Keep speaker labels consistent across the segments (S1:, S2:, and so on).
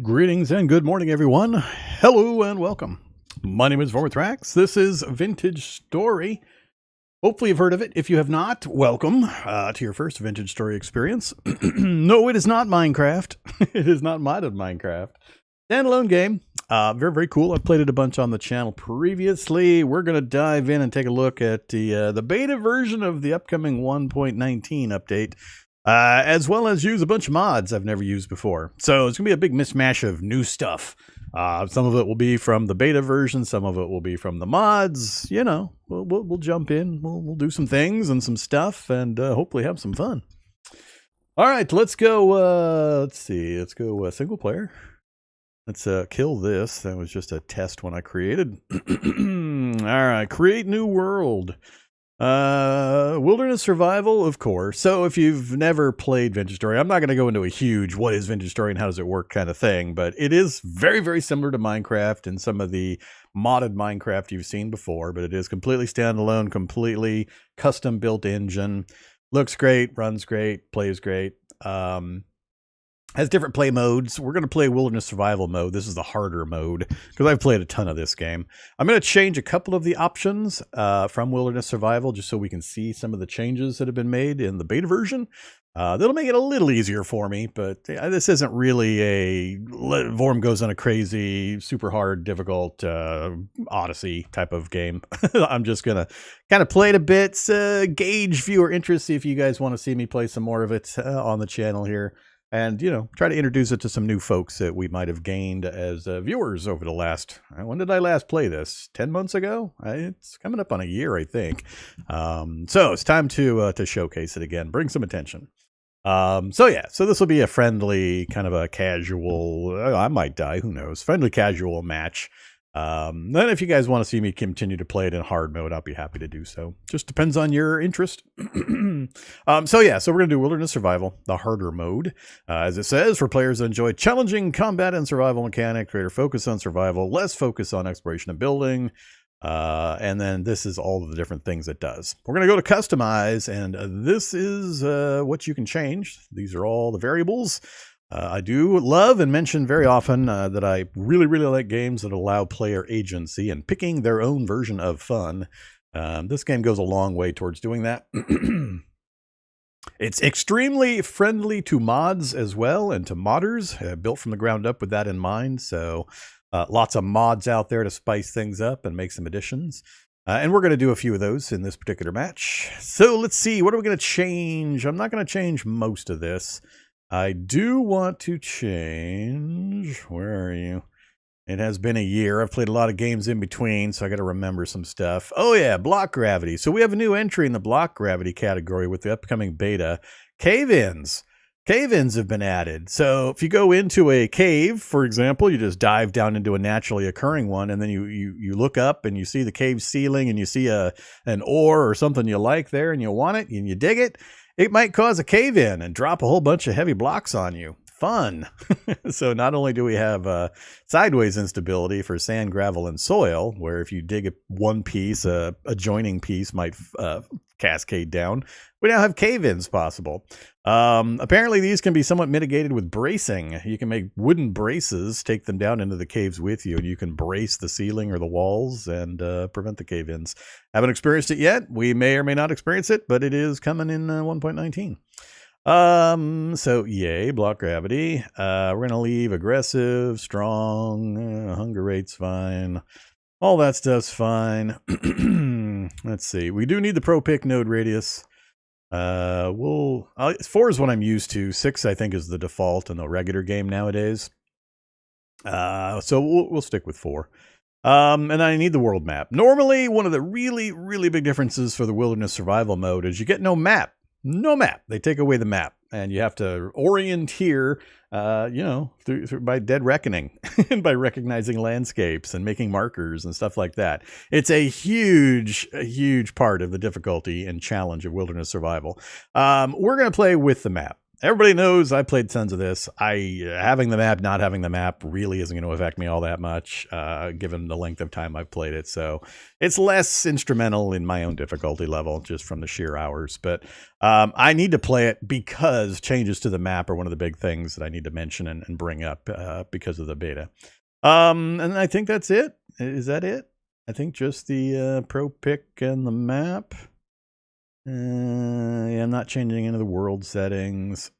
S1: Greetings and good morning, everyone. Hello and welcome. My name is Vorm. This is Vintage Story. Hopefully you've heard of it. If you have not, welcome to your first Vintage Story experience. No, it is not Minecraft. It is not modded Minecraft. Standalone game. Very, very cool. I've played it a bunch on the channel previously. We're going to dive in and take a look at the beta version of the upcoming 1.19 update. As well as use a bunch of mods I've never used before. So it's going to be a big mismatch of new stuff. Some of it will be from the beta version. Some of it will be from the mods. You know, we'll jump in. We'll do some things and some stuff and hopefully have some fun. All right, let's go. Let's see. Let's go single player. Let's kill this. That was just a test one I created. All right, create new world. Wilderness survival, of course. So if you've never played Vintage Story, I'm not going to go into a huge what is Vintage Story and how does it work kind of thing, but it is very, very similar to Minecraft and some of the modded Minecraft you've seen before, but it is completely standalone, completely custom built engine. Looks great, runs great, plays great. Has different play modes. We're going to play Wilderness Survival mode. This is the harder mode because I've played a ton of this game. I'm going to change a couple of the options from Wilderness Survival just so we can see some of the changes that have been made in the beta version. That'll make it a little easier for me, but this isn't really a Vorm goes on a crazy, super hard, difficult Odyssey type of game. I'm just going to kind of play it a bit, gauge viewer interest, see if you guys want to see me play some more of it on the channel here. And, you know, try to introduce it to some new folks that we might have gained as viewers over the last, when did I last play this? 10 months ago? It's coming up on a year, I think. So it's time to showcase it again, bring some attention. So this will be a friendly, kind of a casual, I might die, who knows, friendly casual match. Then if you guys want to see me continue to play it in hard mode, I'll be happy to do so. Just depends on your interest. So we're going to do Wilderness Survival, the harder mode. As it says, for players that enjoy challenging combat and survival mechanic, greater focus on survival, less focus on exploration and building. And then this is all of the different things it does. We're going to go to customize, and this is what you can change. These are all the variables. I do love and mention very often that I really, really like games that allow player agency and picking their own version of fun. This game goes a long way towards doing that. It's extremely friendly to mods as well and to modders, built from the ground up with that in mind. So lots of mods out there to spice things up and make some additions. And we're going to do a few of those in this particular match. So let's see, what are we going to change? I'm not going to change most of this. I do want to change. Where are you? It has been a year. I've played a lot of games in between, so I got to remember some stuff. Oh yeah, block gravity. So we have a new entry in the block gravity category with the upcoming beta. Cave-ins. Cave-ins have been added. So if you go into a cave, for example, you just dive down into a naturally occurring one, and then you look up and you see the cave ceiling and you see an ore or something you like there and you want it and you dig it. It might cause a cave-in and drop a whole bunch of heavy blocks on you. Fun. So not only do we have sideways instability for sand, gravel, and soil, where if you dig one piece, a adjoining piece might cascade down. We now have cave-ins possible. Apparently these can be somewhat mitigated with bracing. You can make wooden braces, take them down into the caves with you, and you can brace the ceiling or the walls and prevent the cave-ins. Haven't experienced it yet. We may or may not experience it, but it is coming in 1.19. So yay, block gravity. We're going to leave aggressive, strong, hunger rate's fine. All that stuff's fine. Let's see. We do need the pro pick node radius. 4 is what I'm used to. 6, I think, is the default in the regular game nowadays. So we'll stick with 4. And I need the world map. Normally, one of the really, really big differences for the wilderness survival mode is you get no map. No map. They take away the map, and you have to orienteer, by dead reckoning and by recognizing landscapes and making markers and stuff like that. It's a huge part of the difficulty and challenge of wilderness survival. We're going to play with the map. everybody knows I played tons of this. Having the map, not having the map really isn't going to affect me all that much, given the length of time I've played it. So it's less instrumental in my own difficulty level, just from the sheer hours. But I need to play it because changes to the map are one of the big things that I need to mention and bring up because of the beta. And I think that's it. Is that it? I think just the pro pick and the map. Yeah, I'm not changing any of the world settings.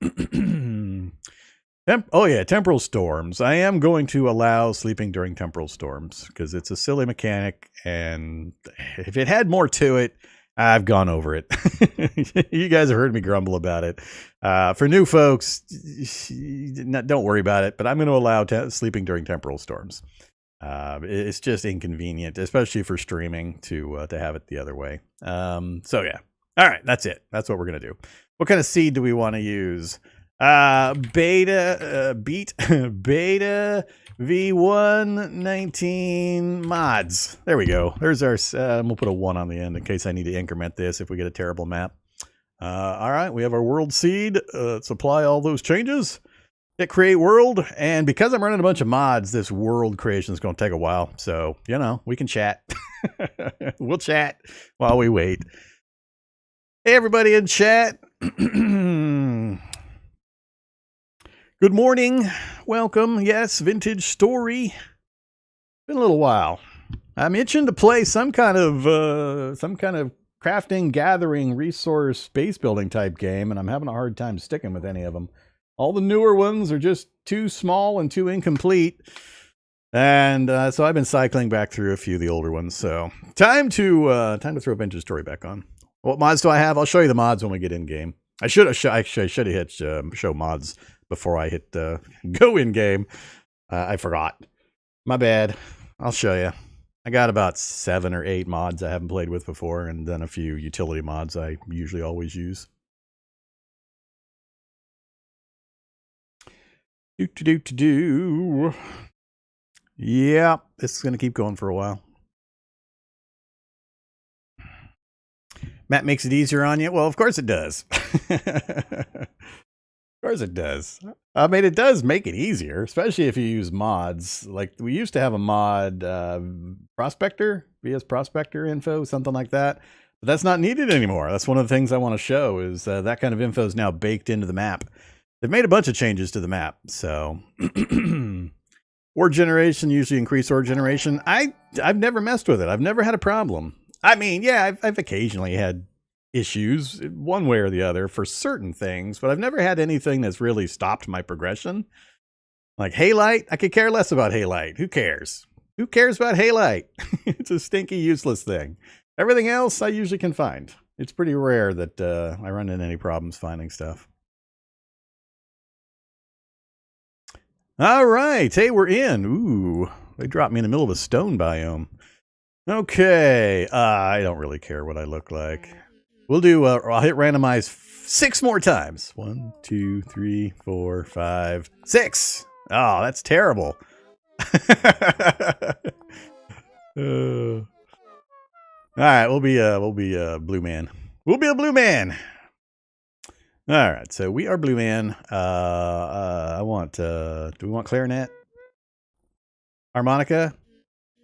S1: Oh yeah, temporal storms. I am going to allow sleeping during temporal storms because it's a silly mechanic, and if it had more to it, I've gone over it. You guys have heard me grumble about it. For new folks, don't worry about it, but I'm going to allow sleeping during temporal storms. It's just inconvenient, especially for streaming, to have it the other way. So yeah. All right, that's it. That's what we're going to do. What kind of seed do we want to use? Beta V1.19 mods. There we go. There's our, we'll put a 1 on the end in case I need to increment this if we get a terrible map. All right, we have our world seed. Let's apply all those changes. Hit create world. And because I'm running a bunch of mods, this world creation is going to take a while. So, you know, we can chat. We'll chat while we wait. Hey, everybody in chat. Good morning. Welcome. Yes, Vintage Story. Been a little while. I'm itching to play some kind of crafting, gathering, resource, base building type game, and I'm having a hard time sticking with any of them. All the newer ones are just too small and too incomplete. And so I've been cycling back through a few of the older ones. So time to throw Vintage Story back on. What mods do I have? I'll show you the mods when we get in game. I should have hit show mods before I hit go in game. I forgot. My bad. I'll show you. I got about 7 or 8 mods I haven't played with before, and then a few utility mods I usually always use. Yeah, this is going to keep going for a while. Matt makes it easier on you? Well, of course it does. Of course it does. I mean, it does make it easier, especially if you use mods. Like, we used to have a mod, Prospector, VS Prospector info, something like that. But that's not needed anymore. That's one of the things I want to show is that kind of info is now baked into the map. They've made a bunch of changes to the map. So, ore generation, usually increase ore generation. I've never messed with it. I've never had a problem. I mean, yeah, I've occasionally had issues one way or the other for certain things, but I've never had anything that's really stopped my progression. Like halite, I could care less about halite. Who cares? Who cares about halite? It's a stinky, useless thing. Everything else I usually can find. It's pretty rare that I run into any problems finding stuff. All right. Hey, we're in. Ooh, they dropped me in the middle of a stone biome. Okay, I don't really care what I look like. We'll do, I'll hit randomize 6 more times. 1, 2, 3, 4, 5, 6. Oh, that's terrible. All right, we'll be a blue man. We'll be a blue man. All right, so we are blue man. I want, do we want clarinet? Harmonica?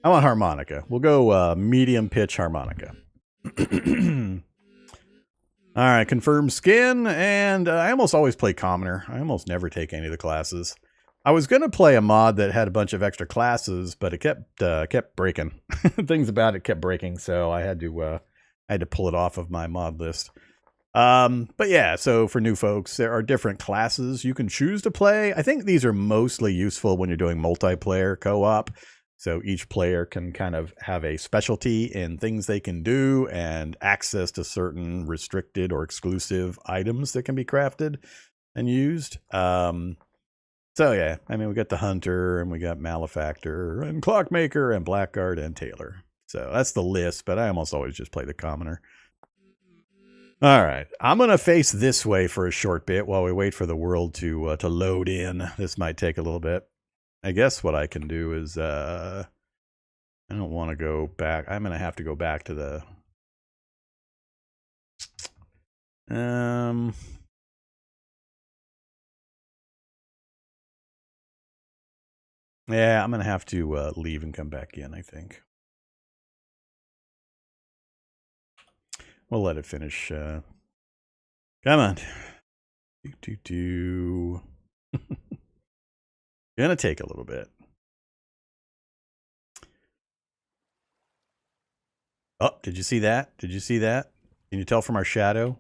S1: I want harmonica. We'll go medium pitch harmonica. All right, confirm skin, and I almost always play commoner. I almost never take any of the classes. I was going to play a mod that had a bunch of extra classes, but it kept breaking. Things about it kept breaking, so I had to pull it off of my mod list. But yeah, so for new folks, there are different classes you can choose to play. I think these are mostly useful when you're doing multiplayer co-op. So each player can kind of have a specialty in things they can do and access to certain restricted or exclusive items that can be crafted and used. So yeah, I mean, we got the Hunter and we got Malefactor and Clockmaker and Blackguard and Tailor. So that's the list, but I almost always just play the commoner. All right, I'm going to face this way for a short bit while we wait for the world to load in. This might take a little bit. I guess what I can do is, I don't want to go back. I'm going to have to go back to the, Yeah, I'm going to have to leave and come back in, I think. We'll let it finish. Come on. Gonna take a little bit. Oh, did you see that? Did you see that? Can you tell from our shadow?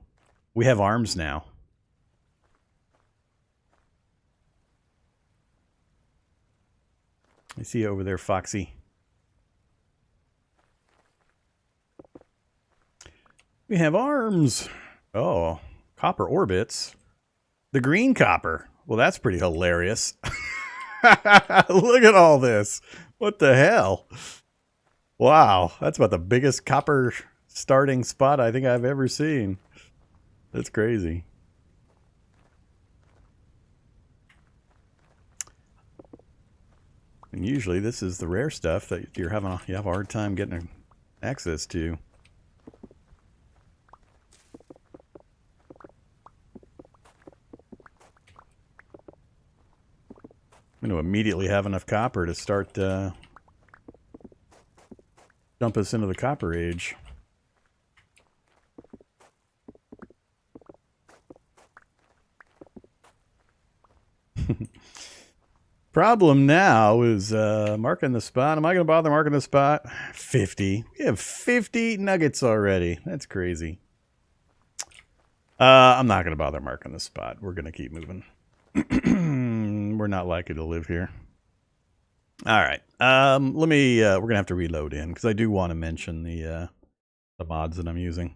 S1: We have arms now. I see you over there, Foxy. We have arms. Oh, copper orbits. The green copper. Well, that's pretty hilarious. Look at all this. What the hell? Wow, that's about the biggest copper starting spot I think I've ever seen. That's crazy. And usually this is the rare stuff that you have a hard time getting access to. I'm going to immediately have enough copper to start dump us into the copper age. Problem now is marking the spot. Am I going to bother marking the spot? 50. We have 50 nuggets already. That's crazy. I'm not going to bother marking the spot. We're going to keep moving. We're not likely to live here. All right. Let me. We're going to have to reload in because I do want to mention the mods that I'm using.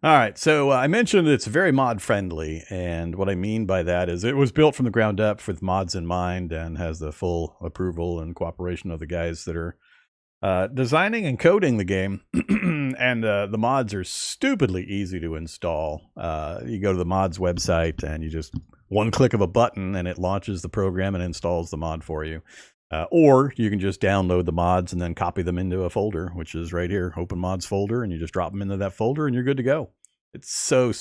S1: All right, so I mentioned it's very mod friendly, and what I mean by that is it was built from the ground up with mods in mind and has the full approval and cooperation of the guys that are designing and coding the game. And the mods are stupidly easy to install. You go to the mods website and you just one click of a button and it launches the program and installs the mod for you. Or you can just download the mods and then copy them into a folder, which is right here, open mods folder, and you just drop them into that folder and you're good to go. It's so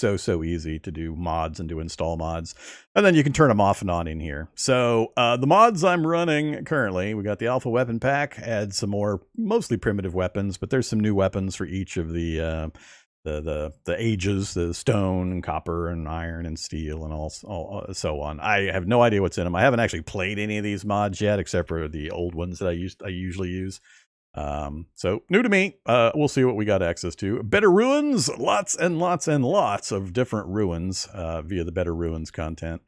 S1: easy to do mods and to install mods. And then you can turn them off and on in here. So the mods I'm running currently, we got the Alpha Weapon Pack, add some more mostly primitive weapons, but there's some new weapons for each of the ages, the stone and copper and iron and steel and all so on. I have no idea what's in them. I haven't actually played any of these mods yet, except for the old ones that I usually use. So new to me. We'll see what we got access to. Better Ruins, lots and lots and lots of different ruins via the Better Ruins content.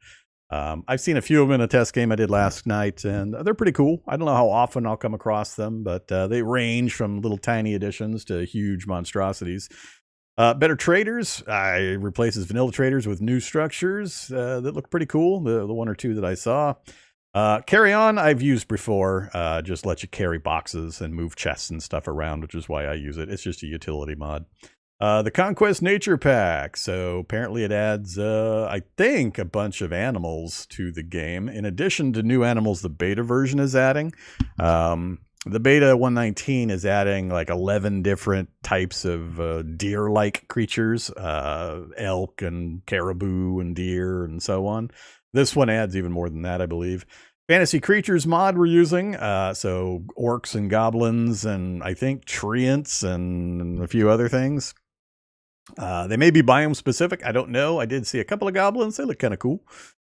S1: I've seen a few of them in a test game I did last night, and they're pretty cool. I don't know how often I'll come across them, but they range from little tiny additions to huge monstrosities. Better Traders, replaces vanilla traders with new structures that look pretty cool, the one or two that I saw. Carry On, I've used before, just let you carry boxes and move chests and stuff around, which is why I use it. It's just a utility mod. The Conquest Nature Pack, so apparently it adds, I think, a bunch of animals to the game, in addition to new animals the beta version is adding. The beta 1.19 is adding like 11 different types of deer-like creatures, elk and caribou and deer and so on. This one adds even more than that, I believe. Fantasy Creatures mod we're using, so orcs and goblins and I think treants and a few other things. They may be biome specific, I don't know. I did see a couple of goblins, they look kind of cool.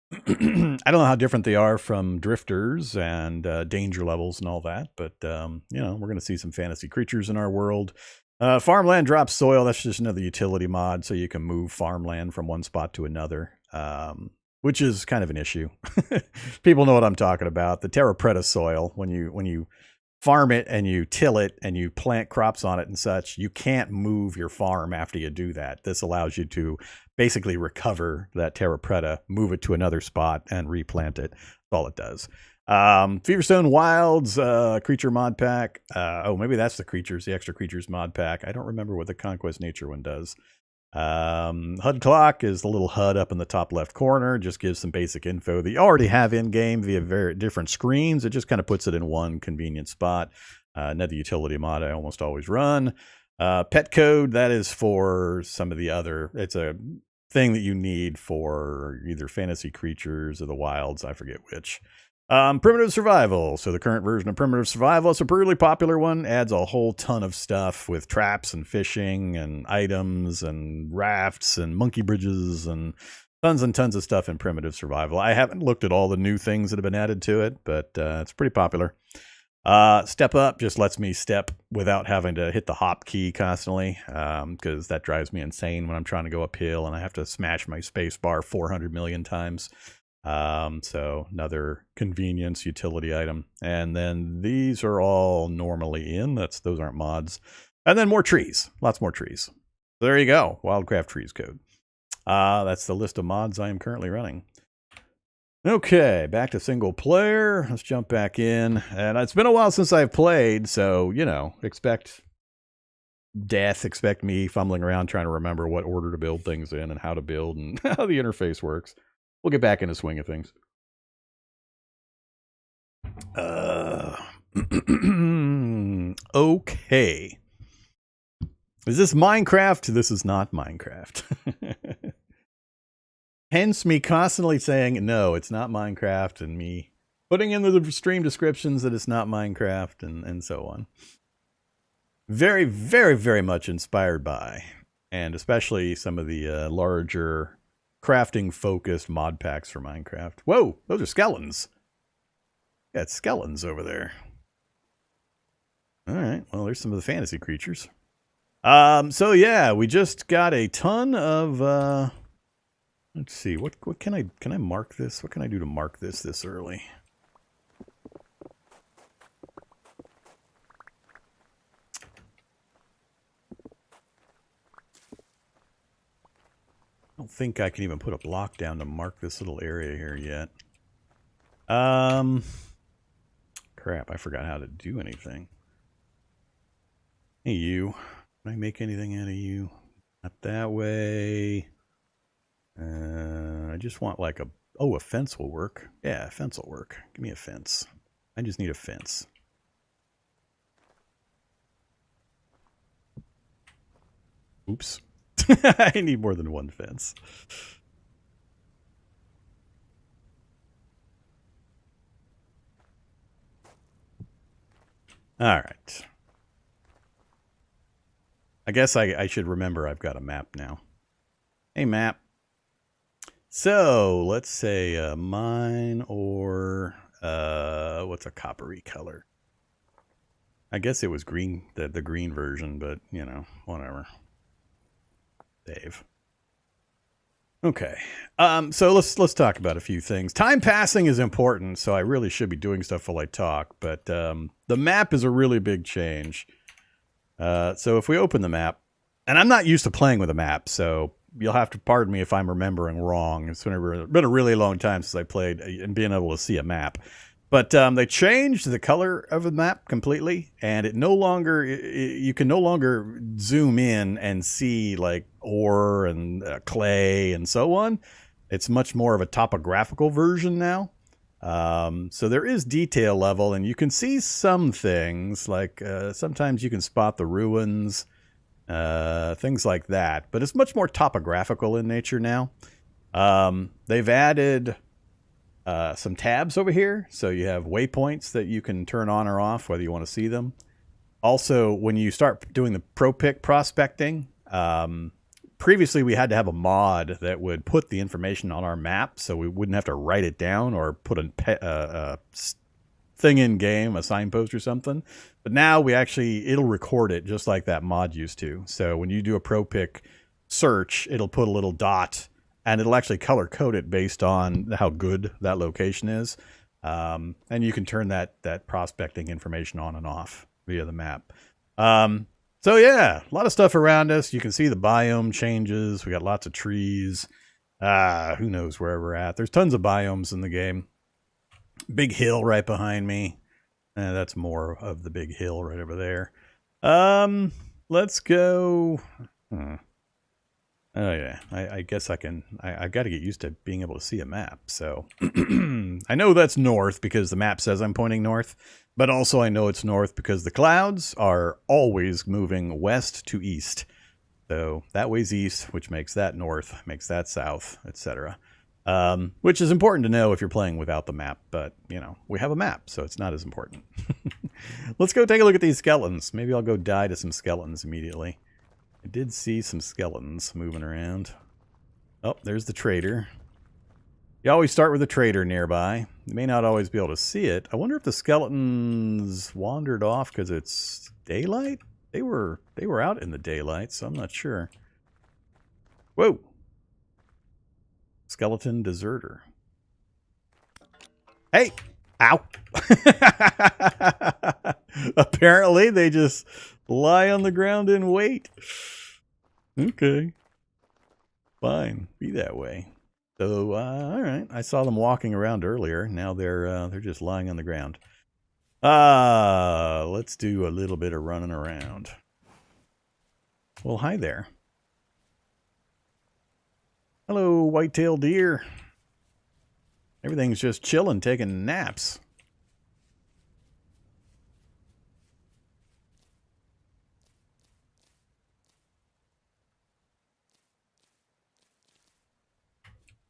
S1: I don't know how different they are from drifters and danger levels and all that, but you know, we're going to see some fantasy creatures in our world. Farmland drops soil. That's just another utility mod, so you can move farmland from one spot to another, which is kind of an issue. People know what I'm talking about. The TerraFirma soil, when you farm it and you till it and you plant crops on it and such, you can't move your farm after you do that. This allows you to basically recover that TerraFirma, move it to another spot and replant it. That's all it does. Feverstone Wilds creature mod pack. Oh, maybe that's the extra creatures mod pack. I don't remember what the Conquest Nature one does. HUD clock is the little HUD up in the top left corner. Just gives some basic info that you already have in game via very different screens. It just kind of puts it in one convenient spot. Another utility mod I almost always run. Pet code, that is for some of the other, it's a thing that you need for either fantasy creatures or the wilds, I forget which. Primitive survival. So the current version of primitive survival is a really popular one. Adds a whole ton of stuff with traps and fishing and items and rafts and monkey bridges and tons of stuff in primitive survival. I haven't looked at all the new things that have been added to it, but it's pretty popular. Step up just lets me step without having to hit the hop key constantly, because that drives me insane when I'm trying to go uphill and I have to smash my space bar 400 million times. So another convenience utility item. And then these are all normally in. Those aren't mods. And then more trees. Lots more trees. There you go. Wildcraft trees code. That's the list of mods I am currently running. Okay, back to single player. Let's jump back in. And it's been a while since I've played, so, you know, expect death, expect me fumbling around trying to remember what order to build things in and how to build and how the interface works. We'll get back in the swing of things. Okay. Is this Minecraft? This is not Minecraft. Hence me constantly saying, no, it's not Minecraft, and me putting in the stream descriptions that it's not Minecraft, and so on. Very, very, very much inspired by, and especially some of the larger crafting-focused mod packs for Minecraft. Whoa, those are skeletons. Got skeletons over there. All right, well, there's some of the fantasy creatures. So yeah, we just got a ton of... let's see, what can I mark this? What can I do to mark this early? I don't think I can even put a block down to mark this little area here yet. Crap, I forgot how to do anything. Hey, you. Can I make anything out of you? Not that way. I just want like a fence will work. Yeah, a fence will work. Give me a fence. I just need a fence. Oops. I need more than one fence. All right. I guess I should remember I've got a map now. Hey, map. So let's say mine or what's a coppery color? I guess it was green, the green version, but you know, whatever. Dave. Okay. So let's talk about a few things. Time passing is important, so I really should be doing stuff while I talk, but the map is a really big change. So if we open the map, and I'm not used to playing with a map, so you'll have to pardon me if I'm remembering wrong. It's been a really long time since I played and being able to see a map. But they changed the color of the map completely, and it no longer you can no longer zoom in and see like ore and clay and so on. It's much more of a topographical version now. So there is detail level, and you can see some things like sometimes you can spot the ruins, things like that. But it's much more topographical in nature now. They've added some tabs over here, so you have waypoints that you can turn on or off, whether you want to see them. Also, when you start doing the pro pick prospecting, previously we had to have a mod that would put the information on our map, so we wouldn't have to write it down or put a thing in game, a signpost or something. But now it'll record it just like that mod used to. So when you do a pro pick search, it'll put a little dot, and it'll actually color code it based on how good that location is. And you can turn that prospecting information on and off via the map. So yeah, a lot of stuff around us. You can see the biome changes. We got lots of trees. Who knows where we're at. There's tons of biomes in the game. Big hill right behind me. That's more of the big hill right over there. Let's go. Oh yeah, I guess I've got to get used to being able to see a map. So I know that's north because the map says I'm pointing north, but also I know it's north because the clouds are always moving west to east. So that way's east, which makes that north, makes that south, etc. Which is important to know if you're playing without the map, but, you know, we have a map, so it's not as important. Let's go take a look at these skeletons. Maybe I'll go die to some skeletons immediately. I did see some skeletons moving around. Oh, there's the trader. You always start with a trader nearby. You may not always be able to see it. I wonder if the skeletons wandered off because it's daylight? They were out in the daylight, so I'm not sure. Whoa! Skeleton deserter. Hey! Ow! Apparently, they just lie on the ground and wait. Okay. Fine. Be that way. So, all right. I saw them walking around earlier. Now they're just lying on the ground. Let's do a little bit of running around. Well, hi there. Hello, white-tailed deer. Everything's just chilling, taking naps.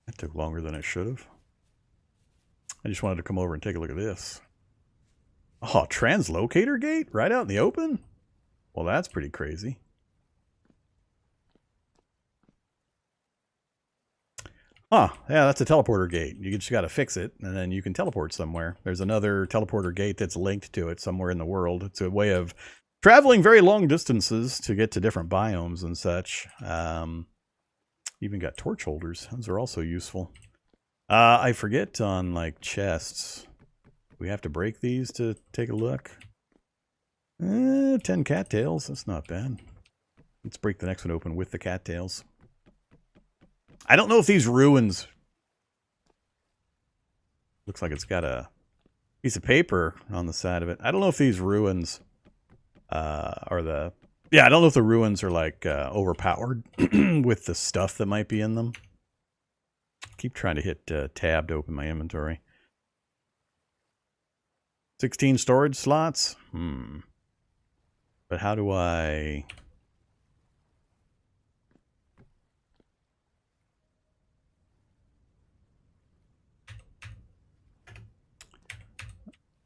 S1: That took longer than it should have. I just wanted to come over and take a look at this. Oh, translocator gate? Right out in the open? Well, that's pretty crazy. Huh, yeah, that's a teleporter gate. You just got to fix it, and then you can teleport somewhere. There's another teleporter gate that's linked to it somewhere in the world. It's a way of traveling very long distances to get to different biomes and such. Even got torch holders. Those are also useful. I forget on, like, chests. We have to break these to take a look. 10 cattails. That's not bad. Let's break the next one open with the cattails. I don't know if these ruins... Looks like it's got a piece of paper on the side of it. I don't know if these ruins are the... Yeah, I don't know if the ruins are, like, overpowered with the stuff that might be in them. Keep trying to hit tab to open my inventory. 16 storage slots? But how do I...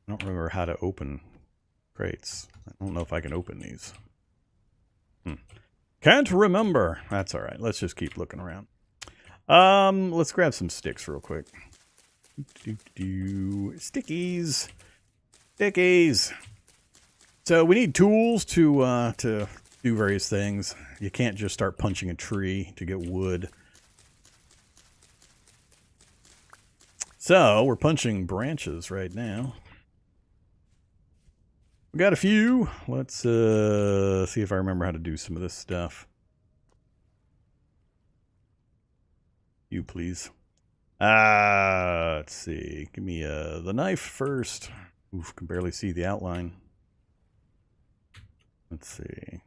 S1: I don't remember how to open crates. I don't know if I can open these. Can't remember. That's all right. Let's just keep looking around. Let's grab some sticks real quick. Stickies. Stickies. So we need tools to do various things. You can't just start punching a tree to get wood. So we're punching branches right now. We got a few. Let's see if I remember how to do some of this stuff. You please. Let's see. Give me the knife first. Oof, can barely see the outline. Let's see.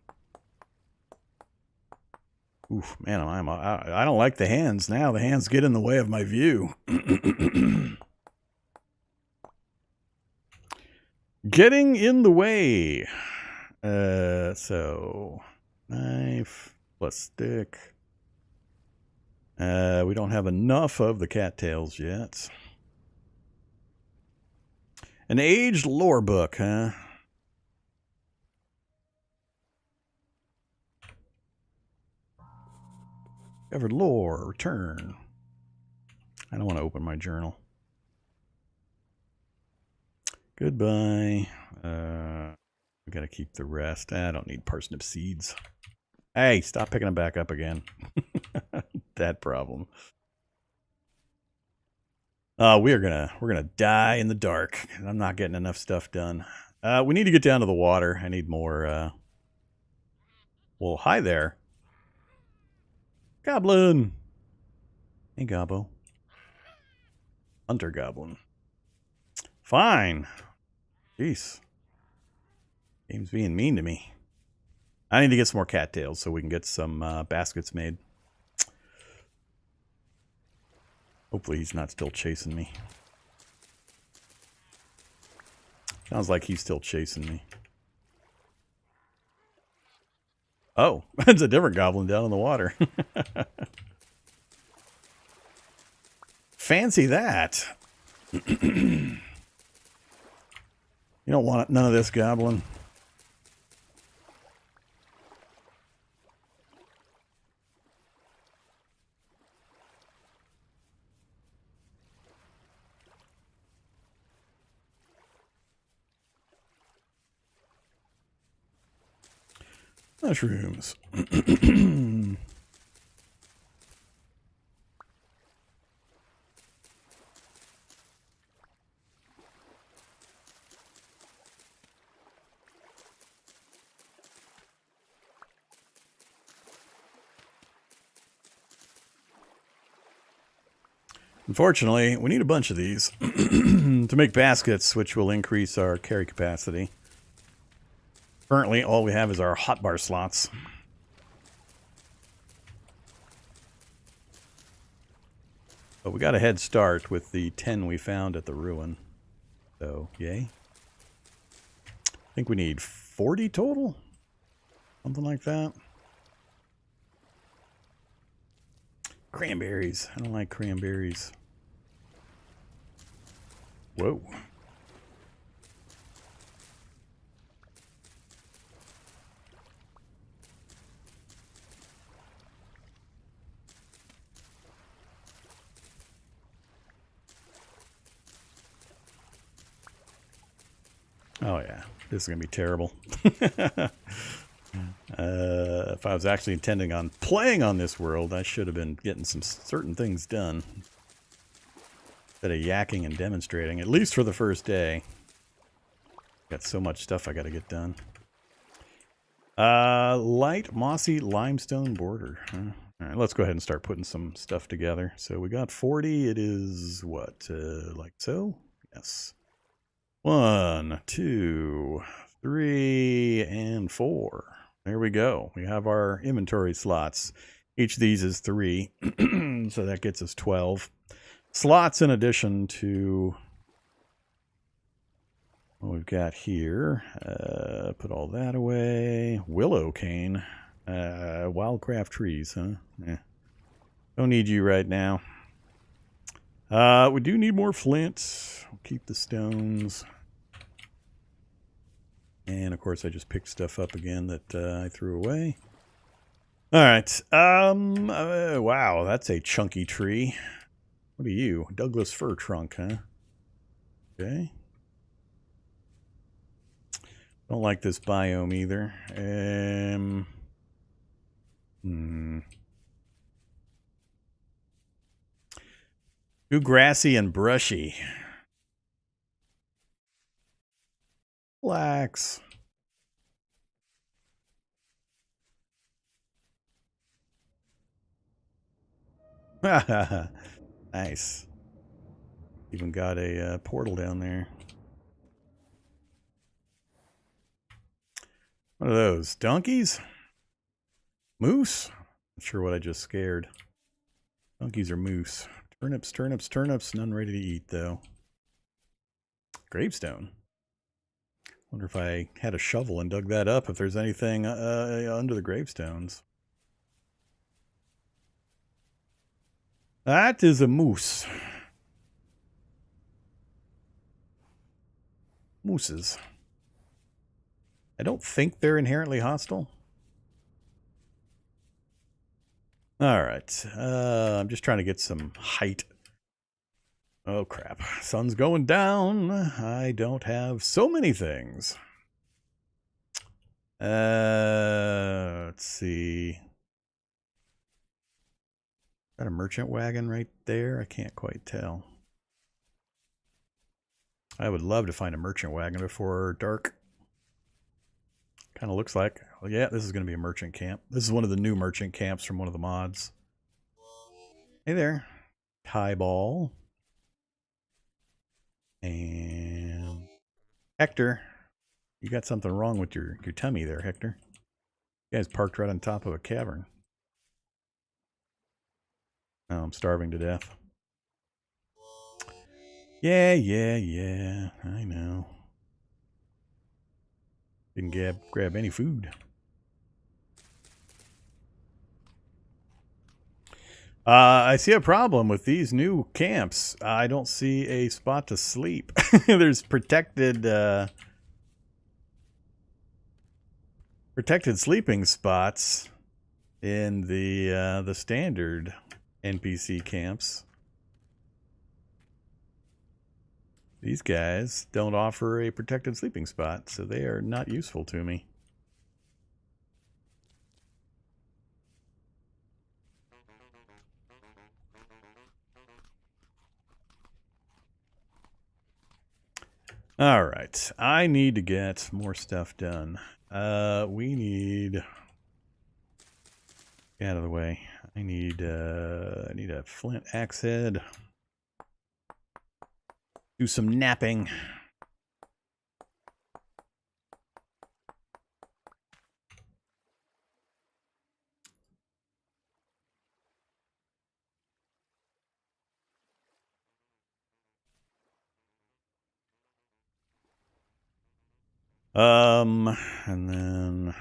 S1: Oof, man, I don't like the hands now. The hands get in the way of my view. Getting in the way. So knife plus stick. We don't have enough of the cattails yet. An aged lore book, huh? Discovered lore, return. I don't want to open my journal. Goodbye. We gotta keep the rest. I don't need parsnip seeds. Hey, stop picking them back up again. That problem. We're gonna die in the dark. I'm not getting enough stuff done. We need to get down to the water. I need more. Well, hi there, goblin. Hey, Gobbo. Hunter goblin. Fine. Jeez. Game's being mean to me. I need to get some more cattails so we can get some baskets made. Hopefully he's not still chasing me. Sounds like he's still chasing me. Oh, it's a different goblin down in the water. Fancy that. You don't want none of this, goblin. Mushrooms. Unfortunately, we need a bunch of these to make baskets, which will increase our carry capacity. Currently, all we have is our hotbar slots. But we got a head start with the 10 we found at the ruin. So, yay. I think we need 40 total? Something like that. Cranberries. I don't like cranberries. Whoa. Oh yeah, this is going to be terrible. If I was actually intending on playing on this world, I should have been getting some certain things done. Instead of yakking and demonstrating, at least for the first day. Got so much stuff I got to get done. Light mossy limestone border. All right, let's go ahead and start putting some stuff together. So we got 40. It is what, like so? Yes. 1, 2, 3, and 4. There we go. We have our inventory slots. Each of these is 3, so that gets us 12 slots in addition to what we've got here. Put all that away. Willow cane. Wildcraft trees, huh? Yeah. Don't need you right now. We do need more flint. We'll keep the stones. And of course I just picked stuff up again that I threw away. Alright. Wow, that's a chunky tree. What are you? Douglas fir trunk, huh? Okay. Don't like this biome either. Too grassy and brushy. Relax. Nice. Even got a portal down there. What are those? Donkeys? Moose? Not sure what I just scared. Donkeys or moose? Turnips, turnips, turnips. None ready to eat, though. Gravestone. Wonder if I had a shovel and dug that up, if there's anything under the gravestones. That is a moose. Mooses. I don't think they're inherently hostile. Alright. I'm just trying to get some height. Oh crap. Sun's going down. I don't have so many things. Let's see. Got a merchant wagon right there? I can't quite tell. I would love to find a merchant wagon before dark. Kind of looks like. Well, yeah, this is going to be a merchant camp. This is one of the new merchant camps from one of the mods. Hey there. Tie ball. And Hector. You got something wrong with your tummy there, Hector. You guys parked right on top of a cavern. Oh, I'm starving to death. Yeah, I know. Didn't grab any food. I see a problem with these new camps. I don't see a spot to sleep. There's protected sleeping spots in the standard NPC camps. These guys don't offer a protected sleeping spot, so they are not useful to me. All right, I need to get more stuff done. We need... Get out of the way. I need a flint axe head. Do some napping. And then...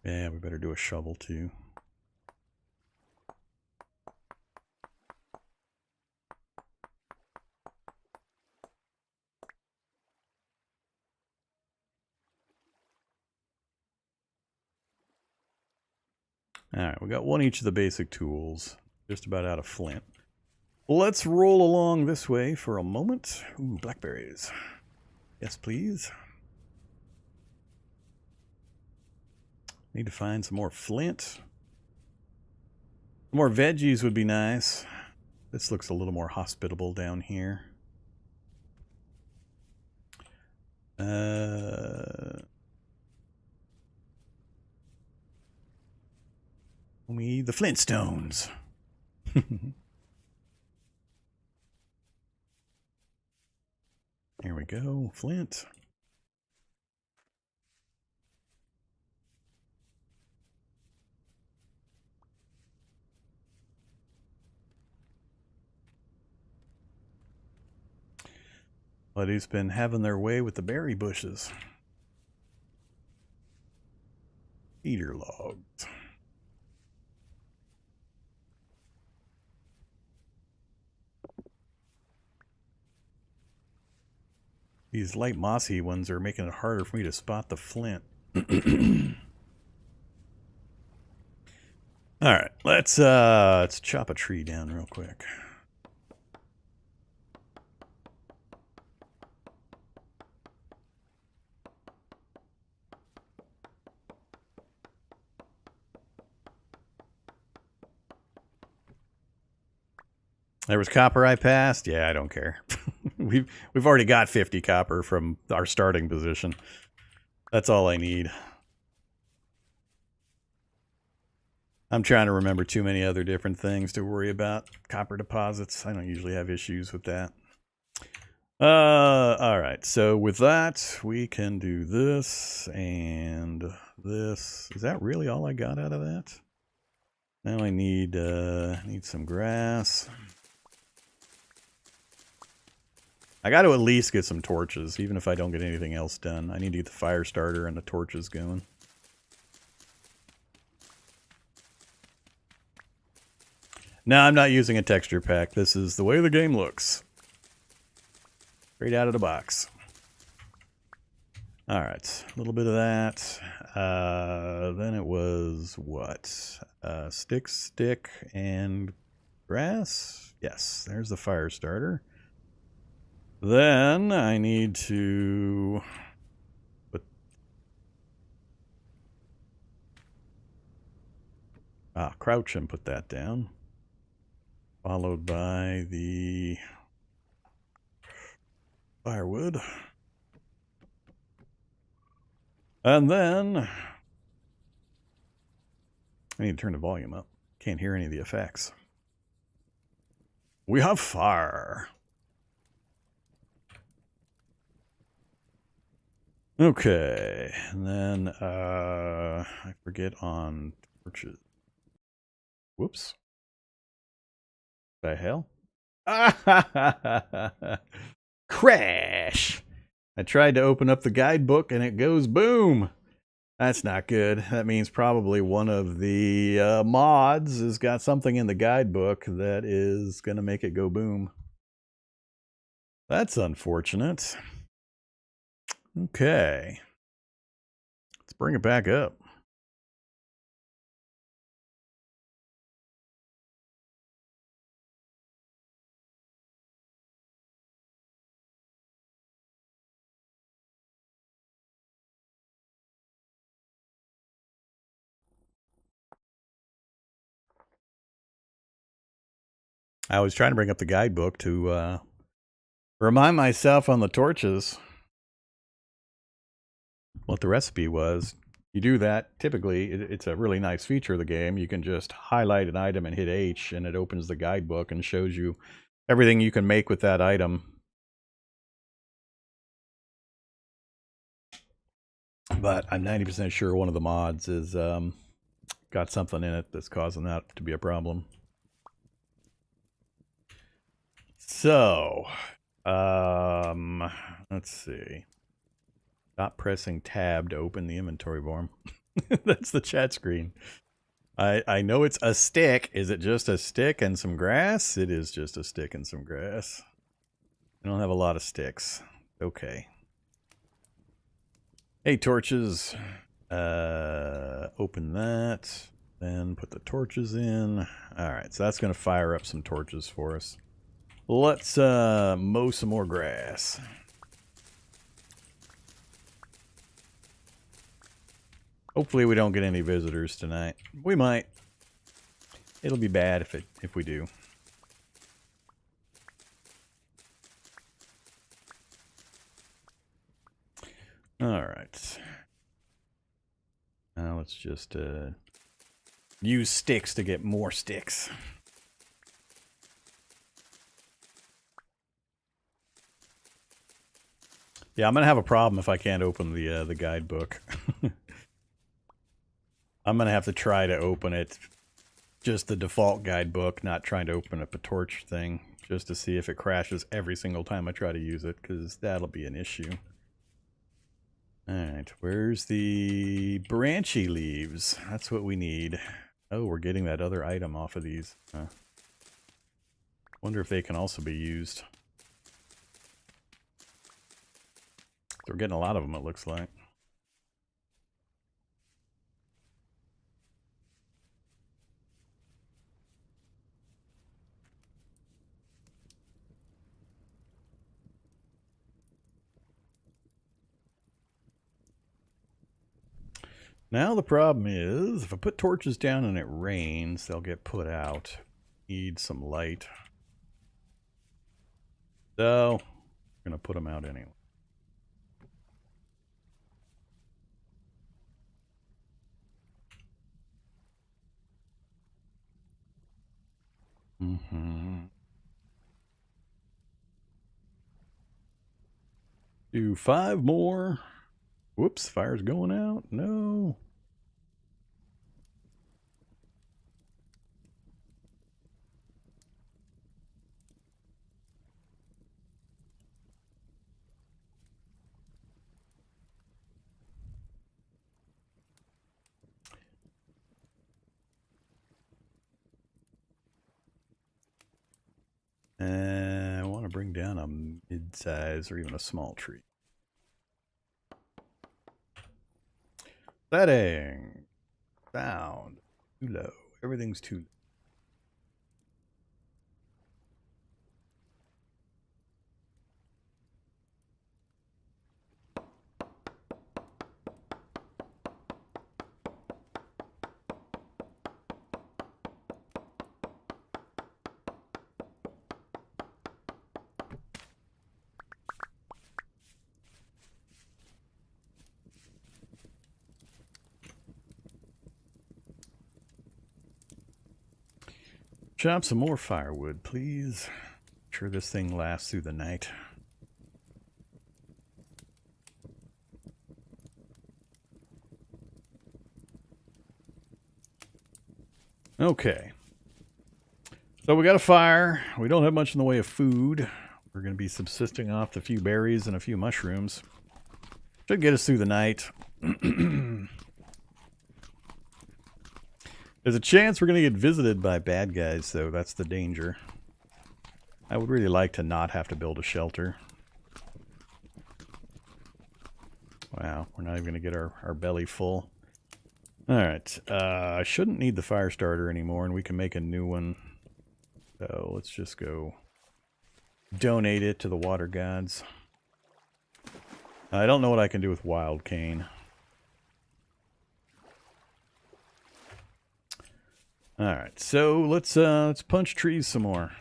S1: Yeah, we better do a shovel too. Alright, we got one each of the basic tools. Just about out of flint. Let's roll along this way for a moment. Ooh, blackberries. Yes, please. Need to find some more flint. Some more veggies would be nice. This looks a little more hospitable down here. We the Flintstones. Here we go, flint. Buddy's been having their way with the berry bushes. Cedar logs. These light mossy ones are making it harder for me to spot the flint. All right, let's chop a tree down real quick. There was copper I passed. Yeah, I don't care. We've already got 50 copper from our starting position. That's all I need. I'm trying to remember too many other different things to worry about. Copper deposits. I don't usually have issues with that. All right. So with that, we can do this and this. Is that really all I got out of that? Now I need some grass. I got to at least get some torches, even if I don't get anything else done. I need to get the fire starter and the torches going. No, I'm not using a texture pack. This is the way the game looks. Straight out of the box. Alright, a little bit of that. Then it was what? Stick, and grass? Yes, there's the fire starter. Then I need to put crouch and put that down. Followed by the firewood. And then I need to turn the volume up. Can't hear any of the effects. We have fire. Okay, and then I forget on torches. Whoops. The hell? Crash! I tried to open up the guidebook and it goes boom. That's not good. That means probably one of the mods has got something in the guidebook that is going to make it go boom. That's unfortunate. Okay. Let's bring it back up. I was trying to bring up the guidebook to remind myself on the torches what the recipe was. You do that, typically, it's a really nice feature of the game. You can just highlight an item and hit H, and it opens the guidebook and shows you everything you can make with that item. But I'm 90% sure one of the mods is got something in it that's causing that to be a problem. So, let's see. Stop pressing tab to open the inventory Vorm. That's the chat screen. I know it's a stick. Is it just a stick and some grass? It is just a stick and some grass. I don't have a lot of sticks. Okay. Hey, torches. Open that. Then put the torches in. Alright, so that's going to fire up some torches for us. Let's mow some more grass. Hopefully we don't get any visitors tonight. We might. It'll be bad if we do. Alright. Now let's just use sticks to get more sticks. Yeah, I'm going to have a problem if I can't open the guidebook. I'm going to have to try to open it, just the default guidebook, not trying to open up a torch thing, just to see if it crashes every single time I try to use it, because that'll be an issue. Alright, where's the branchy leaves? That's what we need. Oh, we're getting that other item off of these. Wonder if they can also be used. We're getting a lot of them, it looks like. Now the problem is, if I put torches down and it rains, they'll get put out. Need some light. So, I'm going to put them out anyway. Do 5 more. Whoops, fire's going out. No. I want to bring down a mid-size or even a small tree. Setting. Sound. Too low. Everything's too low. Chop some more firewood, please. Make sure this thing lasts through the night. Okay. So we got a fire. We don't have much in the way of food. We're going to be subsisting off the few berries and a few mushrooms. Should get us through the night. There's a chance we're going to get visited by bad guys, though. That's the danger. I would really like to not have to build a shelter. Wow, we're not even going to get our belly full. Alright, I shouldn't need the fire starter anymore, and we can make a new one. So let's just go donate it to the water gods. I don't know what I can do with wild cane. Alright, so let's punch trees some more.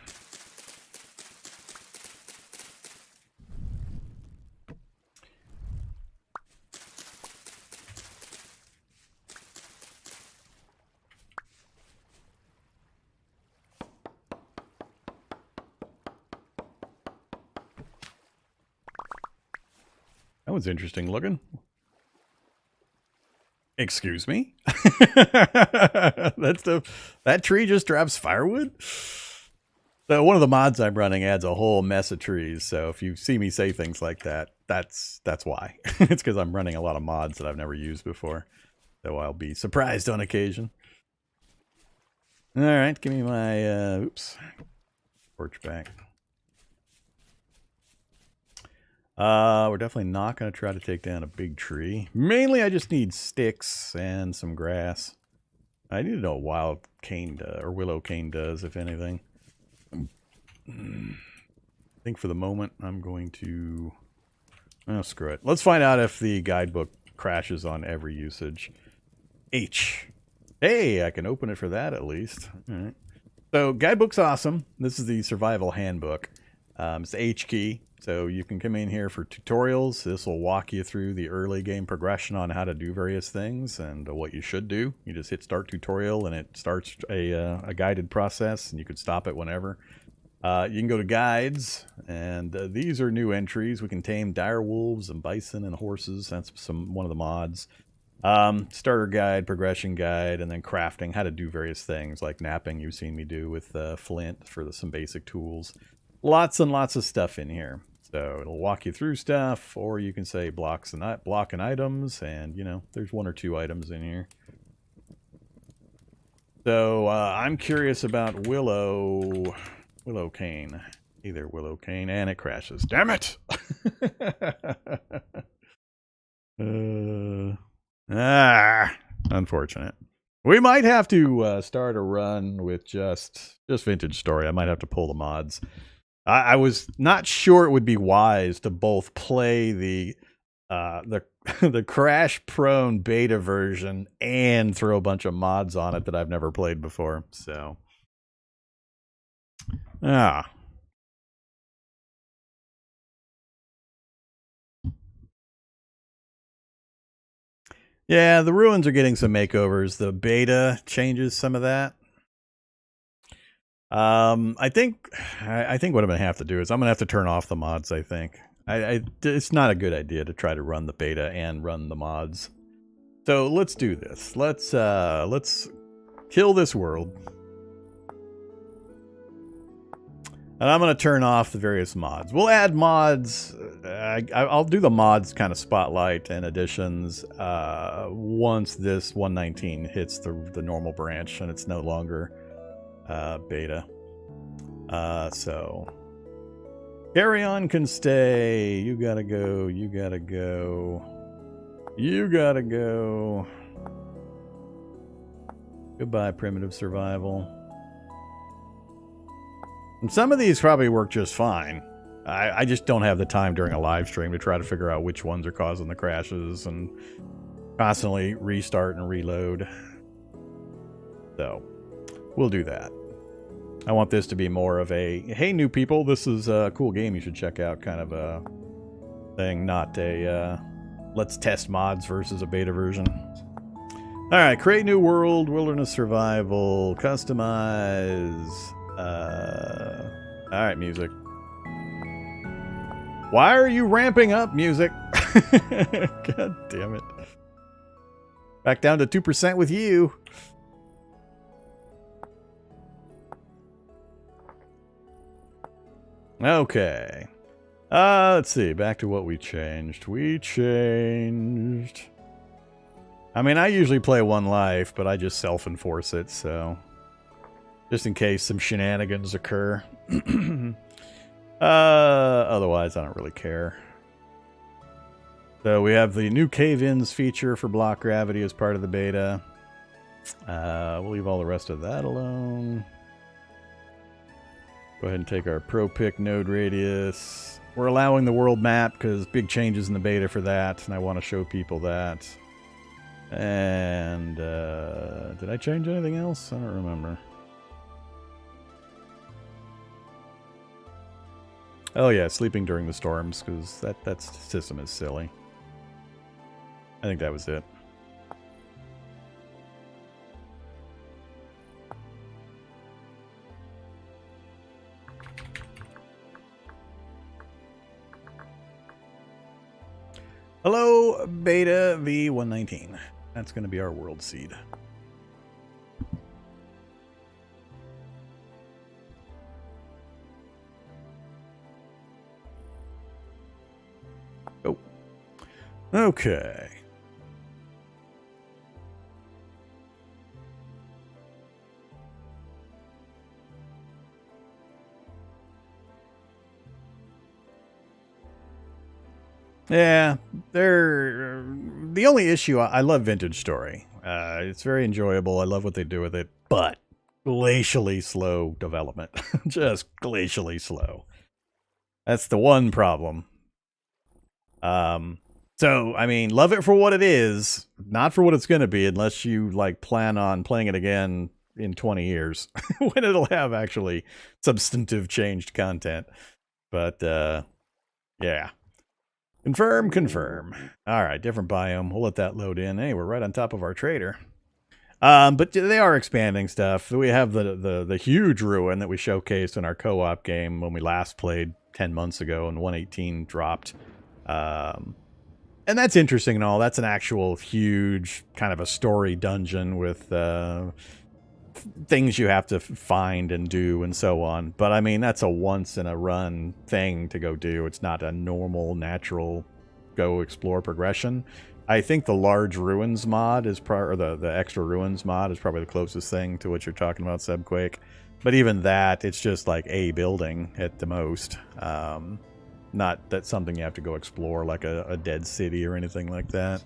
S1: That was interesting looking. Excuse me? That tree just drops firewood? So one of the mods I'm running adds a whole mess of trees, so if you see me say things like that, that's why. It's because I'm running a lot of mods that I've never used before. So I'll be surprised on occasion. Alright, give me my oops. Torch back. We're definitely not going to try to take down a big tree. Mainly, I just need sticks and some grass. I need to know what wild cane or willow cane does, if anything. I think for the moment, I'm going to... Oh, screw it. Let's find out if the guidebook crashes on every usage. H. Hey, I can open it for that at least. All right. So, guidebook's awesome. This is the survival handbook. It's the H key. So you can come in here for tutorials. This will walk you through the early game progression on how to do various things and what you should do. You just hit start tutorial and it starts a guided process, and you can stop it whenever. You can go to guides, and these are new entries. We can tame dire wolves and bison and horses. That's one of the mods. Starter guide, progression guide, and then crafting, how to do various things like napping you've seen me do with flint for some basic tools. Lots and lots of stuff in here. So it'll walk you through stuff, or you can say block and items, and you know, there's one or two items in here. So I'm curious about willow cane. Either willow cane, and it crashes. Damn it! Unfortunate. We might have to start a run with just Vintage Story. I might have to pull the mods. I was not sure it would be wise to both play the crash-prone beta version and throw a bunch of mods on it that I've never played before. So, yeah, the ruins are getting some makeovers. The beta changes some of that. I think what I'm gonna have to do is I'm gonna have to turn off the mods. I think it's not a good idea to try to run the beta and run the mods. So let's do this. Let's kill this world, and I'm gonna turn off the various mods. We'll add mods. I'll do the mods kind of spotlight and additions once this 1.19 hits the normal branch and it's no longer beta. So carry on can stay. You gotta go. You gotta go. You gotta go. Goodbye, primitive survival. And some of these probably work just fine. I just don't have the time during a live stream to try to figure out which ones are causing the crashes and constantly restart and reload. So we'll do that. I want this to be more of a, hey, new people, this is a cool game you should check out kind of a thing, not a let's test mods versus a beta version. All right, create new world, wilderness survival, customize. All right, music. Why are you ramping up, music? God damn it. Back down to 2% with you. Okay. Let's see. Back to what we changed. We changed I mean, I usually play one life, but I just self-enforce it, so... Just in case some shenanigans occur. Otherwise, I don't really care. So we have the new cave-ins feature for block gravity as part of the beta. We'll leave all the rest of that alone. Go ahead and take our pro pick node radius. We're allowing the world map because big changes in the beta for that, and I want to show people that. And did I change anything else? I don't remember. Oh yeah, sleeping during the storms, because that system is silly. I think that was it. Hello, Beta V1.19. That's going to be our world seed. Oh. Okay. Yeah, the only issue, I love Vintage Story. It's very enjoyable. I love what they do with it, but glacially slow development. Just glacially slow. That's the one problem. So, I mean, love it for what it is, not for what it's going to be, unless you, like, plan on playing it again in 20 years, when it'll have actually substantive changed content. But, yeah. Confirm. All right, different biome. We'll let that load in. Hey, we're right on top of our trader. But they are expanding stuff. We have the huge ruin that we showcased in our co-op game when we last played 10 months ago, and 1.18 dropped. And that's interesting and all. That's an actual huge kind of a story dungeon with things you have to find and do and so on. But I mean, that's a once in a run thing to go do. It's not a normal, natural go explore progression. I think the large ruins mod is probably, or the extra ruins mod is probably the closest thing to what you're talking about, Subquake. But even that, it's just like a building at the most. Not that something you have to go explore like a dead city or anything like that.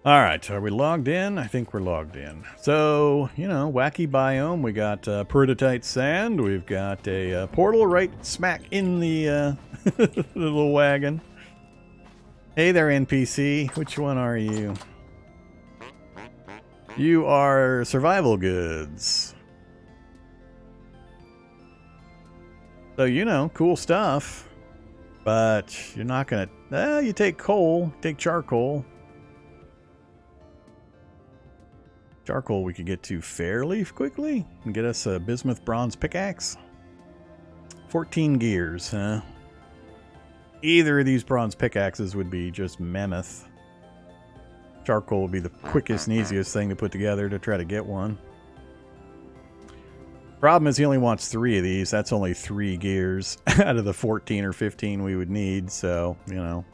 S1: All right, are we logged in? I think we're logged in. So, you know, wacky biome. We got peridotite sand. We've got a portal right smack in the, the little wagon. Hey there, NPC. Which one are you? You are survival goods. So, you know, cool stuff. But you're not going to... you take coal. Take charcoal. Charcoal we could get to fairly quickly and get us a bismuth bronze pickaxe. 14 gears, huh? Either of these bronze pickaxes would be just mammoth. Charcoal would be the quickest and easiest thing to put together to try to get one. Problem is he only wants 3 of these. That's only 3 gears out of the 14 or 15 we would need, so, you know.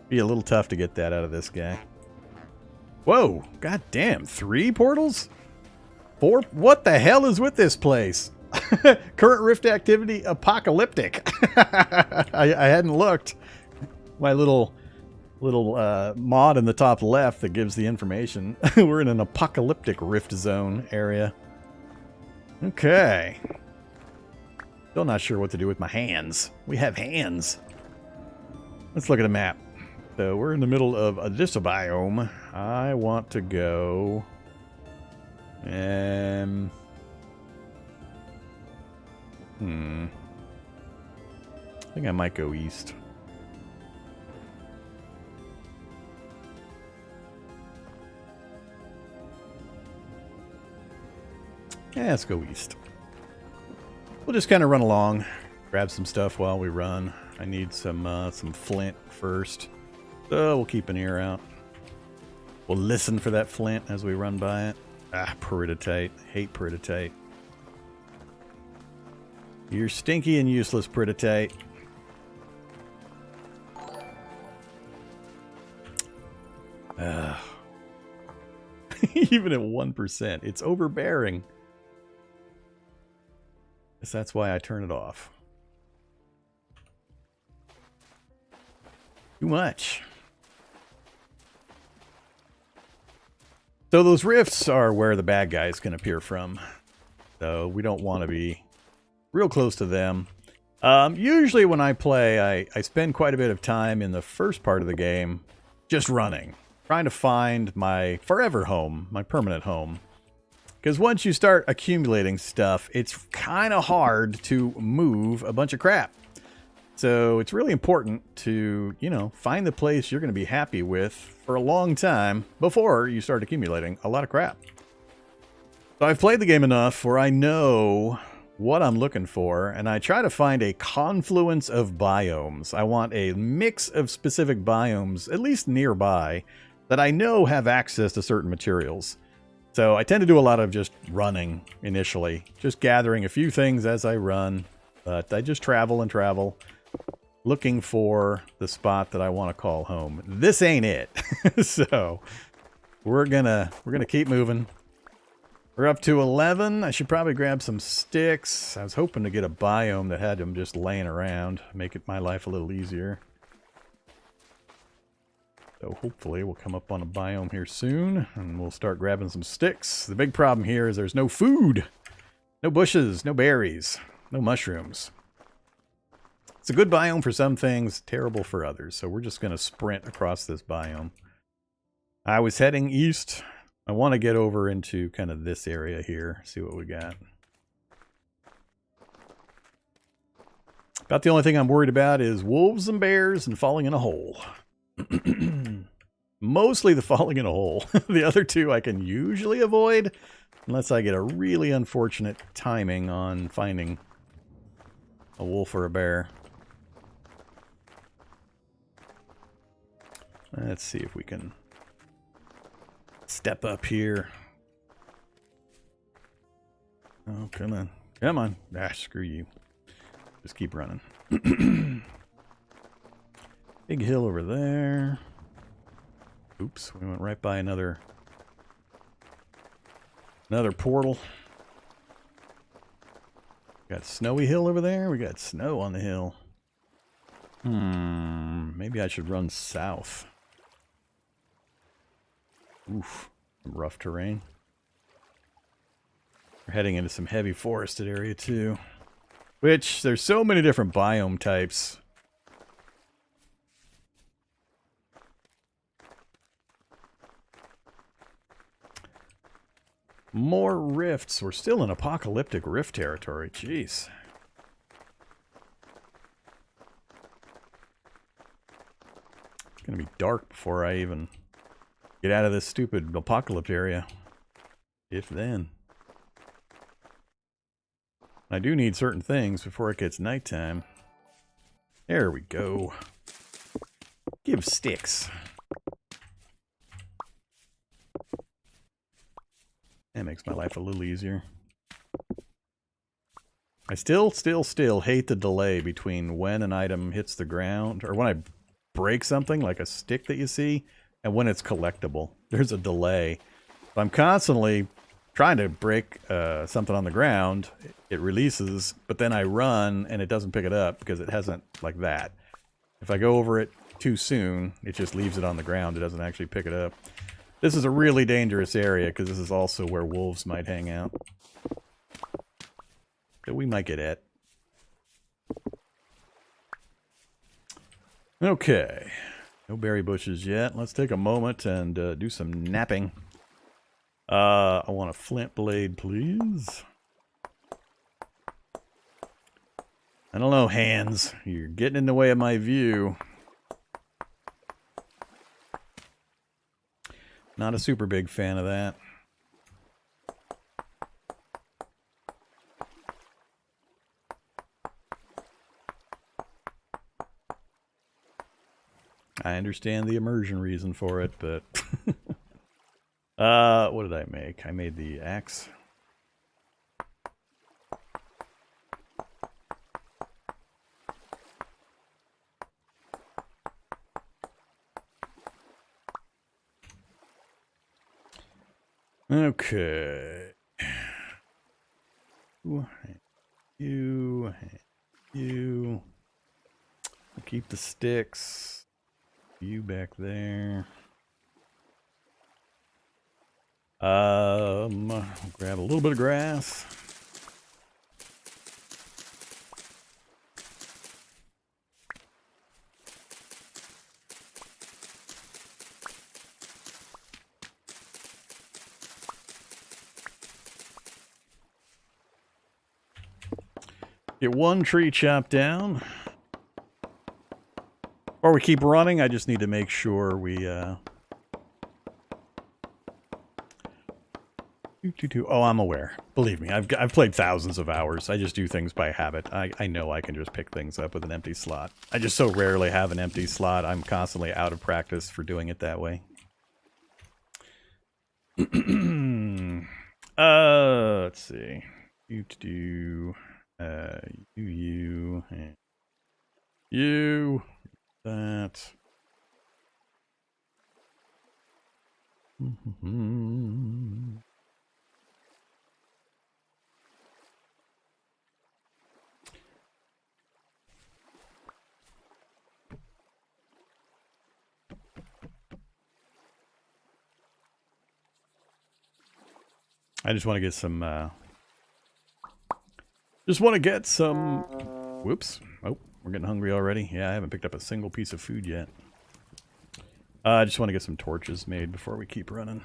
S1: Be a little tough to get that out of this guy. Whoa, god damn, 3 portals? 4? What the hell is with this place? Current rift activity apocalyptic. I hadn't looked. My little mod in the top left that gives the information. We're in an apocalyptic rift zone area. Okay. Still not sure what to do with my hands. We have hands. Let's look at a map. So we're in the middle of this biome. I want to go... I think I might go east. Yeah, let's go east. We'll just kind of run along, grab some stuff while we run. I need some flint first. So we'll keep an ear out. We'll listen for that flint as we run by it. Ah, peridotite. Hate peridotite. You're stinky and useless, peridotite. Even at 1%, it's overbearing. Guess that's why I turn it off. Too much. So those rifts are where the bad guys can appear from. So we don't want to be real close to them. Usually when I play, I spend quite a bit of time in the first part of the game just running, trying to find my forever home, my permanent home. Because once you start accumulating stuff, it's kind of hard to move a bunch of crap. So it's really important to, you know, find the place you're going to be happy with for a long time before you start accumulating a lot of crap. So I've played the game enough where I know what I'm looking for, and I try to find a confluence of biomes. I want a mix of specific biomes, at least nearby, that I know have access to certain materials. So I tend to do a lot of just running initially, just gathering a few things as I run, but I just travel and travel, looking for the spot that I want to call home. This ain't it. So we're gonna keep moving. We're up to 11. I should probably grab some sticks. I was hoping to get a biome that had them just laying around, make it my life a little easier. So hopefully we'll come up on a biome here soon, and we'll start grabbing some sticks. The big problem here is there's no food. No bushes, no berries, no mushrooms. It's a good biome for some things, terrible for others. So we're just going to sprint across this biome. I was heading east. I want to get over into kind of this area here, see what we got. About the only thing I'm worried about is wolves and bears and falling in a hole. Mostly the falling in a hole. The other two I can usually avoid, unless I get a really unfortunate timing on finding a wolf or a bear. Let's see if we can step up here. Oh, come on. Come on. Ah, screw you. Just keep running. Big hill over there. Oops, we went right by another portal. Got Snowy Hill over there. We got snow on the hill. Maybe I should run south. Oof, some rough terrain. We're heading into some heavy forested area too. Which, there's so many different biome types. More rifts. We're still in apocalyptic rift territory. Jeez. It's going to be dark before I even get out of this stupid apocalypse area. If then. I do need certain things before it gets nighttime. There we go. Give sticks. That makes my life a little easier. I still hate the delay between when an item hits the ground, or when I break something, like a stick that you see, and when it's collectible. There's a delay. I'm constantly trying to break something on the ground. It releases, but then I run, and it doesn't pick it up, because it hasn't, like that. If I go over it too soon, it just leaves it on the ground. It doesn't actually pick it up. This is a really dangerous area, because this is also where wolves might hang out. That we might get at. Okay. No berry bushes yet. Let's take a moment and do some napping. I want a flint blade, please. I don't know, hands. You're getting in the way of my view. Not a super big fan of that. I understand the immersion reason for it, but What did I make? I made the axe. Okay. You. Keep the sticks. You back there. Grab a little bit of grass. Get one tree chopped down. Or we keep running, I just need to make sure we, Oh, I'm aware. Believe me, I've played thousands of hours. I just do things by habit. I know I can just pick things up with an empty slot. I just so rarely have an empty slot. I'm constantly out of practice for doing it that way. Let's see. You, that. I just want to get some, whoops. Oh, we're getting hungry already. Yeah, I haven't picked up a single piece of food yet. I just want to get some torches made before we keep running.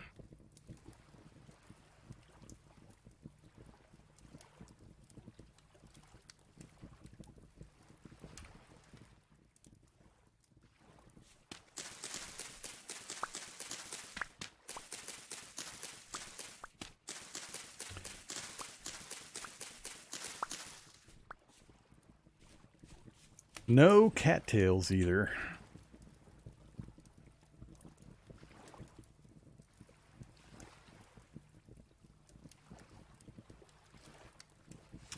S1: No cattails either.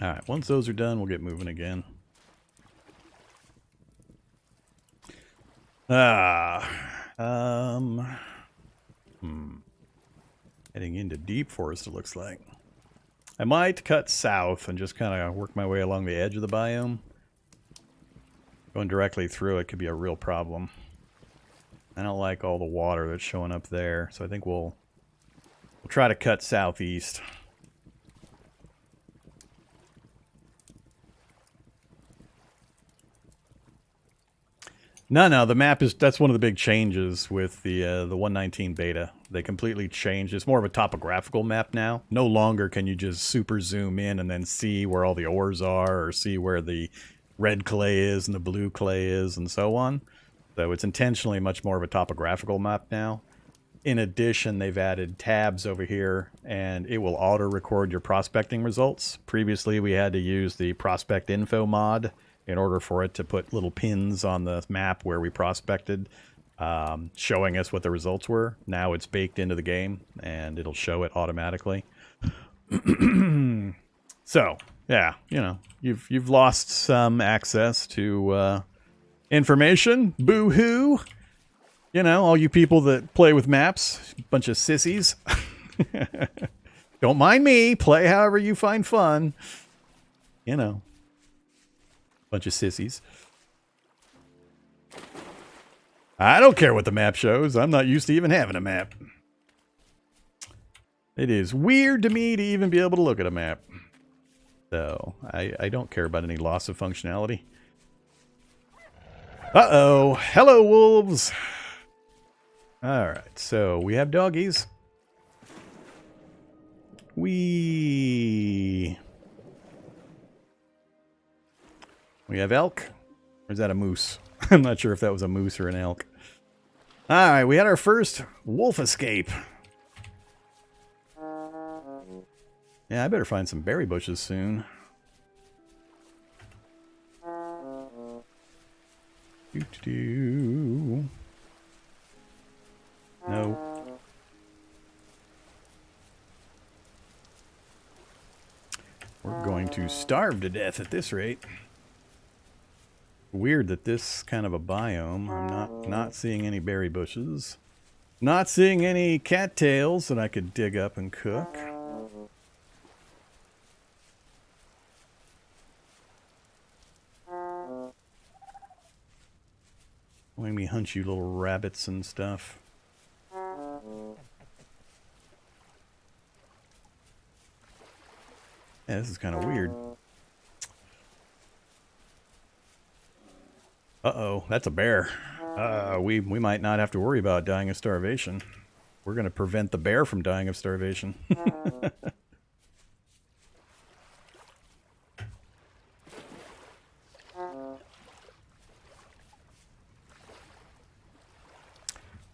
S1: Alright, once those are done, we'll get moving again. Heading into deep forest, it looks like. I might cut south and just kind of work my way along the edge of the biome. Going directly through it could be a real problem. I don't like all the water that's showing up there, so I think we'll try to cut southeast. No, the map is, that's one of the big changes with the 1.19 beta. They completely changed. It's more of a topographical map now. No longer can you just super zoom in and then see where all the ores are or see where the red clay is and the blue clay is and so on. So it's intentionally much more of a topographical map now. In addition, they've added tabs over here and it will auto-record your prospecting results. Previously, we had to use the prospect info mod in order for it to put little pins on the map where we prospected, showing us what the results were. Now it's baked into the game and it'll show it automatically. So, yeah, you know, you've lost some access to information. Boo-hoo! You know, all you people that play with maps, bunch of sissies. Don't mind me. Play however you find fun. You know, bunch of sissies. I don't care what the map shows. I'm not used to even having a map. It is weird to me to even be able to look at a map. So, I don't care about any loss of functionality. Uh-oh. Hello, wolves. Alright, so we have doggies. We have elk. Or is that a moose? I'm not sure if that was a moose or an elk. Alright, we had our first wolf escape. Yeah, I better find some berry bushes soon. No. going to starve to death at this rate. Weird that this kind of a biome, I'm not seeing any berry bushes. Not seeing any cattails that I could dig up and cook. Let me hunt you little rabbits and stuff. Yeah, this is kind of weird. Uh-oh, that's a bear. We might not have to worry about dying of starvation. We're going to prevent the bear from dying of starvation.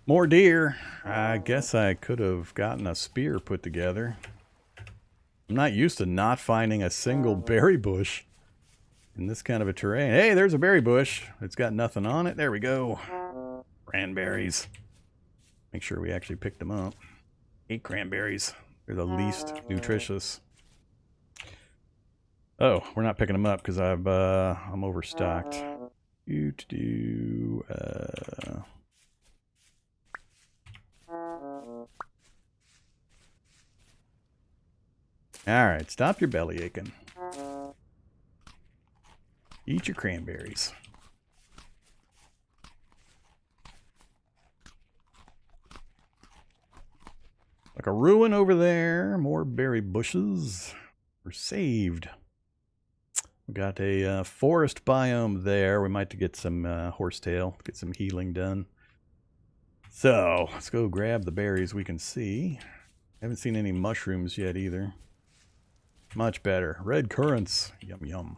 S1: More deer. I guess I could have gotten a spear put together. I'm not used to not finding a single berry bush in this kind of a terrain. Hey, there's a berry bush. It's got nothing on it. There we go. Cranberries. Make sure we actually picked them up. 8 cranberries. They're the least nutritious. Oh, we're not picking them up because I'm overstocked. Alright, stop your belly aching. Eat your cranberries. Like a ruin over there. More berry bushes. We're saved. We got a forest biome there. We might get some horsetail, get some healing done. So, let's go grab the berries we can see. Haven't seen any mushrooms yet either. Much better. Red currants. Yum, yum.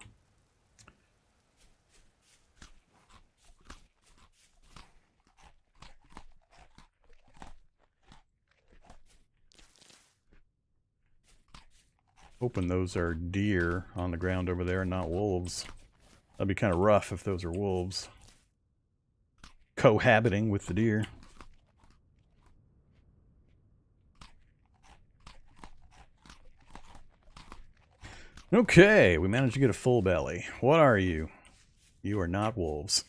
S1: Hoping those are deer on the ground over there, not wolves. That'd be kind of rough if those are wolves. Cohabiting with the deer. Okay, we managed to get a full belly. What are you? You are not wolves.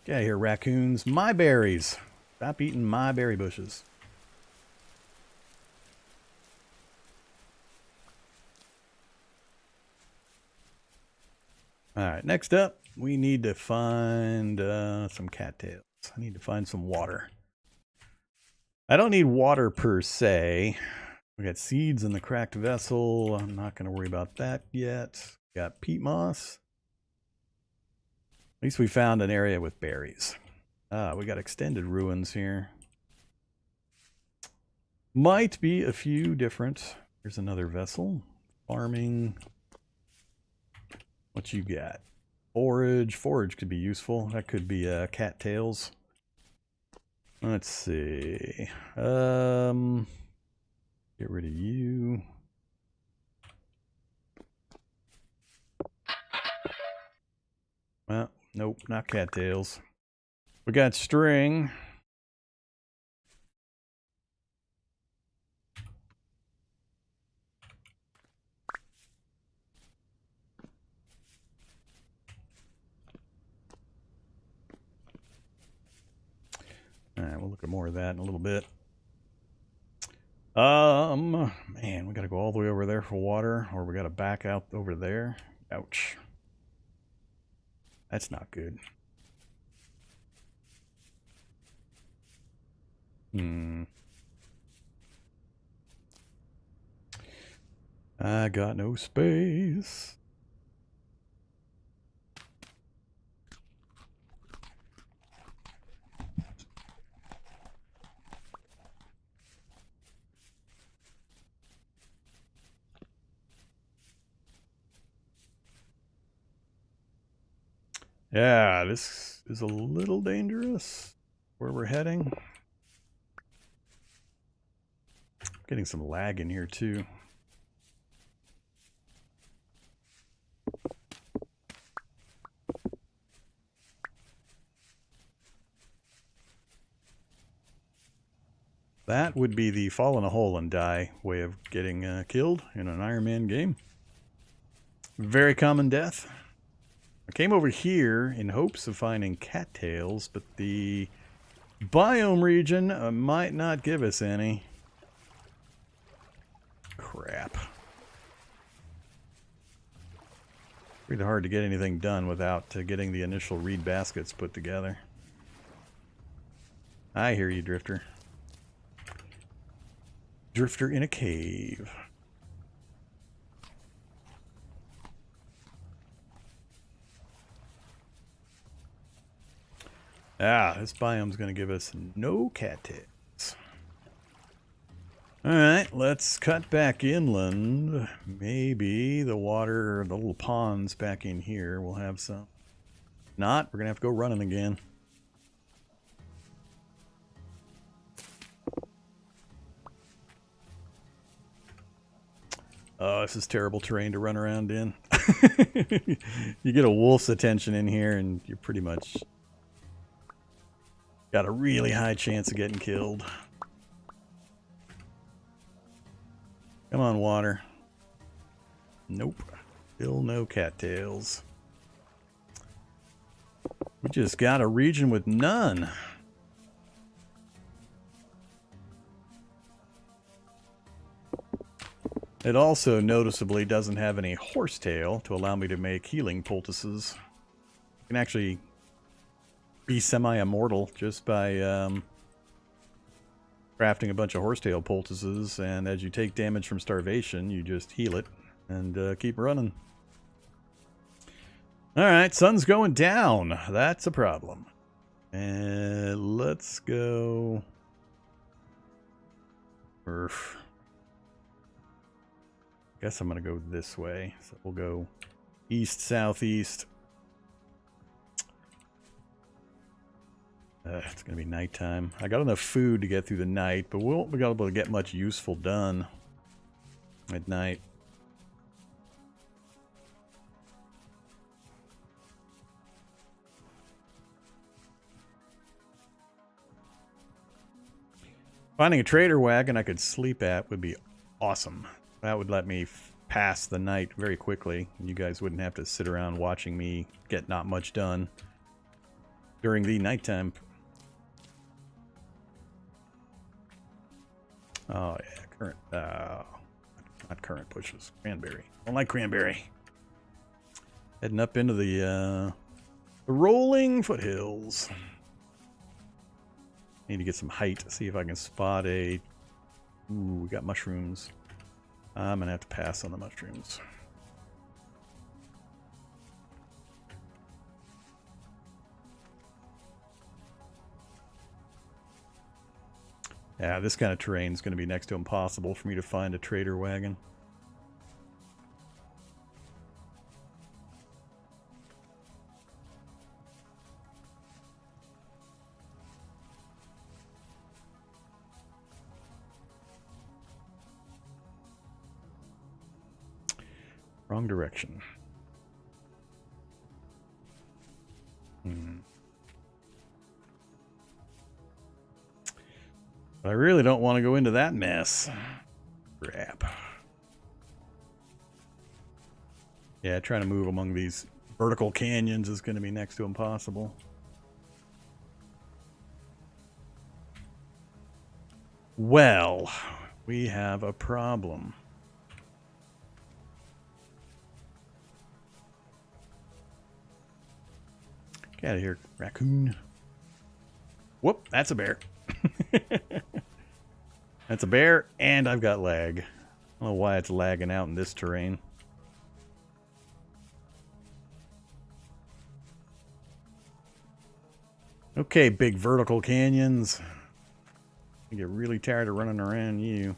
S1: Get out of here, raccoons. My berries. Stop eating my berry bushes. Alright, next up, we need to find some cattails. I need to find some water. I don't need water per se. We got seeds in the cracked vessel. I'm not going to worry about that yet. Got peat moss. At least we found an area with berries. We got extended ruins here. Might be a few different. Here's another vessel. Farming. What you got? Forage. Forage could be useful. That could be cattails. Let's see. Get rid of you. Well, nope, not cattails. We got string. Alright, we'll look at more of that in a little bit. Man, we gotta go all the way over there for water, or we gotta back out over there. Ouch. That's not good. I got no space. Yeah, this is a little dangerous where we're heading. Getting some lag in here too. That would be the fall in a hole and die way of getting killed in an Iron Man game. Very common death. I came over here in hopes of finding cattails, but the biome region might not give us any. Crap. Pretty hard to get anything done without getting the initial reed baskets put together. I hear you, Drifter. Drifter in a cave. Ah, this biome's going to give us no cattails. Alright, let's cut back inland. Maybe the water, the little ponds back in here will have some. Not, we're going to have to go running again. Oh, this is terrible terrain to run around in. You get a wolf's attention in here and you're pretty much got a really high chance of getting killed. Come on, water. Nope. Still no cattails. We just got a region with none. It also noticeably doesn't have any horsetail to allow me to make healing poultices. You can actually be semi-immortal just by crafting a bunch of horsetail poultices, and as you take damage from starvation, you just heal it and keep running. Alright, sun's going down. That's a problem. And let's go... Guess I'm going to go this way. So we'll go east, southeast. It's going to be nighttime. I got enough food to get through the night, but we won't be able to get much useful done at night. Finding a trader wagon I could sleep at would be awesome. That would let me pass the night very quickly. You guys wouldn't have to sit around watching me get not much done during the nighttime. Oh yeah, current. Not current bushes. Cranberry. Don't like cranberry. Heading up into the rolling foothills. Need to get some height. See if I can spot a. Ooh, we got mushrooms. I'm gonna have to pass on the mushrooms. Yeah, this kind of terrain is going to be next to impossible for me to find a trader wagon. Wrong direction. But I really don't want to go into that mess. Crap. Yeah, trying to move among these vertical canyons is going to be next to impossible. Well, we have a problem. Get out of here, raccoon. Whoop, that's a bear. That's a bear, and I've got lag. I don't know why it's lagging out in this terrain. Okay, big vertical canyons. I get really tired of running around you.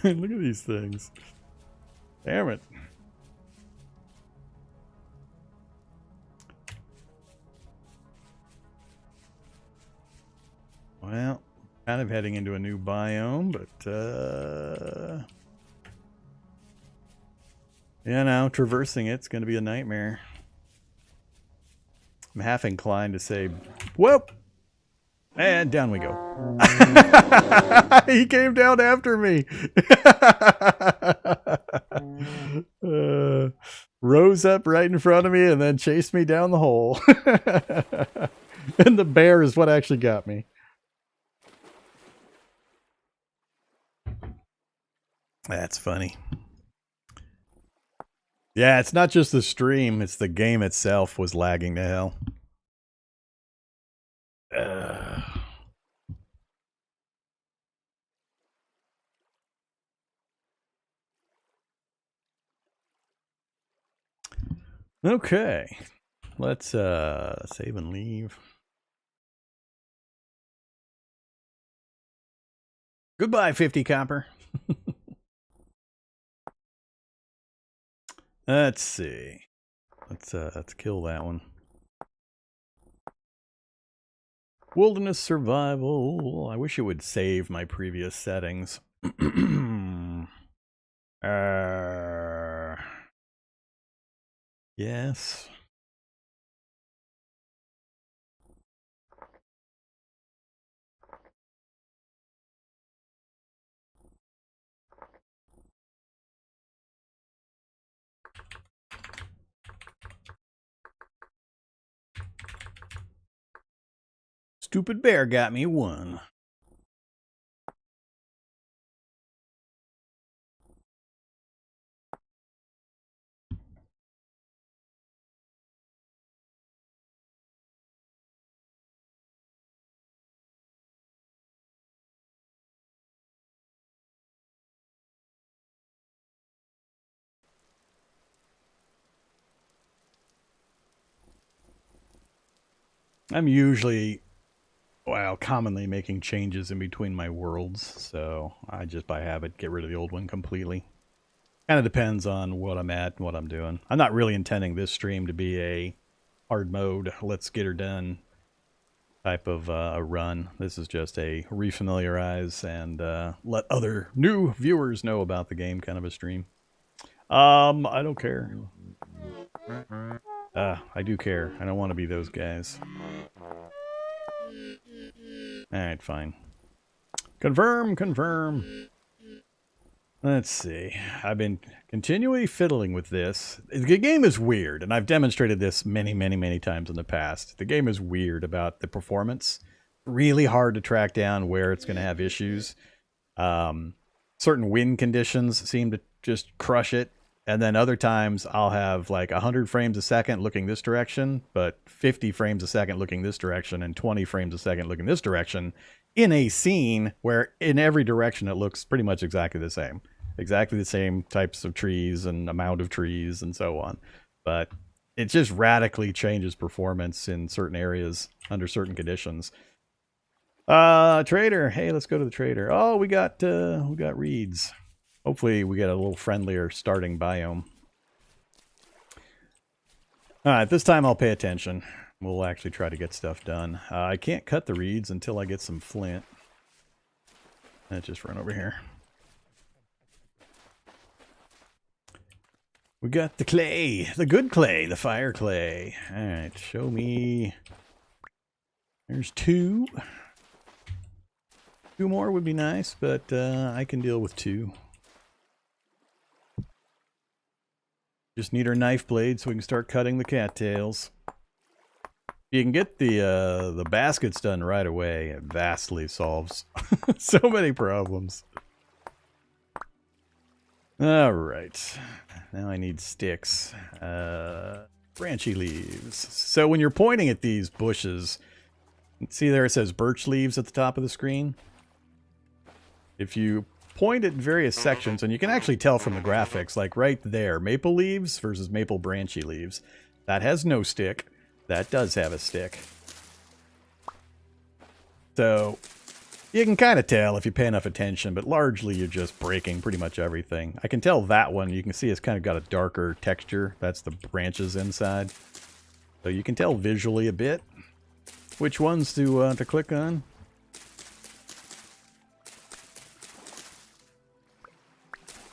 S1: Look at these things. Damn it. Well, kind of heading into a new biome, but You know, traversing it's going to be a nightmare. I'm half inclined to say, whoop! And down we go. He came down after me. Rose up right in front of me and then chased me down the hole. And the bear is what actually got me. That's funny. Yeah, it's not just the stream, it's the game itself was lagging to hell. Okay. Let's save and leave. Goodbye, 50 copper. Let's see. Let's kill that one. Wilderness survival. I wish it would save my previous settings. Yes. Stupid bear got me one. I'm usually, well, commonly making changes in between my worlds, so I just by habit get rid of the old one completely. Kind of depends on what I'm at and what I'm doing. I'm not really intending this stream to be a hard mode, let's get her done type of a run. This is just a refamiliarize and let other new viewers know about the game kind of a stream. I don't care. I do care. I don't want to be those guys. Alright, fine. Confirm, confirm. Let's see. I've been continually fiddling with this. The game is weird, and I've demonstrated this many times in the past. The game is weird about the performance. Really hard to track down where it's going to have issues. Certain wind conditions seem to just crush it. And then other times I'll have like 100 frames a second looking this direction, but 50 frames a second looking this direction and 20 frames a second looking this direction in a scene where in every direction it looks pretty much exactly the same. Exactly the same types of trees and amount of trees and so on. But it just radically changes performance in certain areas under certain conditions. Trader. Hey, let's go to the trader. Oh, we got reeds. Hopefully we get a little friendlier starting biome. Alright, this time I'll pay attention. We'll actually try to get stuff done. I can't cut the reeds until I get some flint. Let's just run over here. We got the clay. The good clay. The fire clay. Alright, show me. There's two. Two more would be nice, but I can deal with two. Just need our knife blade so we can start cutting the cattails. You can get the baskets done right away. It vastly solves so many problems. All right. Now I need sticks. Branchy leaves. So when you're pointing at these bushes, see there it says birch leaves at the top of the screen? If you point at various sections, and you can actually tell from the graphics, like right there, maple leaves versus maple branchy leaves. That has no stick. That does have a stick. So you can kind of tell if you pay enough attention, but largely you're just breaking pretty much everything. I can tell that one, you can see it's kind of got a darker texture. That's the branches inside. So you can tell visually a bit which ones to click on.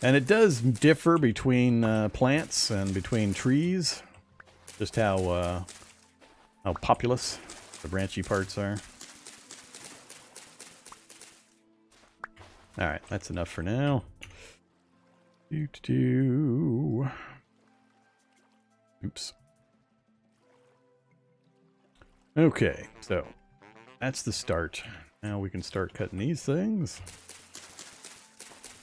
S1: And it does differ between plants and between trees, just how populous the branchy parts are. All right, that's enough for now. Oops. Okay, so that's the start. Now we can start cutting these things.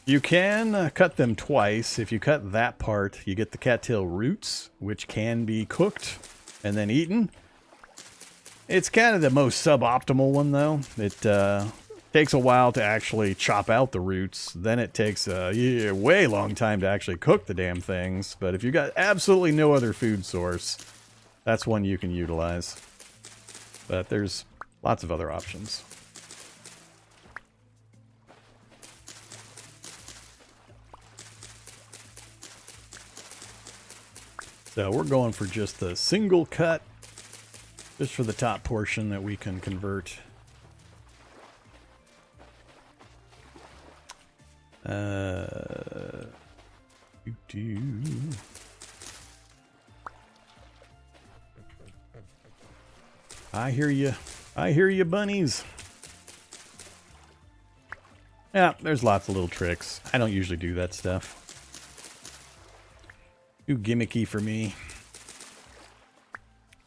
S1: You can cut them twice. If you cut that part, you get the cattail roots, which can be cooked and then eaten. It's kind of the most suboptimal one, though. It takes a while to actually chop out the roots. Then it takes a way long time to actually cook the damn things. But if you've got absolutely no other food source, that's one you can utilize. But there's lots of other options. So we're going for just the single cut, just for the top portion that we can convert. I hear you. I hear you, bunnies. Yeah, there's lots of little tricks. I don't usually do that stuff. Too gimmicky for me.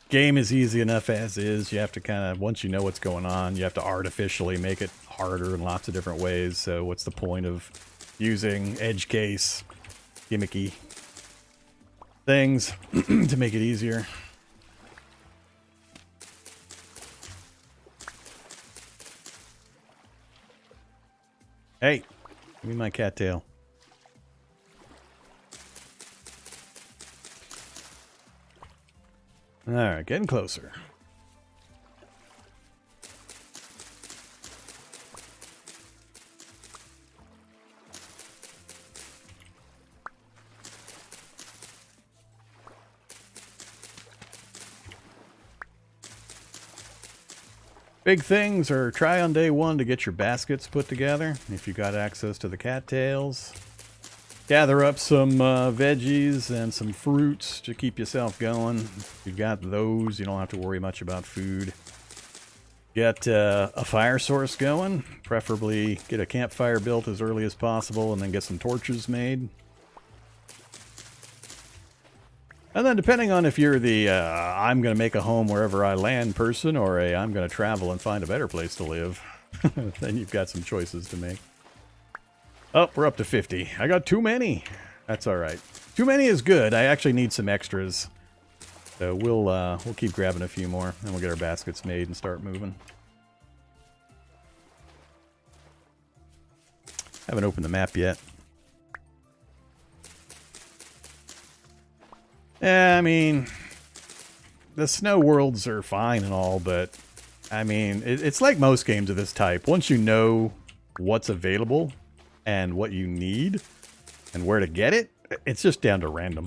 S1: Game is easy enough as is. You have to kind of, once you know what's going on, you have to artificially make it harder in lots of different ways. So what's the point of using edge case, gimmicky things to make it easier? Hey, give me my cattail. All right, getting closer. Big things are try on day one to get your baskets put together. If you got access to the cattails, gather up some veggies and some fruits to keep yourself going. If you've got those, you don't have to worry much about food. Get a fire source going. Preferably get a campfire built as early as possible and then get some torches made. And then depending on if you're the I'm going to make a home wherever I land person or a I'm going to travel and find a better place to live, then you've got some choices to make. Oh, we're up to 50. I got too many. That's all right. Too many is good. I actually need some extras. So we'll keep grabbing a few more, and we'll get our baskets made and start moving. Haven't opened the map yet. Yeah, I mean, the snow worlds are fine and all, but I mean, it's like most games of this type. Once you know what's available and what you need and where to get it, it's just down to random.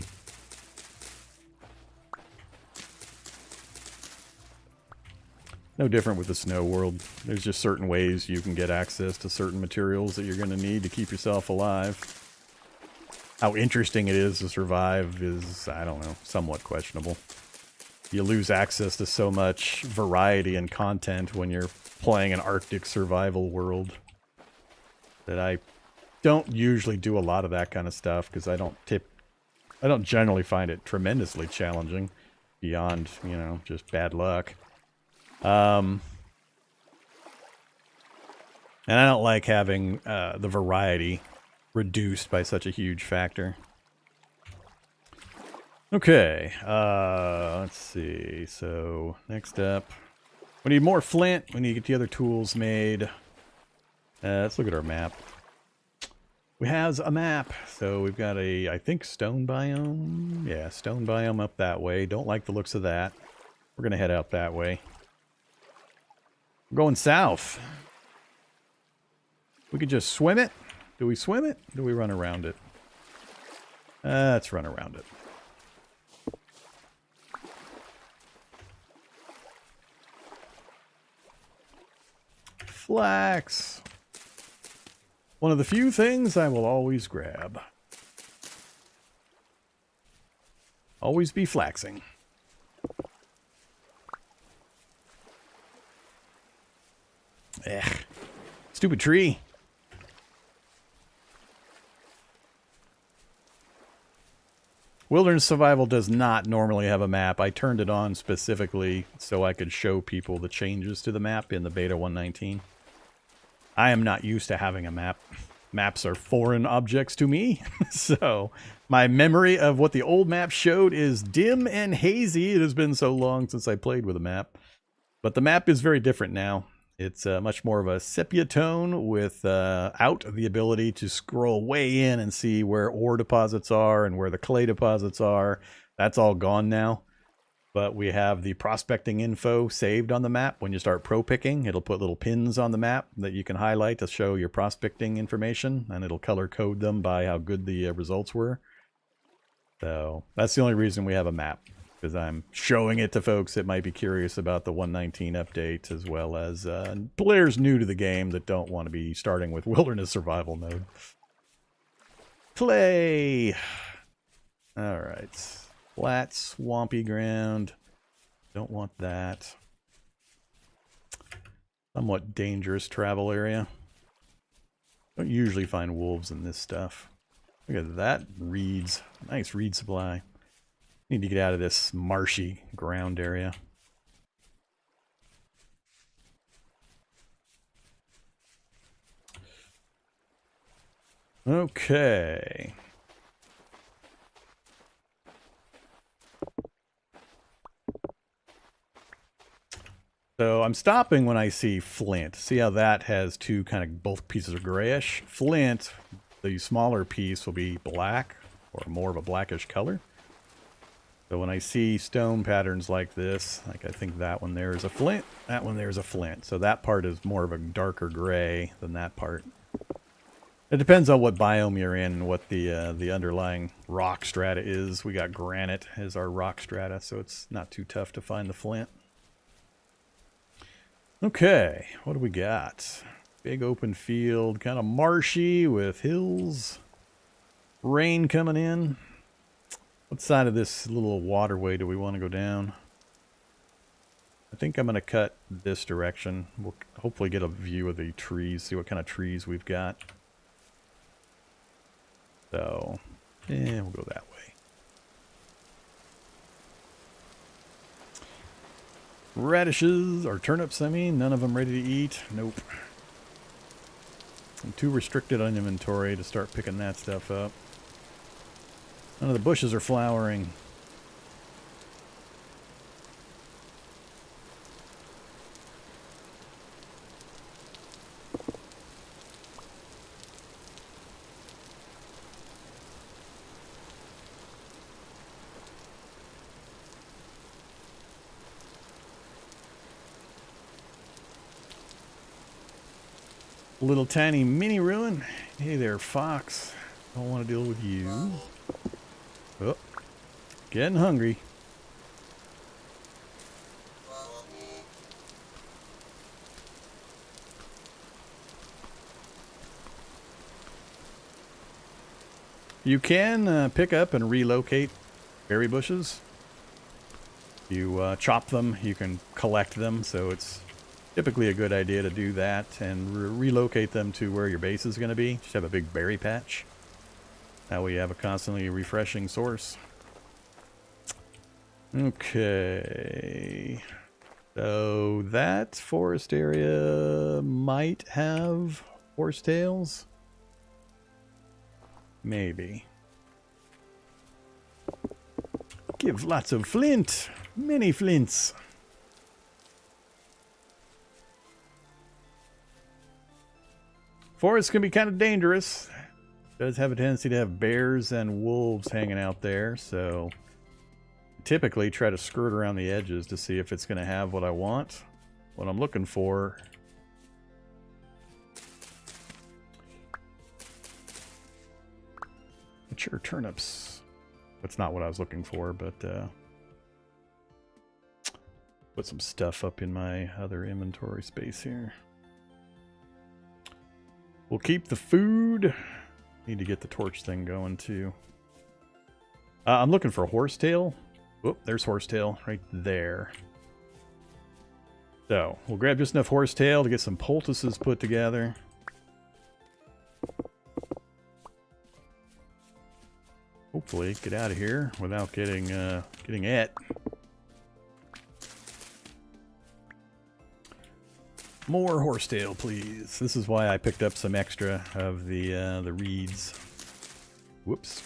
S1: No different with the snow world. There's just certain ways you can get access to certain materials that you're going to need to keep yourself alive. How interesting it is to survive is, I don't know, somewhat questionable. You lose access to so much variety and content when you're playing an Arctic survival world that I don't usually do a lot of that kind of stuff because I don't generally find it tremendously challenging beyond, you know, just bad luck. And I don't like having the variety reduced by such a huge factor. Okay, let's see. So next up, we need more flint. We need to get the other tools made. Let's look at our map. We have a map. So we've got a, I think, stone biome. Yeah, stone biome up that way. Don't like the looks of that. We're going to head out that way. We're going south. We could just swim it. Do we swim it? Do we run around it? Let's run around it. Flax. One of the few things I will always grab. Always be flaxing. Ugh. Stupid tree. Wilderness Survival does not normally have a map. I turned it on specifically so I could show people the changes to the map in the beta 1.19. I am not used to having a map. Maps are foreign objects to me, so my memory of what the old map showed is dim and hazy. It has been so long since I played with a map. But the map is very different now. It's much more of a sepia tone without the ability to scroll way in and see where ore deposits are and where the clay deposits are. That's all gone now. But we have the prospecting info saved on the map. When you start pro picking, it'll put little pins on the map that you can highlight to show your prospecting information, and it'll color code them by how good the results were. So that's the only reason we have a map, because I'm showing it to folks that might be curious about the 1.19 update, as well as players new to the game that don't want to be starting with Wilderness Survival mode. Clay! Alright. Flat, swampy ground. Don't want that. Somewhat dangerous travel area. Don't usually find wolves in this stuff. Look at that. Reeds. Nice reed supply. Need to get out of this marshy ground area. Okay. So I'm stopping when I see flint. See how that has two kind of, both pieces are grayish? Flint, the smaller piece, will be black or more of a blackish color. So when I see stone patterns like this, like I think that one there is a flint, that one there is a flint. So that part is more of a darker gray than that part. It depends on what biome you're in and what the underlying rock strata is. We got granite as our rock strata, so it's not too tough to find the flint. Okay, what do we got? Big open field, kind of marshy with hills. Rain coming in. What side of this little waterway do we want to go down? I think I'm going to cut this direction. We'll hopefully get a view of the trees, see what kind of trees we've got. So, yeah, we'll go that way. Radishes, or turnips, I mean. None of them ready to eat. Nope. I'm too restricted on inventory to start picking that stuff up. None of the bushes are flowering. Little tiny mini ruin. Hey there, fox. Don't want to deal with you. Oh, getting hungry. You can pick up and relocate berry bushes. You chop them, you can collect them, so it's typically a good idea to do that and relocate them to where your base is going to be. Just have a big berry patch. That way you have a constantly refreshing source. Okay. So that forest area might have horsetails. Maybe. Give lots of flint. Many flints. Forest can be kind of dangerous. Does have a tendency to have bears and wolves hanging out there, so typically try to skirt around the edges to see if it's going to have what I want. What I'm looking for. Mature turnips. That's not what I was looking for, but put some stuff up in my other inventory space here. We'll keep the food. Need to get the torch thing going too. I'm looking for horsetail. Whoop, there's horsetail right there. So we'll grab just enough horsetail to get some poultices put together. Hopefully get out of here without getting it. More horsetail, please. This is why I picked up some extra of the reeds. Whoops.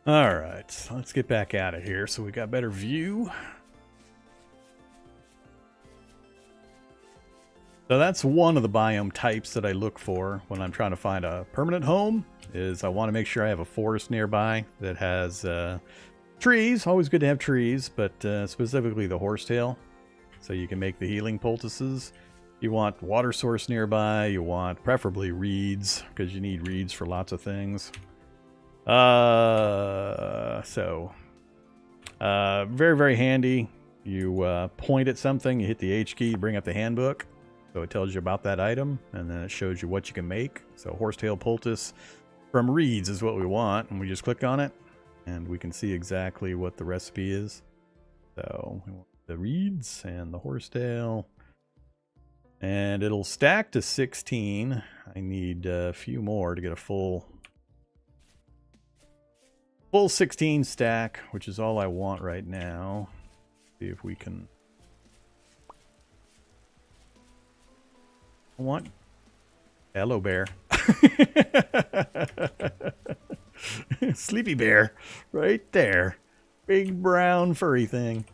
S1: All right, let's get back out of here so we got better view. So that's one of the biome types that I look for when I'm trying to find a permanent home, is I want to make sure I have a forest nearby that has trees. Always good to have trees, but specifically the horsetail, so you can make the healing poultices. You want water source nearby. You want preferably reeds, because you need reeds for lots of things. Very, very handy. You point at something, you hit the H key, bring up the handbook, so it tells you about that item, and then it shows you what you can make. So horsetail poultice from reeds is what we want, and we just click on it, and we can see exactly what the recipe is. So we want the reeds and the horsetail, and it'll stack to 16. I need a few more to get a full 16 stack, which is all I want right now. See if we can. I want. Hello, bear. Sleepy bear, right there. Big brown furry thing.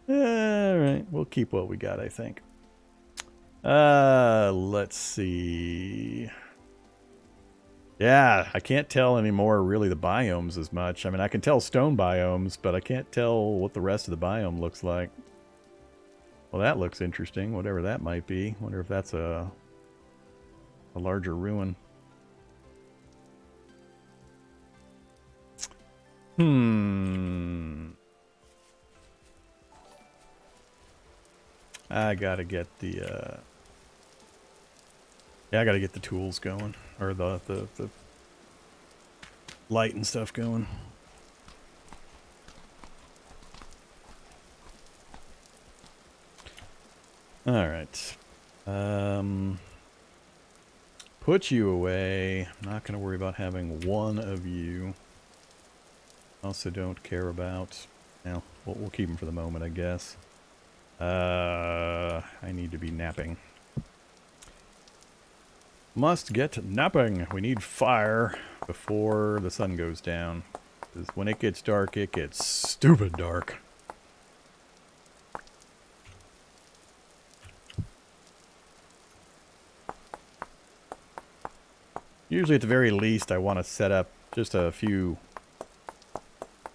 S1: All right, we'll keep what we got, I think. Let's see. Yeah, I can't tell anymore really the biomes as much. I mean, I can tell stone biomes, but I can't tell what the rest of the biome looks like. Well, that looks interesting, whatever that might be. Wonder if that's a larger ruin. I gotta get the yeah, I gotta get the tools going, or the light and stuff going. All right. Put you away. I'm not gonna worry about having one of you. Also don't care about, well, we'll keep them for the moment, I guess. I need to be napping. Must get napping. We need fire before the sun goes down. Because when it gets dark, it gets stupid dark. Usually at the very least, I want to set up just a few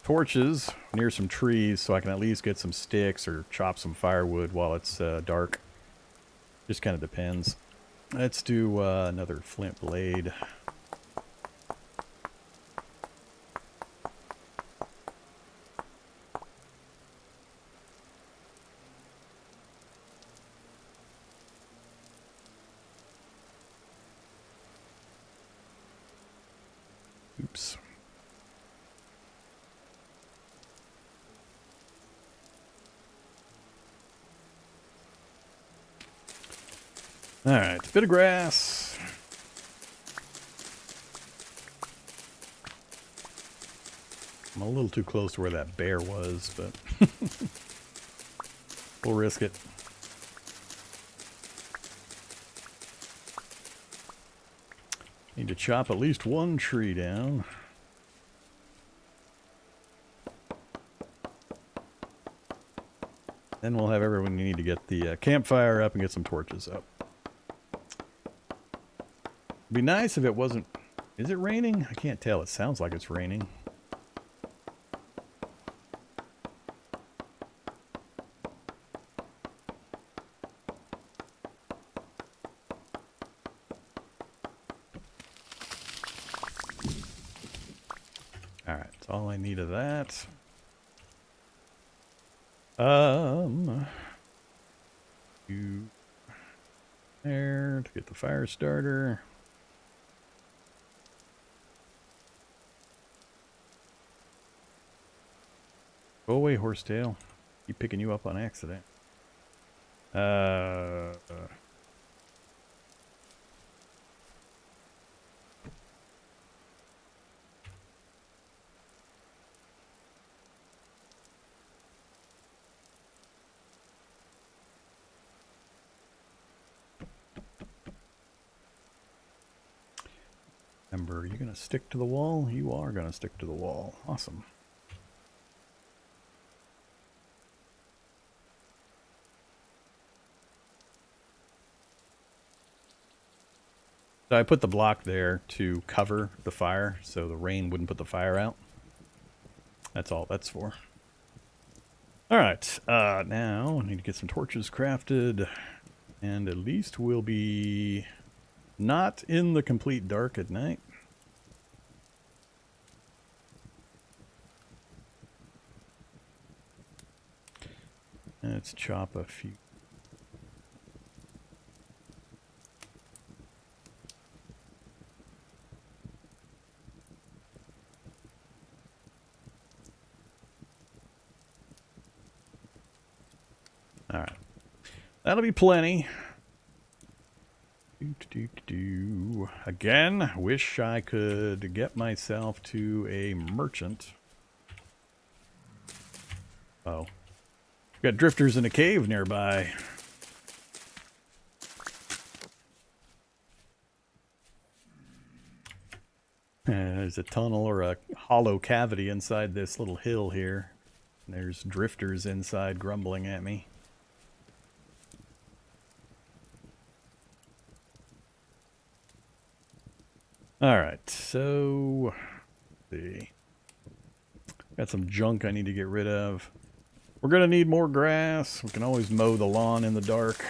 S1: torches near some trees so I can at least get some sticks or chop some firewood while it's dark. Just kind of depends. Let's do another flint blade. Oops. All right, bit of grass. I'm a little too close to where that bear was, but we'll risk it. Need to chop at least one tree down. Then we'll have everyone you need to get the campfire up and get some torches up. It'd be nice if it wasn't... Is it raining? I can't tell. It sounds like it's raining. That's all I need of that. You there to get the fire starter. Go away, horsetail. Keep picking you up on accident. Remember, are you going to stick to the wall? You are going to stick to the wall. Awesome. So I put the block there to cover the fire so the rain wouldn't put the fire out. That's all that's for. Alright, now I need to get some torches crafted. And at least we'll be not in the complete dark at night. Let's chop a few. All right, that'll be plenty. Again, wish I could get myself to a merchant. Oh, got drifters in a cave nearby. There's a tunnel or a hollow cavity inside this little hill here. There's drifters inside grumbling at me. Alright, so let's see. Got some junk I need to get rid of. We're going to need more grass. We can always mow the lawn in the dark.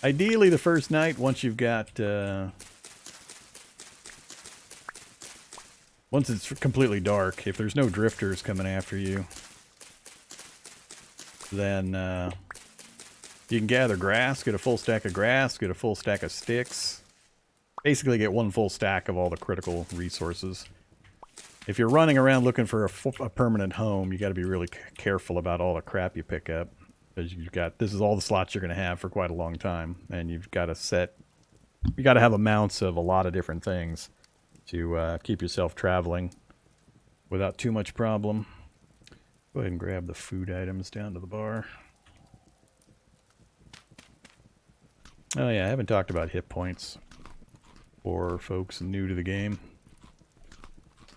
S1: Ideally, the first night, once you've got... once it's completely dark, if there's no drifters coming after you, then... you can gather grass, get a full stack of grass, get a full stack of sticks. Basically get one full stack of all the critical resources. If you're running around looking for a permanent home, you got to be really careful about all the crap you pick up. Because this is all the slots you're going to have for quite a long time. And you've got to you got to have amounts of a lot of different things to keep yourself traveling without too much problem. Go ahead and grab the food items down to the bar. Oh yeah, I haven't talked about hit points for folks new to the game.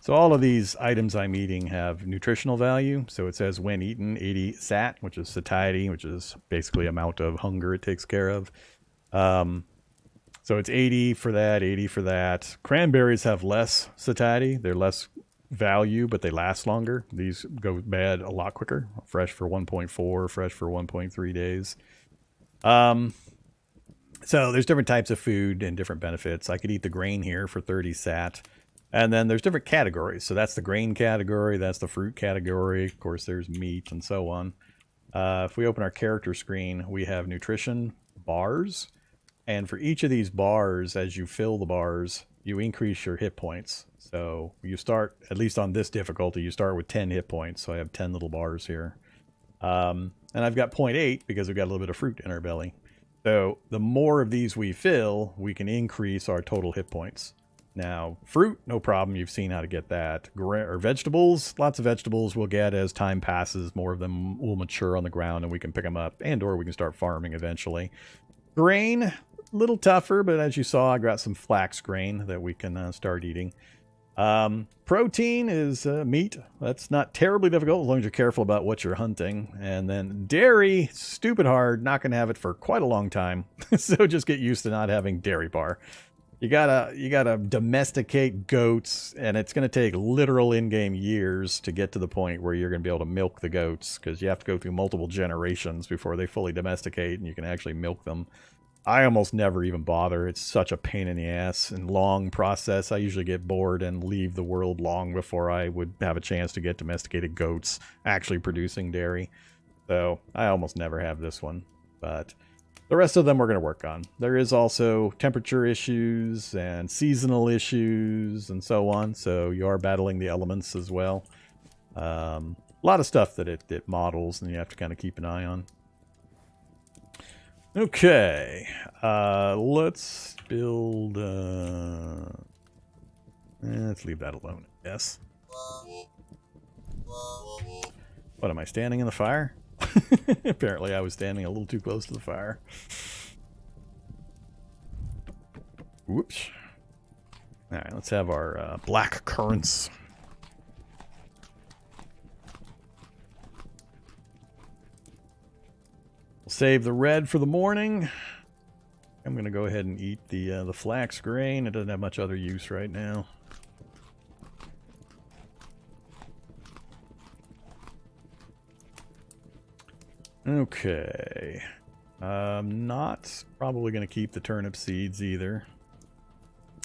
S1: So all of these items I'm eating have nutritional value. So it says when eaten, 80 sat, which is satiety, which is basically amount of hunger it takes care of. So it's 80 for that, 80 for that. Cranberries have less satiety. They're less value, but they last longer. These go bad a lot quicker. Fresh for 1.4, fresh for 1.3 days. So there's different types of food and different benefits. I could eat the grain here for 30 sat. And then there's different categories. So that's the grain category. That's the fruit category. Of course, there's meat and so on. If we open our character screen, we have nutrition bars. And for each of these bars, as you fill the bars, you increase your hit points. So you start, at least on this difficulty, you start with 10 hit points. So I have 10 little bars here. And I've got 0.8 because we've got a little bit of fruit in our belly. So the more of these we fill, we can increase our total hit points. Now, fruit, no problem. You've seen how to get that. Or vegetables, lots of vegetables we'll get as time passes. More of them will mature on the ground and we can pick them up. And or we can start farming eventually. Grain, a little tougher, but as you saw, I got some flax grain that we can start eating. Protein is meat. That's not terribly difficult as long as you're careful about what you're hunting. And then dairy, stupid hard. Not going to have it for quite a long time. So just get used to not having dairy bar. You gotta domesticate goats, and it's going to take literal in-game years to get to the point where you're going to be able to milk the goats, because you have to go through multiple generations before they fully domesticate and you can actually milk them. I almost never even bother. It's such a pain in the ass and long process. I usually get bored and leave the world long before I would have a chance to get domesticated goats actually producing dairy. So I almost never have this one. But the rest of them we're going to work on. There is also temperature issues and seasonal issues and so on. So you are battling the elements as well. A lot of stuff that it models and you have to kind of keep an eye on. Okay, let's build, let's leave that alone, I guess. What, am I standing in the fire? Apparently I was standing a little too close to the fire. Whoops. Alright, let's have our black currants. Save the red for the morning. I'm going to go ahead and eat the flax grain. It doesn't have much other use right now. Okay. I'm not probably going to keep the turnip seeds either.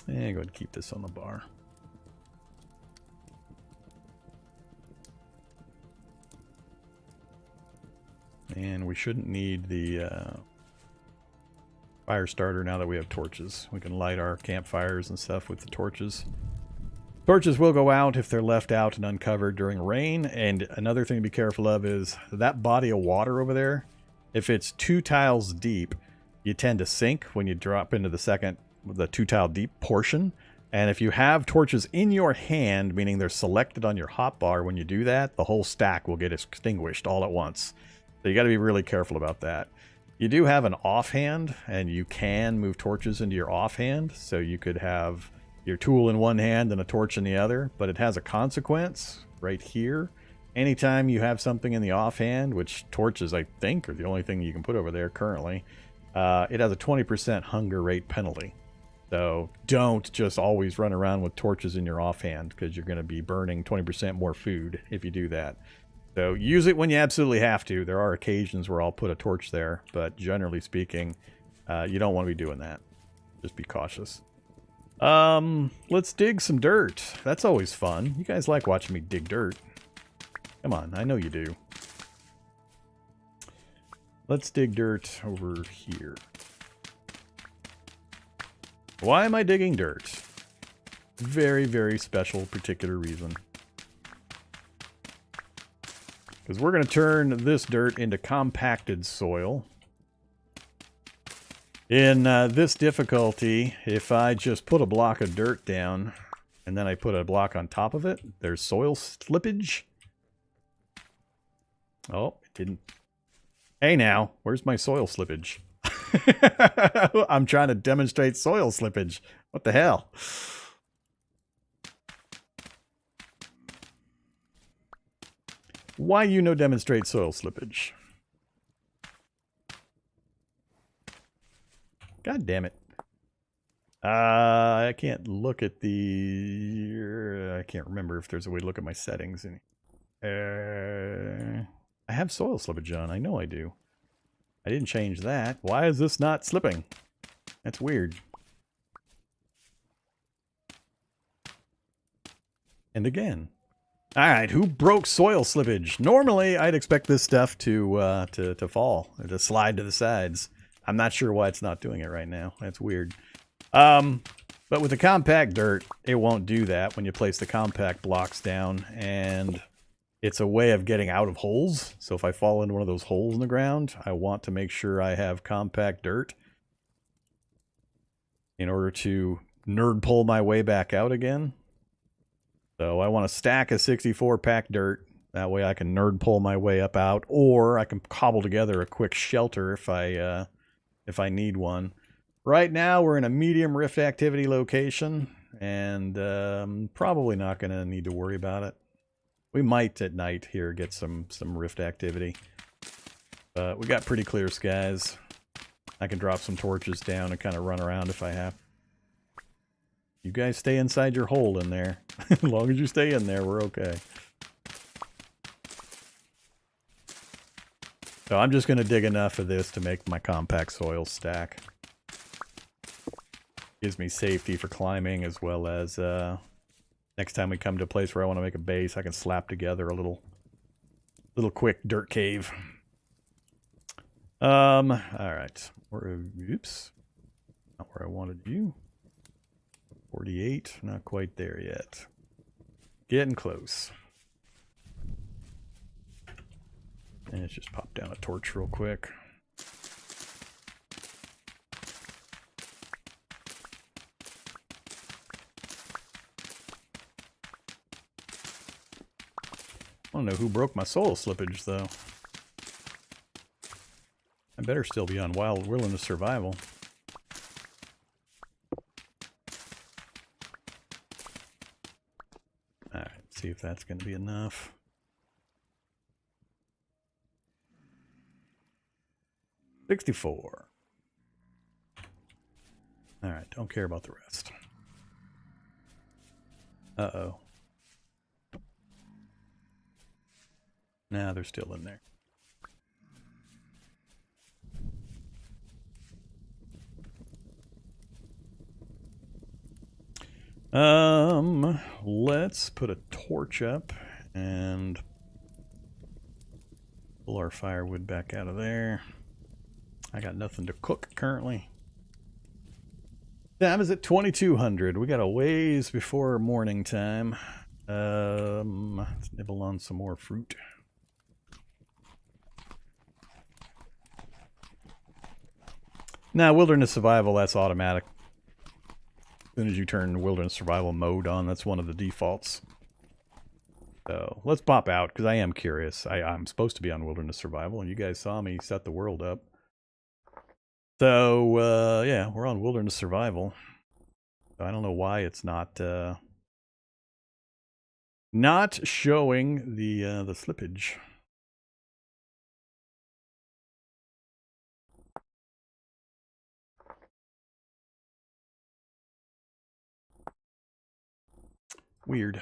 S1: Go ahead and keep this on the bar. And we shouldn't need the fire starter now that we have torches. We can light our campfires and stuff with the torches. Torches will go out if they're left out and uncovered during rain. And another thing to be careful of is that body of water over there. If it's 2 tiles deep, you tend to sink when you drop into the 2 tile deep portion. And if you have torches in your hand, meaning they're selected on your hotbar when you do that, the whole stack will get extinguished all at once. So you got to be really careful about that. You do have an offhand, and you can move torches into your offhand. So you could have your tool in one hand and a torch in the other, but it has a consequence right here. Anytime you have something in the offhand, which torches, I think, are the only thing you can put over there currently, it has a 20% hunger rate penalty. So don't just always run around with torches in your offhand, because you're going to be burning 20% more food if you do that. So use it when you absolutely have to. There are occasions where I'll put a torch there, but generally speaking, you don't want to be doing that. Just be cautious. Let's dig some dirt. That's always fun. You guys like watching me dig dirt. Come on, I know you do. Let's dig dirt over here. Why am I digging dirt? Very, very special, particular reason. Because we're going to turn this dirt into compacted soil. In this difficulty, if I just put a block of dirt down and then I put a block on top of it, there's soil slippage. Oh, it didn't. Hey now, where's my soil slippage? I'm trying to demonstrate soil slippage. What the hell? Why you no demonstrate soil slippage? God damn it. I can't look at the... I can't remember if there's a way to look at my settings. I have soil slippage on. I know I do. I didn't change that. Why is this not slipping? That's weird. And again. Alright, who broke soil slippage? Normally, I'd expect this stuff to fall, or to slide to the sides. I'm not sure why it's not doing it right now. That's weird. But with the compact dirt, it won't do that when you place the compact blocks down, and it's a way of getting out of holes. So if I fall into one of those holes in the ground, I want to make sure I have compact dirt in order to nerd pull my way back out again. So I want to stack a 64 pack dirt. That way I can nerd pull my way up out, or I can cobble together a quick shelter if I need one. Right now we're in a medium rift activity location, and probably not going to need to worry about it. We might at night here get some rift activity. But we got pretty clear skies. I can drop some torches down and kind of run around if I have. You guys stay inside your hole in there. As long as you stay in there, we're okay. So I'm just going to dig enough of this to make my compact soil stack. Gives me safety for climbing, as well as next time we come to a place where I want to make a base, I can slap together a little quick dirt cave. All right. Oops. Not where I wanted you. 48. Not quite there yet. Getting close. And let's just pop down a torch real quick. I don't know who broke my soul slippage, though. I better still be on Wild Wilderness Survival. Alright, see if that's going to be enough. $64. Alright, don't care about the rest. Uh-oh. Nah, they're still in there. Let's put a torch up and pull our firewood back out of there. I got nothing to cook currently. Time is at 2200. We got a ways before morning time. Let's nibble on some more fruit. Now, wilderness survival, that's automatic. As soon as you turn wilderness survival mode on, that's one of the defaults. So let's pop out, because I am curious. I'm supposed to be on wilderness survival, and you guys saw me set the world up. So, yeah, we're on wilderness survival. I don't know why it's not showing the slippage. Weird.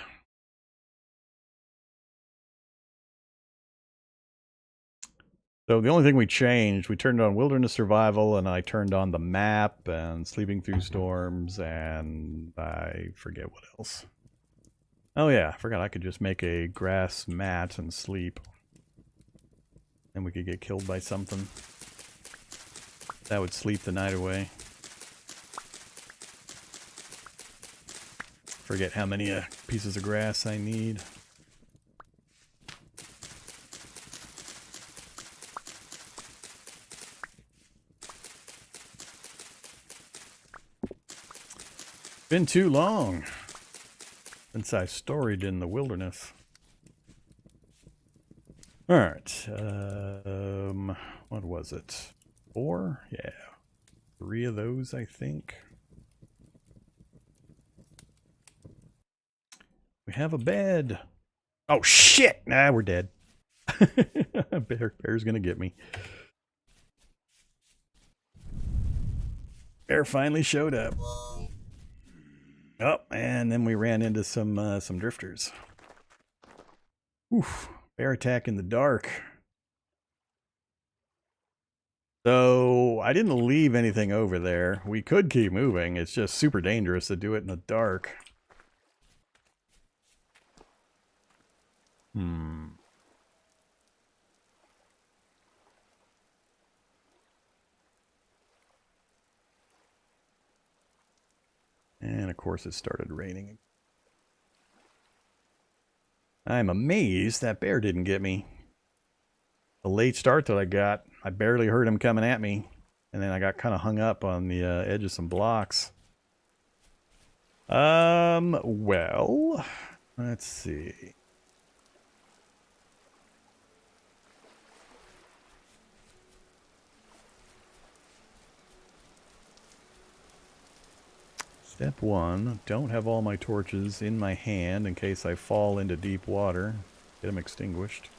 S1: So the only thing we changed, we turned on wilderness survival, and I turned on the map and sleeping through storms, and I forget what else. Oh yeah, I forgot I could just make a grass mat and sleep. And we could get killed by something. That would sleep the night away. Forget how many pieces of grass I need. Been too long since I storied in the wilderness. All right. What was it? 4? Yeah. 3 of those, I think. We have a bed. Oh, shit! Nah, we're dead. Bear's gonna get me. Bear finally showed up. Oh, and then we ran into some drifters. Oof, bear attack in the dark. So I didn't leave anything over there. We could keep moving. It's just super dangerous to do it in the dark. And of course it started raining. I'm amazed that bear didn't get me. The late start that I got, I barely heard him coming at me. And then I got kind of hung up on the edge of some blocks. Well, let's see. Step 1, don't have all my torches in my hand in case I fall into deep water. Get them extinguished.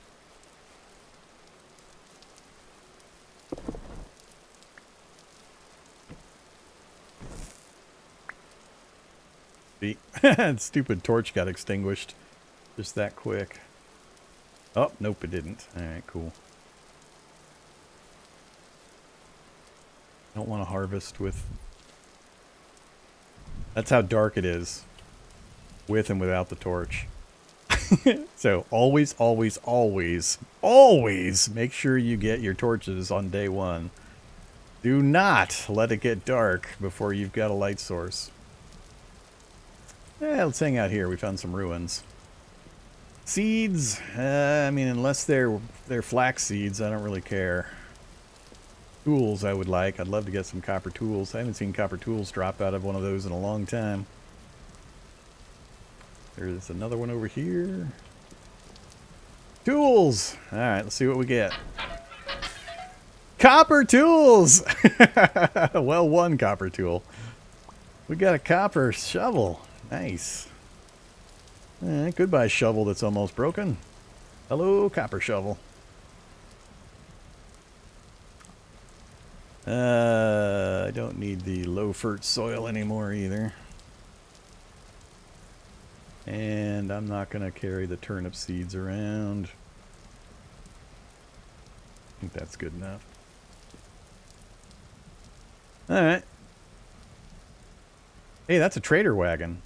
S1: See? Stupid torch got extinguished. Just that quick. Oh, nope, it didn't. Alright, cool. Don't want to harvest with That's how dark it is, with and without the torch. So always, always, always, always make sure you get your torches on day one. Do not let it get dark before you've got a light source. Let's hang out here. We found some ruins. Seeds, I mean, unless they're flax seeds, I don't really care. Tools I would like. I'd love to get some copper tools. I haven't seen copper tools drop out of one of those in a long time. There's another one over here. Tools! Alright, let's see what we get. Copper tools! Well, one copper tool. We got a copper shovel. Nice. Goodbye, shovel that's almost broken. Hello, copper shovel. I don't need the low-fert soil anymore either. And I'm not going to carry the turnip seeds around. I think that's good enough. Alright. Hey, that's a trader wagon.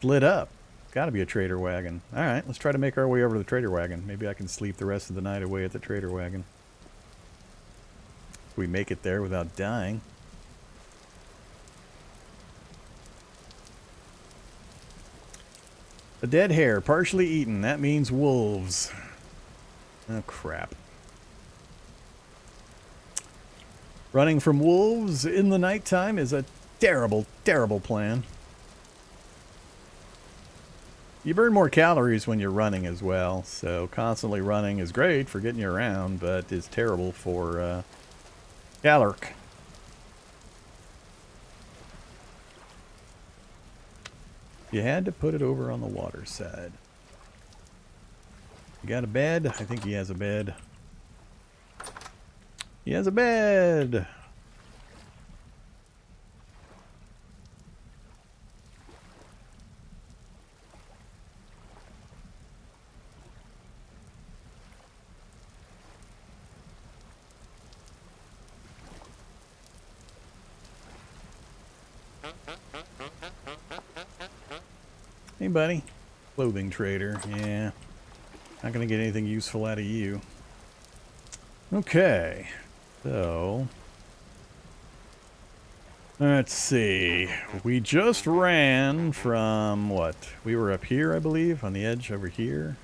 S1: Lit up. Gotta be a trader wagon. Alright, let's try to make our way over to the trader wagon. Maybe I can sleep the rest of the night away at the trader wagon. If we make it there without dying. A dead hare, partially eaten. That means wolves. Oh, crap. Running from wolves in the nighttime is a terrible, terrible plan. You burn more calories when you're running as well, so constantly running is great for getting you around, but is terrible for caloric. You had to put it over on the water side. You got a bed? I think he has a bed. He has a bed! Hey, buddy. Clothing trader. Yeah. Not gonna get anything useful out of you. Okay. So... let's see. We just ran from what? We were up here, I believe, on the edge over here.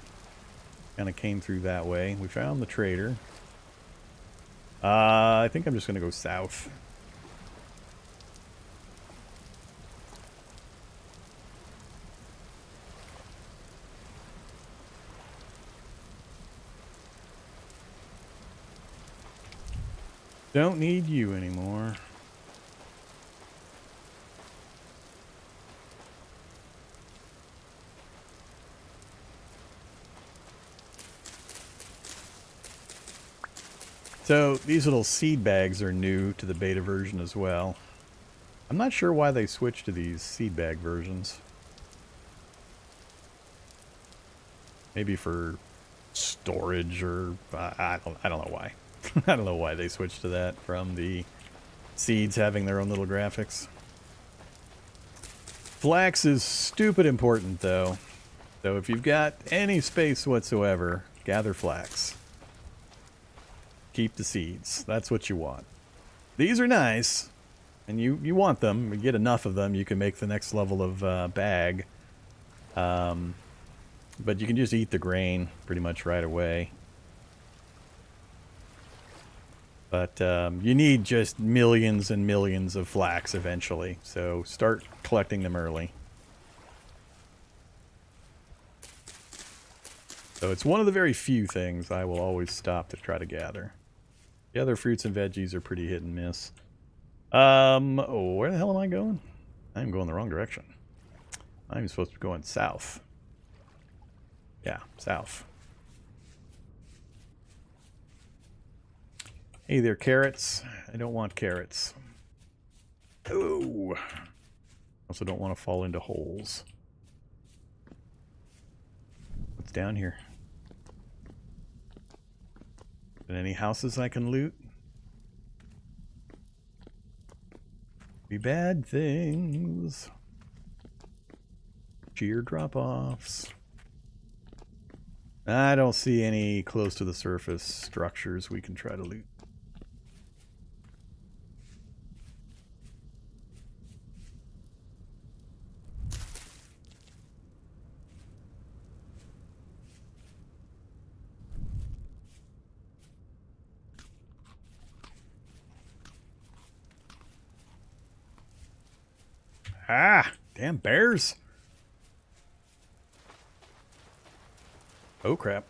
S1: Kind of came through that way. We found the trader. I think I'm just gonna go south. Don't need you anymore. So these little seed bags are new to the beta version as well. I'm not sure why they switched to these seed bag versions. Maybe for storage or I don't know why. I don't know why they switched to that from the seeds having their own little graphics. Flax is stupid important though. So if you've got any space whatsoever, gather flax. Keep the seeds. That's what you want. These are nice. And you want them. You get enough of them, you can make the next level of bag. But you can just eat the grain pretty much right away. But you need just millions and millions of flax eventually, so start collecting them early. So it's one of the very few things I will always stop to try to gather. The other fruits and veggies are pretty hit and miss. Oh, where the hell am I going? I'm going the wrong direction. I'm supposed to be going south. Yeah, south. Hey there, carrots. I don't want carrots. Ooh. Also don't want to fall into holes. What's down here? And any houses I can loot? Be bad things. Sheer drop-offs. I don't see any close to the surface structures we can try to loot. Ah, damn bears. Oh, crap.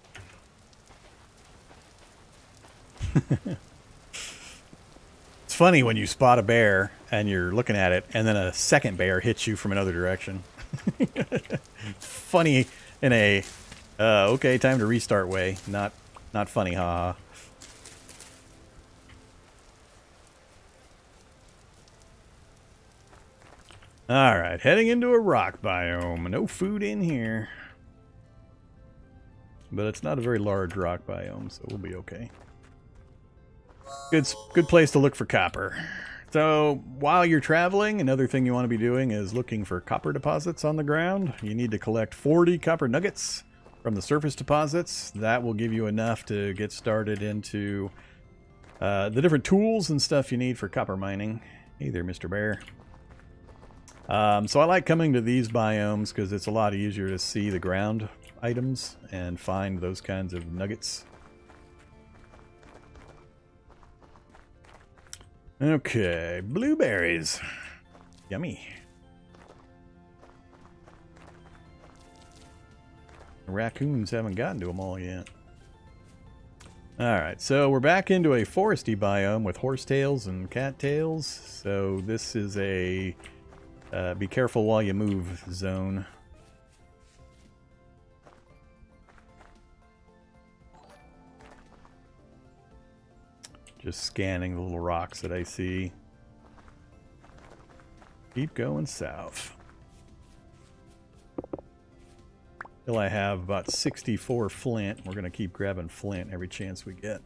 S1: It's funny when you spot a bear and you're looking at it and then a second bear hits you from another direction. Funny in a, okay, time to restart way. Not funny, haha. Alright, heading into a rock biome. No food in here. But it's not a very large rock biome, so we'll be okay. Good place to look for copper. So, while you're traveling, another thing you want to be doing is looking for copper deposits on the ground. You need to collect 40 copper nuggets from the surface deposits. That will give you enough to get started into the different tools and stuff you need for copper mining. Hey there, Mr. Bear. So I like coming to these biomes because it's a lot easier to see the ground items and find those kinds of nuggets. Okay, blueberries. Yummy. Raccoons haven't gotten to them all yet. Alright, so we're back into a foresty biome with horsetails and cattails. So this is a be careful while you move zone. Just scanning the little rocks that I see. Keep going south. Till I have about 64 flint. We're going to keep grabbing flint every chance we get.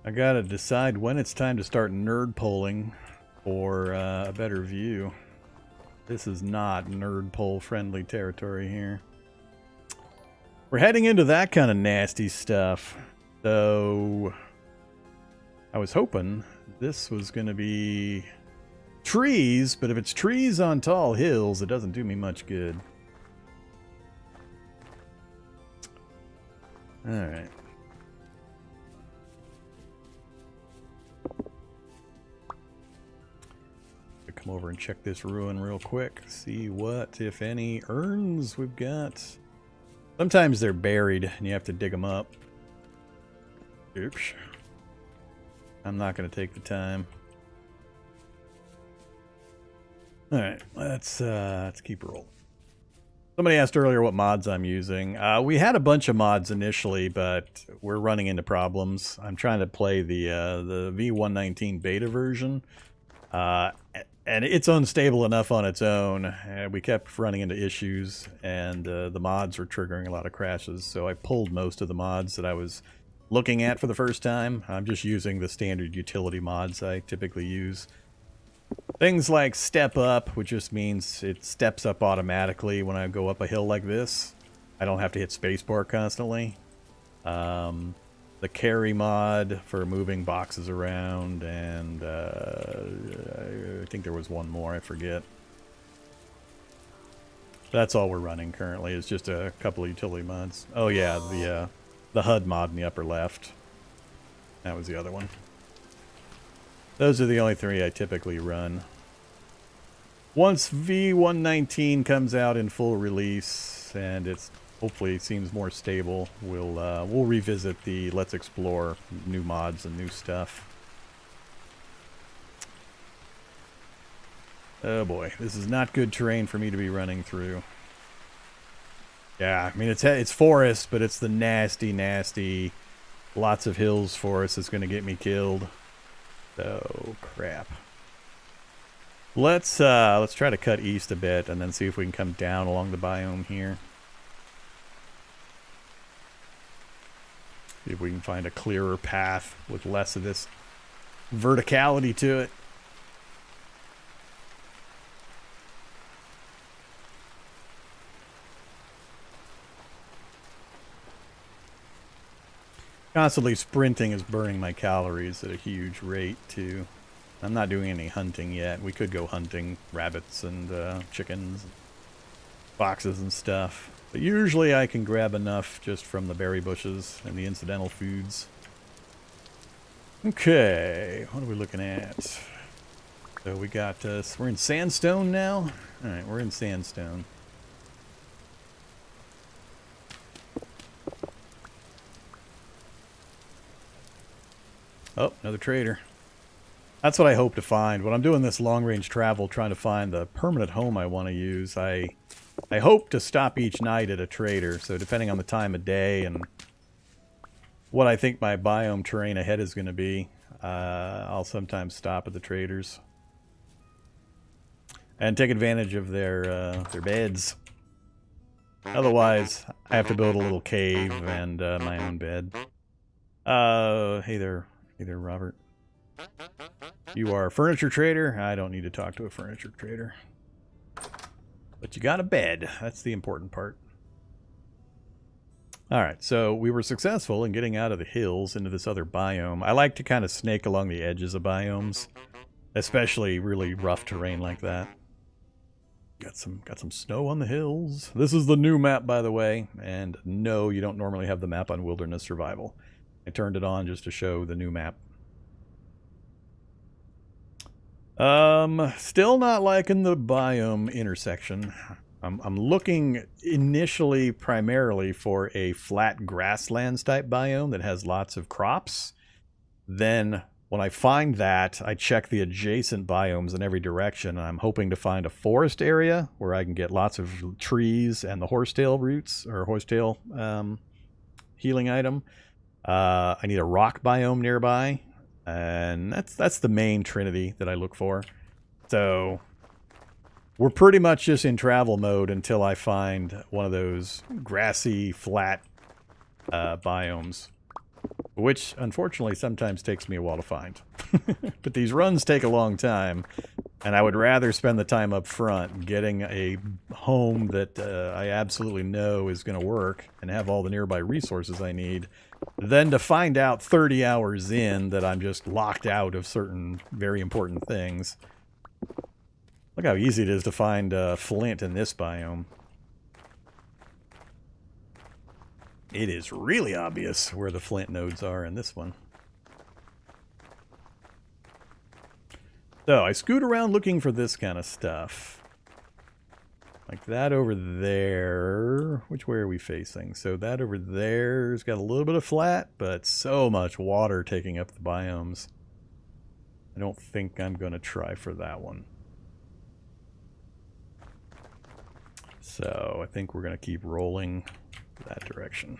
S1: I gotta decide when it's time to start nerd polling for a better view. This is not nerd poll friendly territory here. We're heading into that kind of nasty stuff. So I was hoping this was going to be trees, but if it's trees on tall hills, it doesn't do me much good. All right. Come over and check this ruin real quick. See what, if any, urns we've got. Sometimes they're buried and you have to dig them up. Oops. I'm not going to take the time. Alright, let's keep rolling. Somebody asked earlier what mods I'm using. We had a bunch of mods initially, but we're running into problems. I'm trying to play the V1.19 beta version. And it's unstable enough on its own. We kept running into issues, and the mods were triggering a lot of crashes. So I pulled most of the mods that I was looking at for the first time. I'm just using the standard utility mods I typically use. Things like step up, which just means it steps up automatically when I go up a hill like this. I don't have to hit spacebar constantly. The carry mod for moving boxes around, and I think there was one more, I forget. That's all we're running currently, is just a couple of utility mods. Oh yeah, the HUD mod in the upper left. That was the other one. Those are the only three I typically run. Once V1.19 comes out in full release, and it's hopefully seems more stable, we'll revisit the let's explore new mods and new stuff. Oh boy, this is not good terrain for me to be running through. Yeah, I mean it's forest, but it's the nasty lots of hills forest that's going to get me killed. So crap. Let's try to cut east a bit and then see if we can come down along the biome here. See if we can find a clearer path with less of this verticality to it. Constantly sprinting is burning my calories at a huge rate too. I'm not doing any hunting yet. We could go hunting rabbits and chickens, foxes and stuff. But usually I can grab enough just from the berry bushes and the incidental foods. Okay, what are we looking at? So we got, we're in sandstone now? Alright, we're in sandstone. Oh, another trader. That's what I hope to find. When I'm doing this long-range travel, trying to find the permanent home I want to use, I hope to stop each night at a trader. So depending on the time of day and what I think my biome terrain ahead is going to be, I'll sometimes stop at the traders and take advantage of their beds. Otherwise, I have to build a little cave and my own bed. Hey there, Robert. You are a furniture trader? I don't need to talk to a furniture trader. But you got a bed. That's the important part. Alright, so we were successful in getting out of the hills into this other biome. I like to kind of snake along the edges of biomes, especially really rough terrain like that. Got some snow on the hills. This is the new map, by the way, and no, you don't normally have the map on Wilderness Survival. I turned it on just to show the new map. Still not liking the biome intersection. I'm looking initially primarily for a flat grasslands type biome that has lots of crops. Then when I find that, I check the adjacent biomes in every direction. And I'm hoping to find a forest area where I can get lots of trees and the horsetail roots or horsetail healing item. I need a rock biome nearby. And that's the main trinity that I look for. So we're pretty much just in travel mode until I find one of those grassy, flat biomes. Which, unfortunately, sometimes takes me a while to find. But these runs take a long time. And I would rather spend the time up front getting a home that I absolutely know is going to work and have all the nearby resources I need than to find out 30 hours in that I'm just locked out of certain very important things. Look how easy it is to find flint in this biome. It is really obvious where the flint nodes are in this one. So I scoot around looking for this kind of stuff. Like that over there. Which way are we facing? So that over there's got a little bit of flat, but so much water taking up the biomes. I don't think I'm going to try for that one. So I think we're going to keep rolling that direction.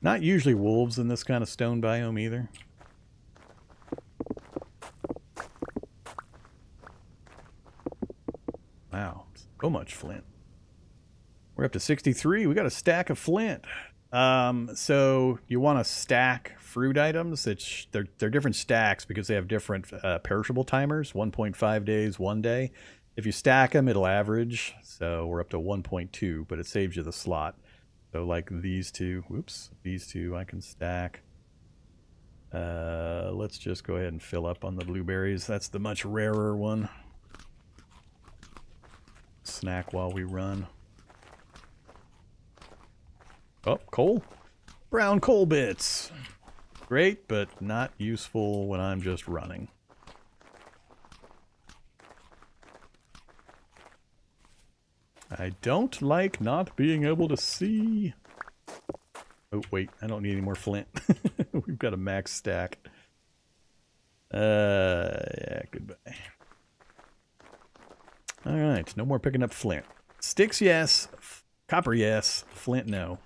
S1: Not usually wolves in this kind of stone biome either. Wow, so much flint. We're up to 63. We got a stack of flint. So you want to stack fruit items. They're different stacks because they have different perishable timers. 1.5 days, 1 day. If you stack them, it'll average. So we're up to 1.2, but it saves you the slot. So like these two, whoops, these two I can stack. Let's just go ahead and fill up on the blueberries. That's the much rarer one. Snack while we run. Oh, coal. Brown coal bits. Great, but not useful when I'm just running. I don't like not being able to see. Oh, wait, I don't need any more flint. We've got a max stack. Yeah, goodbye. Alright, no more picking up flint. Sticks, yes. Copper, yes. Flint, no.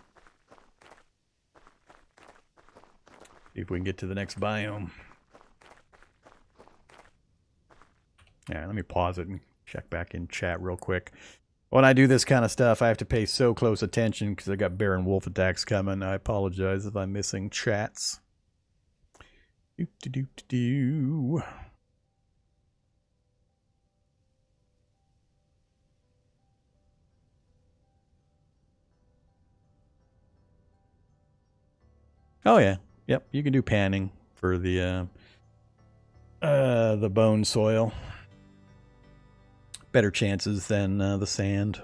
S1: See if we can get to the next biome. Yeah, let me pause it and check back in chat real quick. When I do this kind of stuff, I have to pay so close attention because I got bear and wolf attacks coming. I apologize if I'm missing chats. Do. Oh yeah, yep. You can do panning for the bone soil. Better chances than the sand.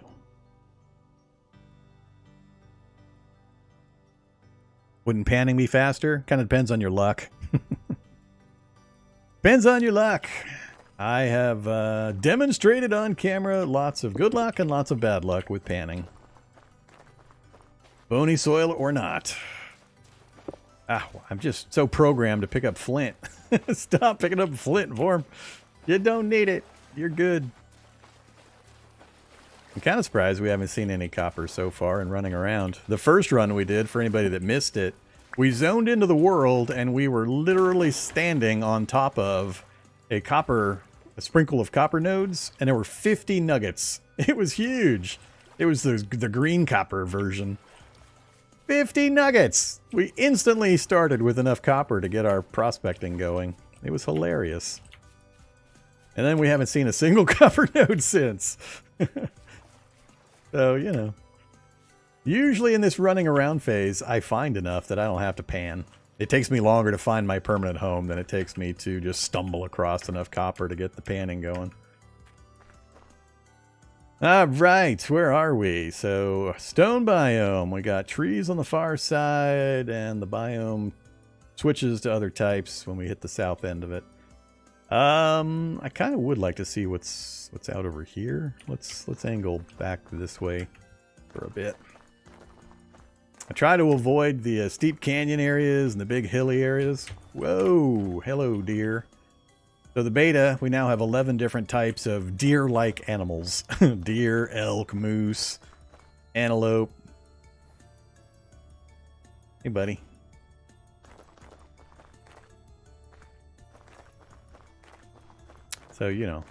S1: Wouldn't panning be faster? Kind of depends on your luck. Depends on your luck. I have demonstrated on camera lots of good luck and lots of bad luck with panning. Bony soil or not. I'm just so programmed to pick up flint. Stop picking up flint, Vorm. You don't need it. You're good. I'm kind of surprised we haven't seen any copper so far and running around. The first run we did, for anybody that missed it, we zoned into the world and we were literally standing on top of a sprinkle of copper nodes, and there were 50 nuggets. It was huge. It was the green copper version. 50 nuggets! We instantly started with enough copper to get our prospecting going. It was hilarious. And then we haven't seen a single copper node since. So, you know. Usually in this running around phase, I find enough that I don't have to pan. It takes me longer to find my permanent home than it takes me to just stumble across enough copper to get the panning going. Alright, where are we? So, stone biome. We got trees on the far side, and the biome switches to other types when we hit the south end of it. I kind of would like to see what's out over here. Let's angle back this way for a bit. I try to avoid the steep canyon areas and the big hilly areas. Whoa, hello deer. So the beta, we now have 11 different types of deer-like animals. Deer, elk, moose, antelope. Hey buddy. So, you know,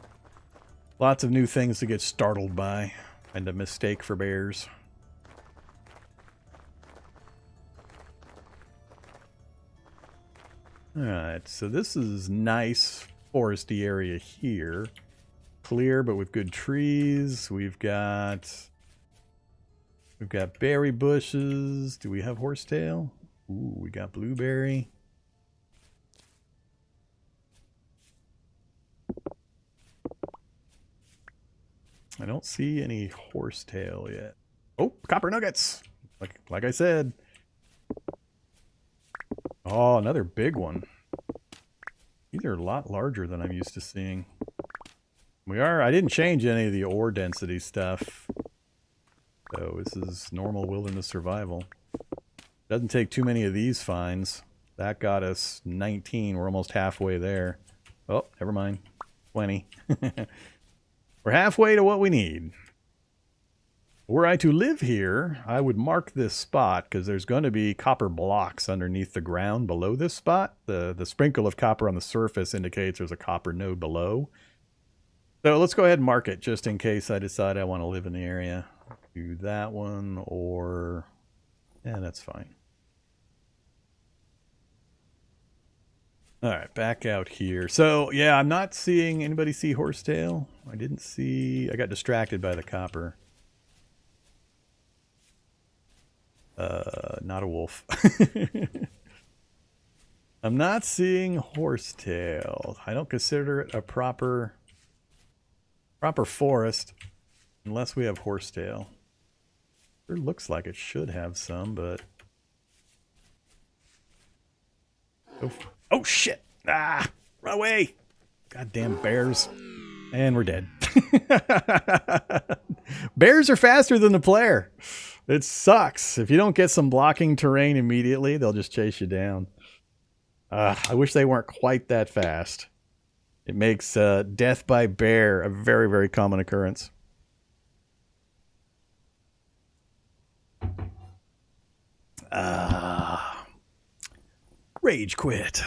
S1: lots of new things to get startled by, and a mistake for bears. Alright, so this is nice foresty area here. Clear, but with good trees. We've got berry bushes. Do we have horsetail? Ooh, we got blueberry. I don't see any horsetail yet. Oh, copper nuggets! Like I said. Oh, another big one. These are a lot larger than I'm used to seeing. I didn't change any of the ore density stuff. So this is normal wilderness survival. Doesn't take too many of these finds. That got us 19. We're almost halfway there. Oh, never mind. 20. We're halfway to what we need. Were I to live here, I would mark this spot because there's going to be copper blocks underneath the ground below this spot. The sprinkle of copper on the surface indicates there's a copper node below. So let's go ahead and mark it just in case I decide I want to live in the area. Do that one or... yeah, that's fine. Alright, back out here. So, yeah, I'm not seeing... anybody see horsetail? I didn't see... I got distracted by the copper. Not a wolf. I'm not seeing horsetail. I don't consider it a proper forest unless we have horsetail. It looks like it should have some, but... oh shit! Ah! Run away! Goddamn bears. And we're dead. Bears are faster than the player. It sucks. If you don't get some blocking terrain immediately, they'll just chase you down. I wish they weren't quite that fast. It makes death by bear a very, very common occurrence. rage quit.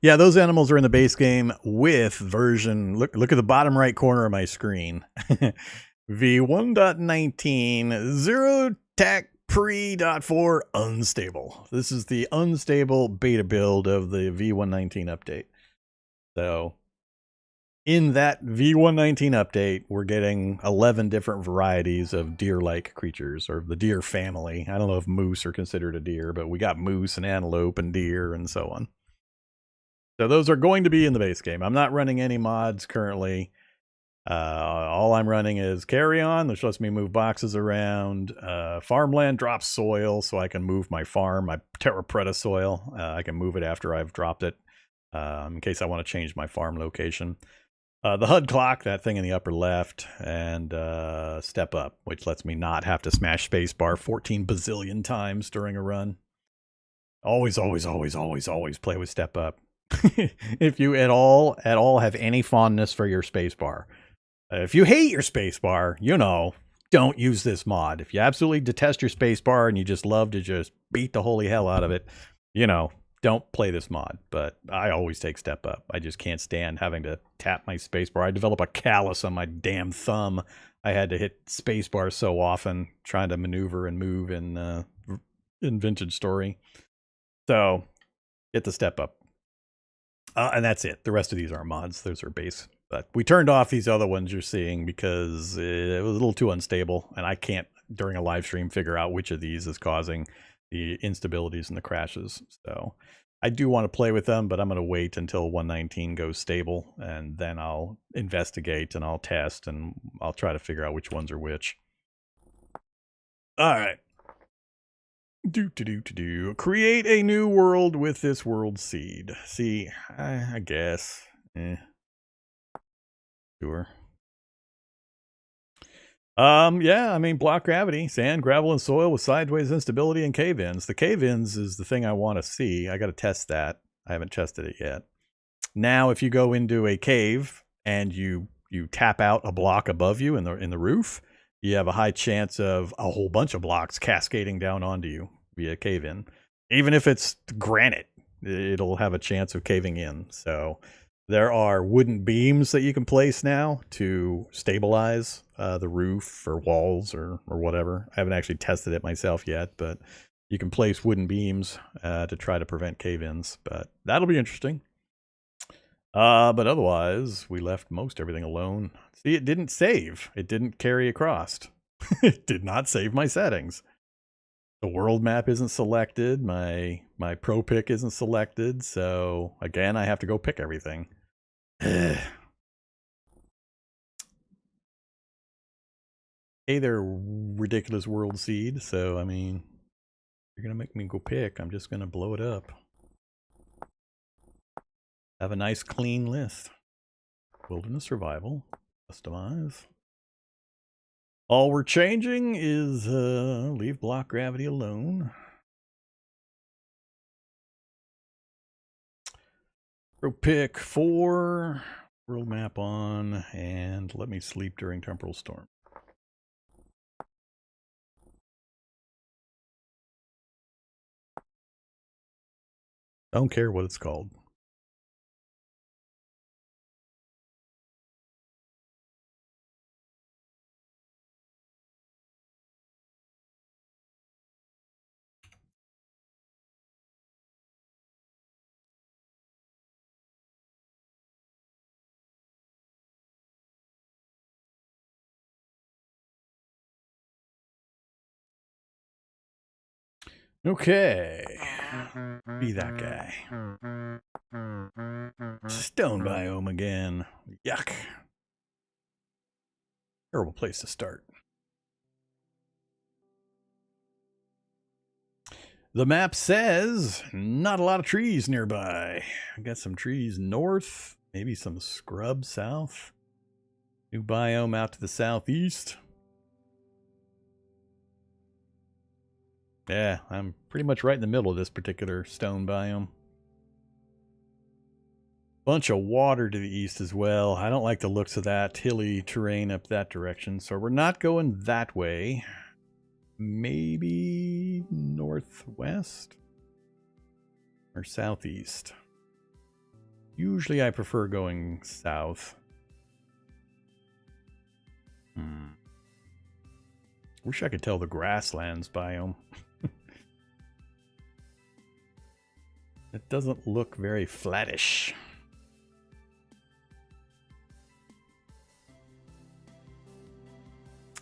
S1: Yeah, those animals are in the base game with version. Look at the bottom right corner of my screen. V1.19 0 tac pre.4 unstable. This is the unstable beta build of the V1.19 update. So in that V1.19 update, we're getting 11 different varieties of deer-like creatures, or the deer family. I don't know if moose are considered a deer, but we got moose and antelope and deer and so on. So those are going to be in the base game. I'm not running any mods currently. All I'm running is Carry On, which lets me move boxes around. Farmland drops soil, so I can move my farm, my TerraFirma soil. I can move it after I've dropped it, in case I want to change my farm location. The HUD clock, that thing in the upper left, and Step Up, which lets me not have to smash spacebar 14 bazillion times during a run. Always, always, always, always, always play with Step Up. If you at all have any fondness for your spacebar. If you hate your spacebar, don't use this mod. If you absolutely detest your spacebar and you just love to just beat the holy hell out of it, don't play this mod. But I always take Step Up. I just can't stand having to tap my spacebar. I develop a callus on my damn thumb. I had to hit spacebar so often trying to maneuver and move in Vintage Story. So get the Step Up. And that's it. The rest of these are mods. Those are base. But we turned off these other ones you're seeing because it was a little too unstable. And I can't, during a live stream, figure out which of these is causing the instabilities and the crashes. So I do want to play with them, but I'm going to wait until 1.19 goes stable. And then I'll investigate and I'll test and I'll try to figure out which ones are which. All right. Create a new world with this world seed. See, I guess. Sure. Yeah, I mean, block gravity, sand, gravel, and soil with sideways instability and cave-ins. The cave-ins is the thing I want to see. I got to test that. I haven't tested it yet. Now, if you go into a cave and you tap out a block above you in the roof, you have a high chance of a whole bunch of blocks cascading down onto you via cave-in. Even if it's granite, it'll have a chance of caving in. So there are wooden beams that you can place now to stabilize the roof or walls or whatever. I haven't actually tested it myself yet, but you can place wooden beams to try to prevent cave-ins. But that'll be interesting. But otherwise, we left most everything alone. See, it didn't save. It didn't carry across. It did not save my settings. The world map isn't selected. My pro pick isn't selected. So again, I have to go pick everything. Hey there, ridiculous world seed. So, I mean, you're going to make me go pick. I'm just going to blow it up. Have a nice clean list. Wilderness survival. Customize. All we're changing is leave block gravity alone. Pro pick 4. World map on. And let me sleep during temporal storm. Don't care what it's called. Okay. Be that guy. Stone biome again. Yuck. Terrible place to start. The map says not a lot of trees nearby. I got some trees north, maybe some scrub south. New biome out to the southeast. Yeah, I'm pretty much right in the middle of this particular stone biome. Bunch of water to the east as well. I don't like the looks of that hilly terrain up that direction, so we're not going that way. maybe northwest or southeast. Usually I prefer going south. Wish I could tell the grasslands biome. It doesn't look very flattish.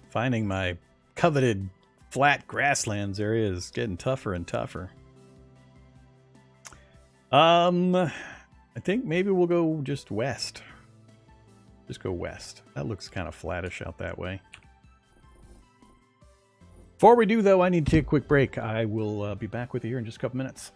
S1: Finding my coveted flat grasslands area is getting tougher and tougher. I think maybe we'll go just west. Just go west. That looks kind of flattish out that way. Before we do, though, I need to take a quick break. I will be back with you here in just a couple minutes.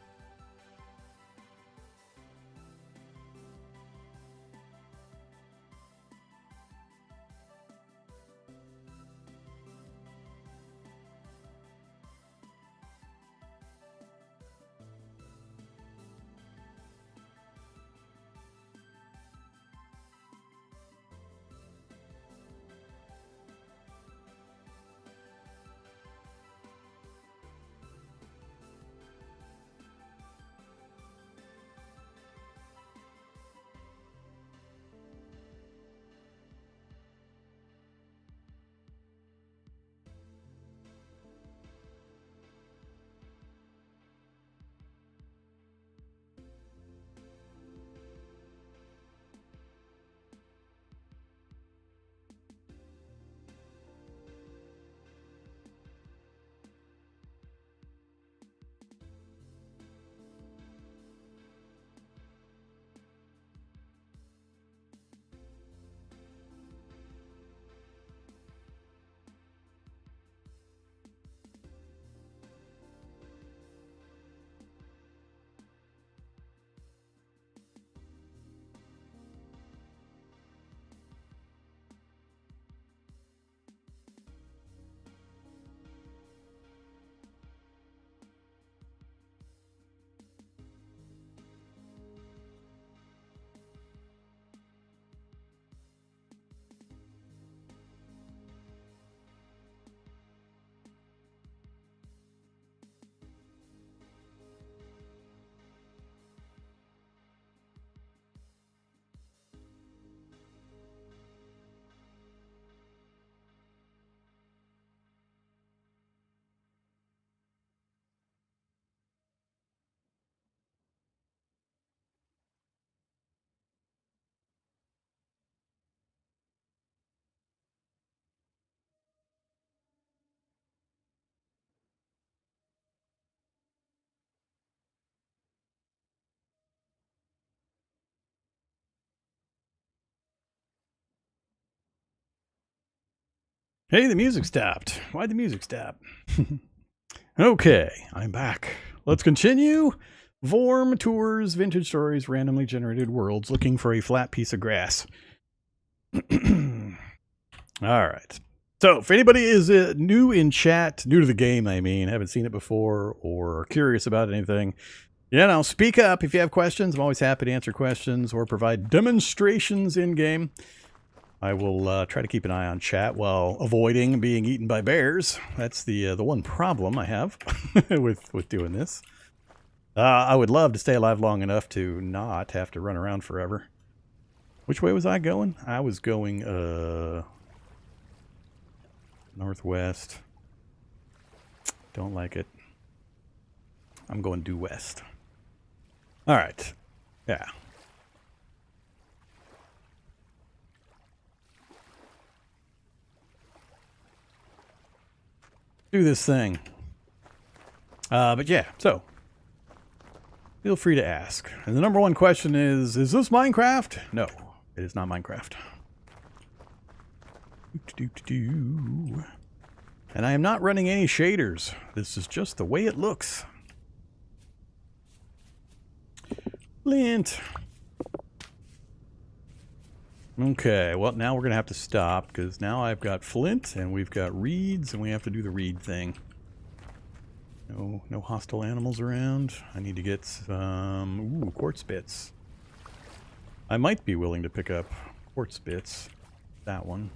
S1: Hey, the music stopped. Why'd the music stop? Okay, I'm back. Let's continue. Vorm tours vintage stories, randomly generated worlds, looking for a flat piece of grass. All right. So, if anybody is new in chat, new to the game, I mean, haven't seen it before, or curious about anything, you know, speak up if you have questions. I'm always happy to answer questions or provide demonstrations in game. I will try to keep an eye on chat while avoiding being eaten by bears. That's the one problem I have with doing this. I would love to stay alive long enough to not have to run around forever. Which way was I going? I was going northwest. Don't like it. I'm going due west. All right. Yeah. Do this thing. But yeah, so feel free to ask. And the number one question is this Minecraft? No, it is not Minecraft. And I am not running any shaders. This is just the way it looks. Flint. Okay, well, now we're going to have to stop because now I've got flint and we've got reeds and we have to do the reed thing. No hostile animals around. I need to get some quartz bits. I might be willing to pick up quartz bits. That one.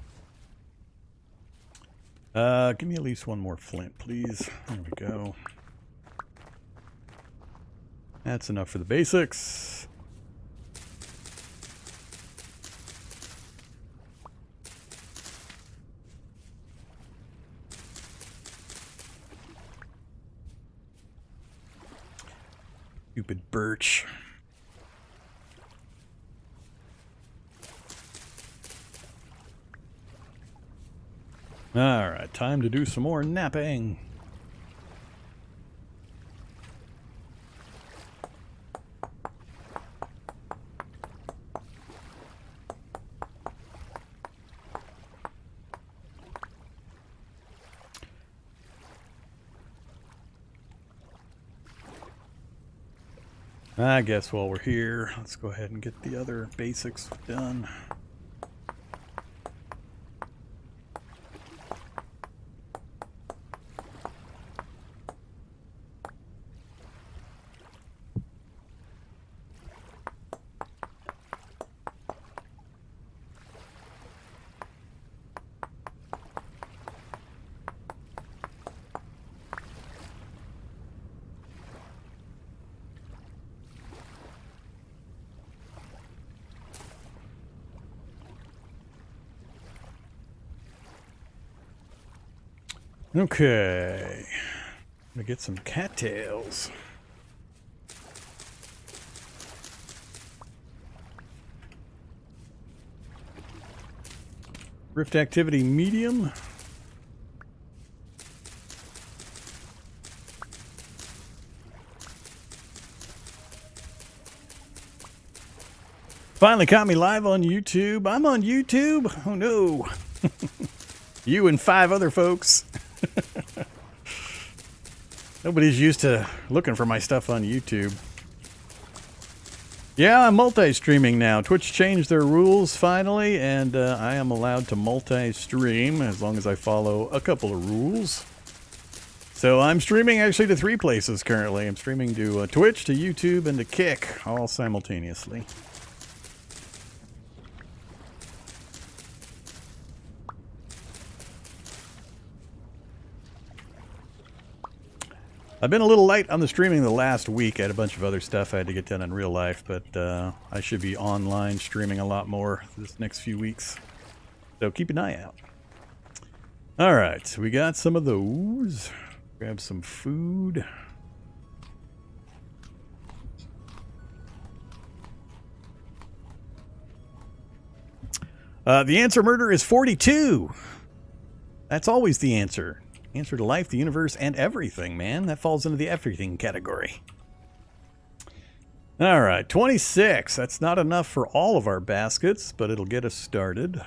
S1: Give me at least one more flint, please. There we go. That's enough for the basics. Stupid birch. All right, time to do some more napping. I guess while we're here, let's go ahead and get the other basics done. Okay, I'm gonna get some cattails. Rift activity medium. Finally caught me live on YouTube. I'm on YouTube? Oh no. You and 5 other folks. Nobody's used to looking for my stuff on YouTube. Yeah, I'm multi-streaming now. Twitch changed their rules finally, and I am allowed to multi-stream as long as I follow a couple of rules. So I'm streaming actually to 3 places currently. I'm streaming to Twitch, to YouTube, and to Kick, all simultaneously. I've been a little light on the streaming the last week. I had a bunch of other stuff I had to get done in real life, but I should be online streaming a lot more this next few weeks. So keep an eye out. All right, so we got some of those. Grab some food. The answer, murder, is 42. That's always the answer. Answer to life, the universe, and everything, man. That falls into the everything category. All right, 26. That's not enough for all of our baskets, but it'll get us started.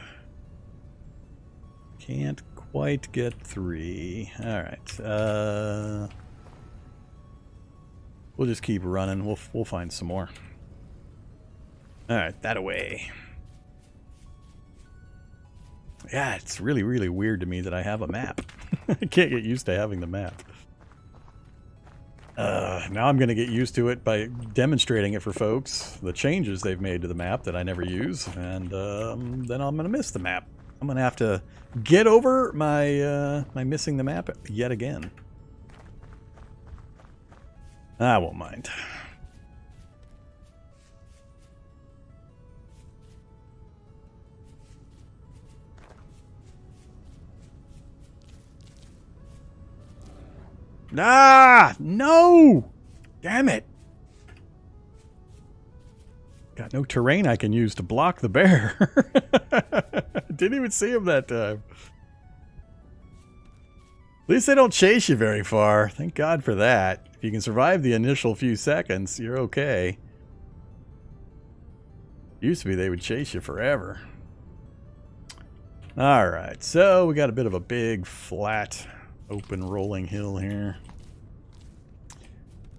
S1: Can't quite get 3. All right. We'll just keep running. We'll find some more. All right, that away. Yeah, it's really, really weird to me that I have a map. I can't get used to having the map. Now I'm going to get used to it by demonstrating it for folks, the changes they've made to the map that I never use, and then I'm going to miss the map. I'm going to have to get over my missing the map yet again. I won't mind. Ah, no! Damn it! Got no terrain I can use to block the bear. Didn't even see him that time. At least they don't chase you very far. Thank God for that. If you can survive the initial few seconds, you're okay. Used to be they would chase you forever. Alright, so we got a bit of a big, flat, open rolling hill here.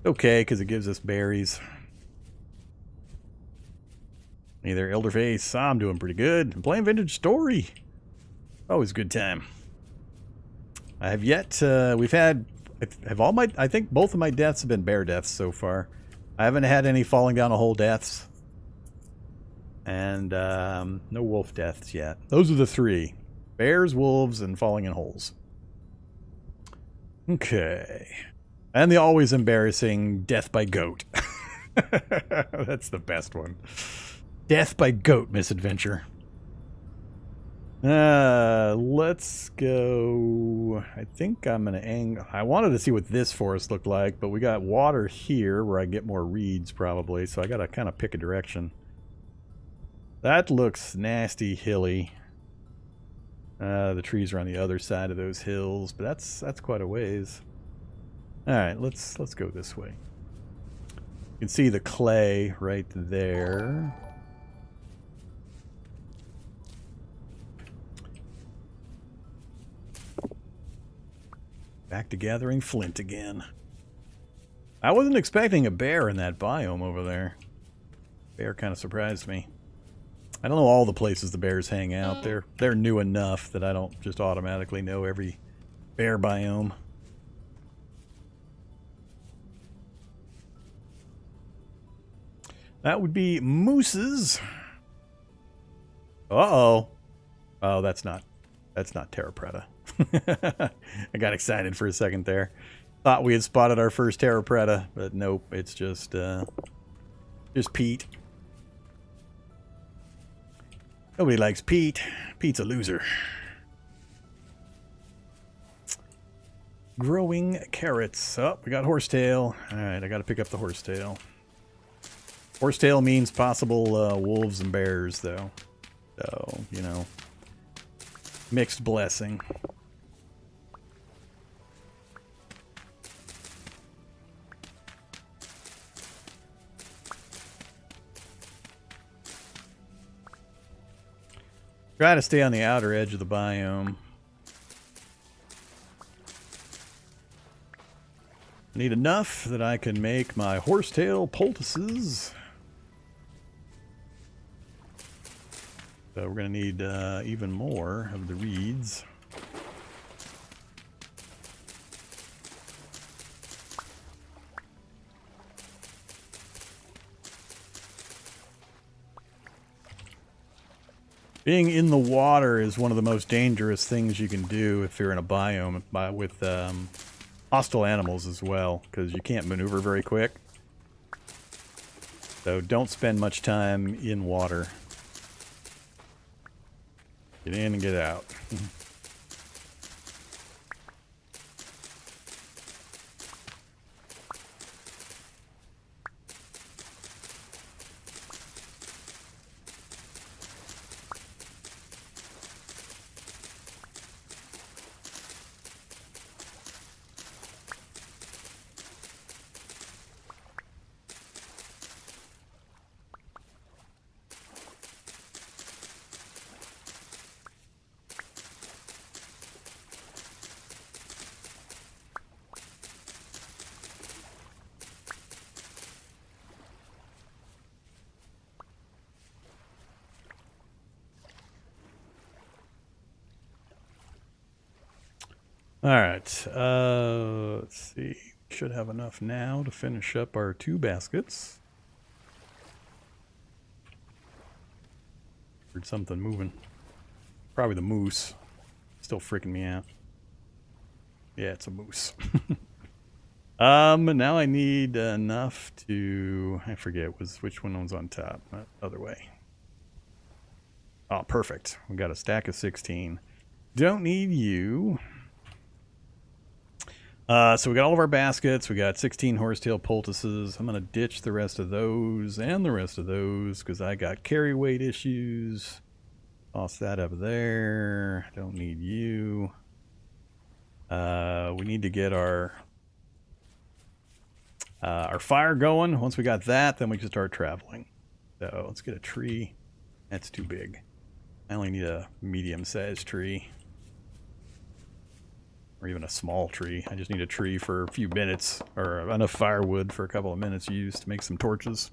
S1: Okay, because it gives us berries. Either Elderface. I'm doing pretty good. I'm playing Vintage Story. Always a good time. I have yet, we've had, I think both of my deaths have been bear deaths so far. I haven't had any falling down a hole deaths. And no wolf deaths yet. Those are the 3. Bears, wolves, and falling in holes. Okay. And the always embarrassing death by goat. That's the best one. Death by goat misadventure. Let's go. I think I'm going to angle. I wanted to see what this forest looked like, but we got water here where I get more reeds probably, so I got to kind of pick a direction. That looks nasty hilly. The trees are on the other side of those hills, but that's quite a ways. All right, let's go this way. You can see the clay right there. Back to gathering flint again. I wasn't expecting a bear in that biome over there. Bear kind of surprised me. I don't know all the places the bears hang out. They're new enough that I don't just automatically know every bear biome. That would be mooses. Uh-oh. Oh, that's not TerraFirma. I got excited for a second there. Thought we had spotted our first TerraFirma, but nope, it's just Pete. Nobody likes Pete. Pete's a loser. Growing carrots. Oh, we got horsetail. Alright, I gotta pick up the horsetail. Horsetail means possible wolves and bears, though. So, you know, mixed blessing. Try to stay on the outer edge of the biome. Need enough that I can make my horsetail poultices. So we're going to need even more of the reeds. Being in the water is one of the most dangerous things you can do if you're in a biome with hostile animals as well, because you can't maneuver very quick. So don't spend much time in water. Get in and get out. Alright, let's see. Should have enough now to finish up our 2 baskets. Heard something moving. Probably the moose. Still freaking me out. Yeah, it's a moose. Now I need enough to... I forget which one was on top. Other way. Oh, perfect. We got a stack of 16. Don't need you. So we got all of our baskets. We got 16 horsetail poultices. I'm going to ditch the rest of those and the rest of those because I got carry weight issues. Toss that up there. Don't need you. We need to get our fire going. Once we got that, then we can start traveling. So let's get a tree. That's too big. I only need a medium-sized tree. Or even a small tree. I just need a tree for a few minutes, or enough firewood for a couple of minutes used to make some torches.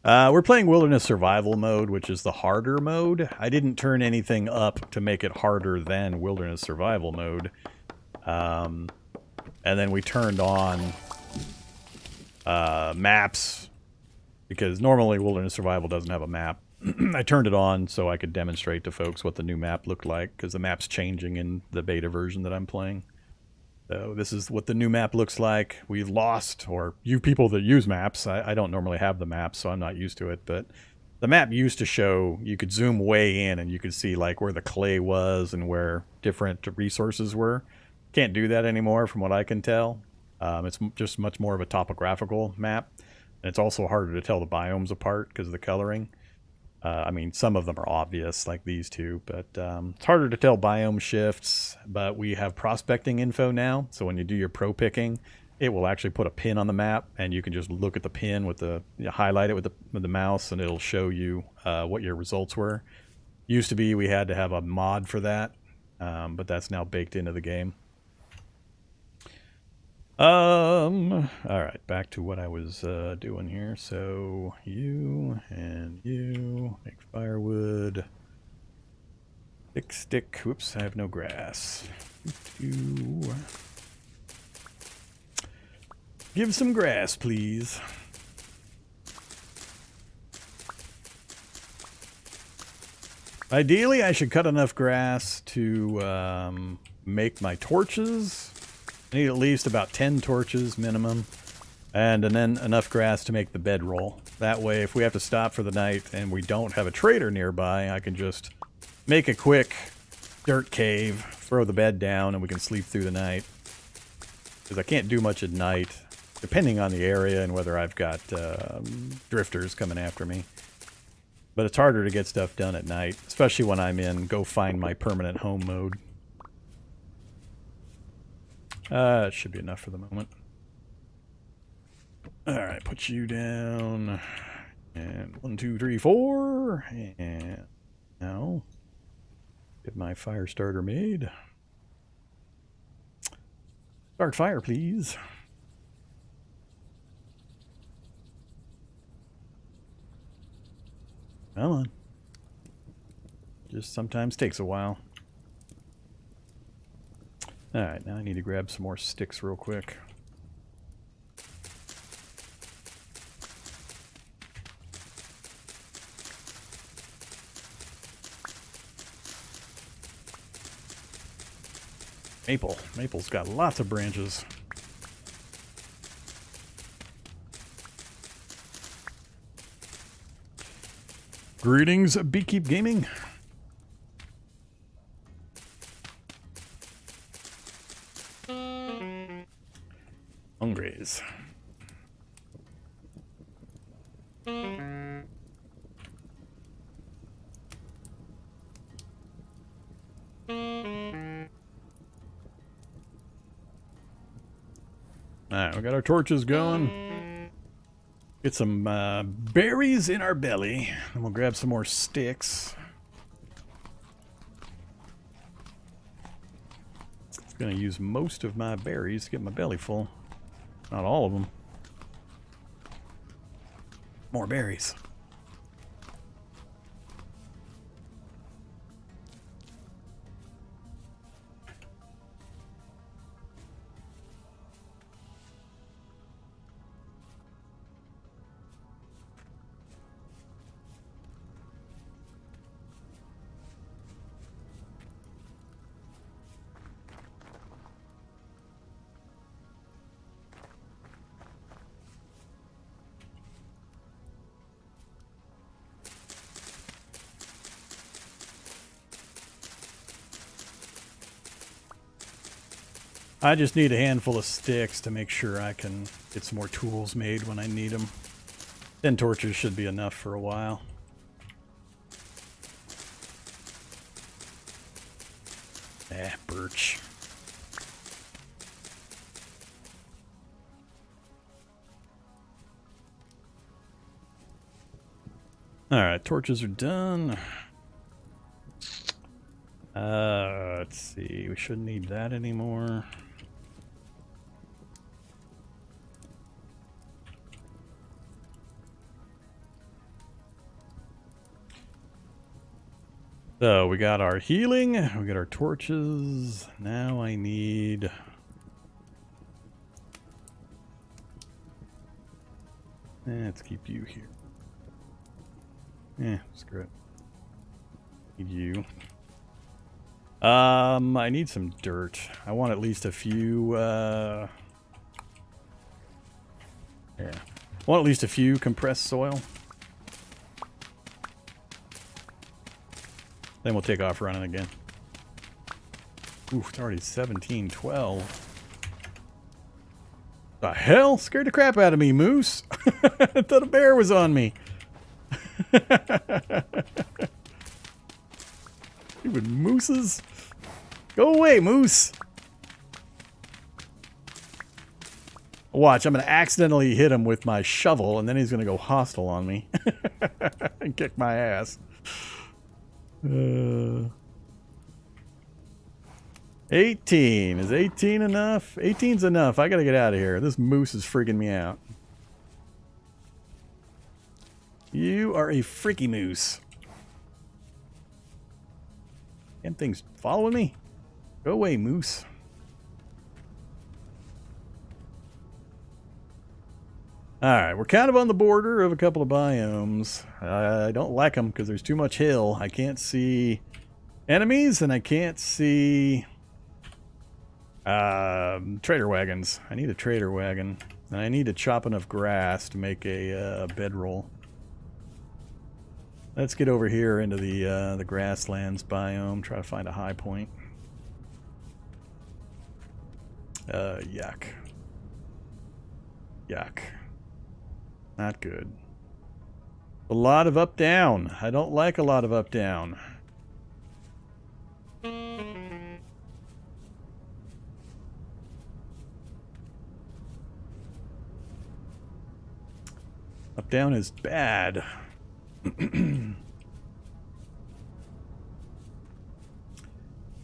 S1: We're playing Wilderness Survival mode, which is the harder mode. I didn't turn anything up to make it harder than Wilderness Survival mode. And then we turned on maps, because normally Wilderness Survival doesn't have a map I turned it on so I could demonstrate to folks what the new map looked like, because the map's changing in the beta version that I'm playing. So this is what the new map looks like. We've lost, or you people that use maps, I don't normally have the map, so I'm not used to it, but the map used to show, you could zoom way in and you could see like where the clay was and where different resources were. Can't do that anymore from what I can tell. It's just much more of a topographical map. And it's also harder to tell the biomes apart because of the coloring. I mean, some of them are obvious, like these two, but it's harder to tell biome shifts. But we have prospecting info now, so when you do your pro picking, it will actually put a pin on the map, and you can just look at the pin with the highlight it with the mouse, and it'll show you what your results were. Used to be we had to have a mod for that, but that's now baked into the game. All right, back to what I was doing here. So you and you make firewood. Thick stick. Whoops, I have no grass. Give some grass, please. Ideally, I should cut enough grass to make my torches. I need at least about 10 torches minimum, and then enough grass to make the bedroll. That way, if we have to stop for the night and we don't have a trader nearby, I can just make a quick dirt cave, throw the bed down, and we can sleep through the night. Because I can't do much at night, depending on the area and whether I've got drifters coming after me. But it's harder to get stuff done at night, especially when I'm in go find my permanent home mode. It should be enough for the moment. Alright, put you down. And 1, 2, 3, 4. And now, get my fire starter made. Start fire, please. Come on. Just sometimes takes a while. Alright, now I need to grab some more sticks real quick. Maple. Maple's got lots of branches. Greetings, Beekeep Gaming. Hungries. Alright, we got our torches going. Get some berries in our belly. And we'll grab some more sticks. I'm going to use most of my berries to get my belly full. Not all of them. More berries. I just need a handful of sticks to make sure I can get some more tools made when I need them. 10 torches should be enough for a while. Birch. Alright, torches are done. Let's see, we shouldn't need that anymore. So we got our healing, we got our torches. Now I need... Let's keep you here. Screw it. Need you. I need some dirt. I want at least a few, yeah. I want at least a few compressed soil. Then we'll take off running again. Oof, it's already 17:12. The hell? Scared the crap out of me, moose. I thought a bear was on me. Stupid mooses. Go away, moose. Watch, I'm going to accidentally hit him with my shovel, and then he's going to go hostile on me. And kick my ass. 18. Is 18 enough? 18's enough. I got to get out of here. This moose is freaking me out. You are a freaky moose. Damn thing's following me. Go away, moose. Alright, we're kind of on the border of a couple of biomes. I don't like them because there's too much hill. I can't see enemies and I can't see trader wagons. I need a trader wagon. And I need to chop enough grass to make a bedroll. Let's get over here into the grasslands biome. Try to find a high point. Yuck. Yuck. Not good. A lot of up-down. I don't like a lot of up-down. Up-down is bad. Run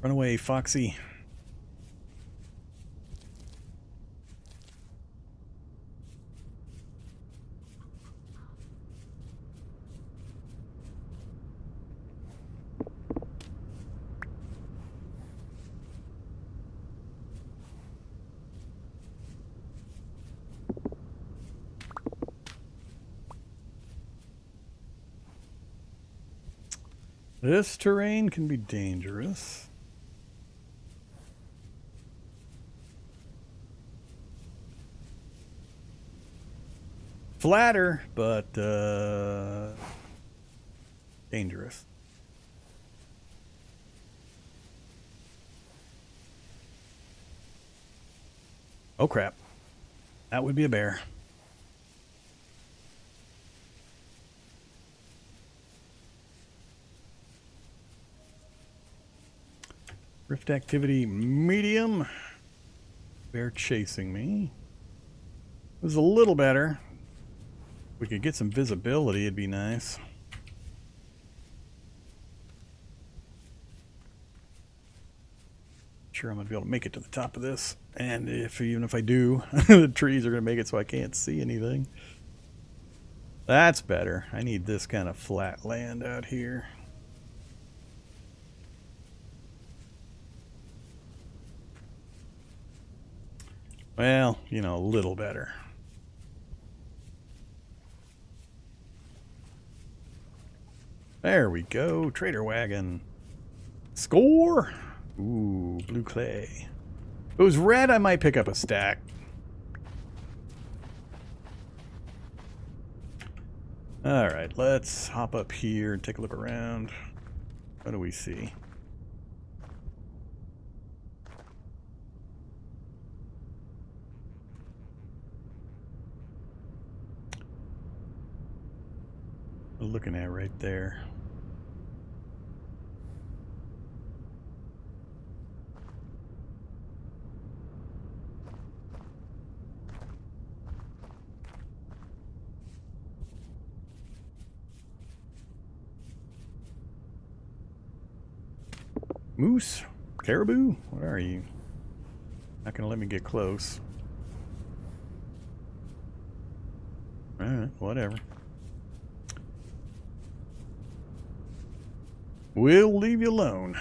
S1: away, Foxy. This terrain can be dangerous. Flatter, but dangerous. Oh crap. That would be a bear. Rift activity medium. Bear chasing me. It was a little better. If we could get some visibility, it'd be nice. Sure, I'm gonna be able to make it to the top of this. And even if I do, the trees are gonna make it so I can't see anything. That's better. I need this kind of flat land out here. Well, you know, a little better. There we go. Trader wagon. Score! Ooh, blue clay. If it was red, I might pick up a stack. Alright, let's hop up here and take a look around. What do we see? We're looking at right there. Moose? Caribou? What are you? Not gonna let me get close. Alright, whatever. We'll leave you alone.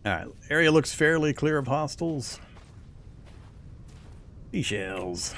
S1: Alright, area looks fairly clear of hostiles. Seashells.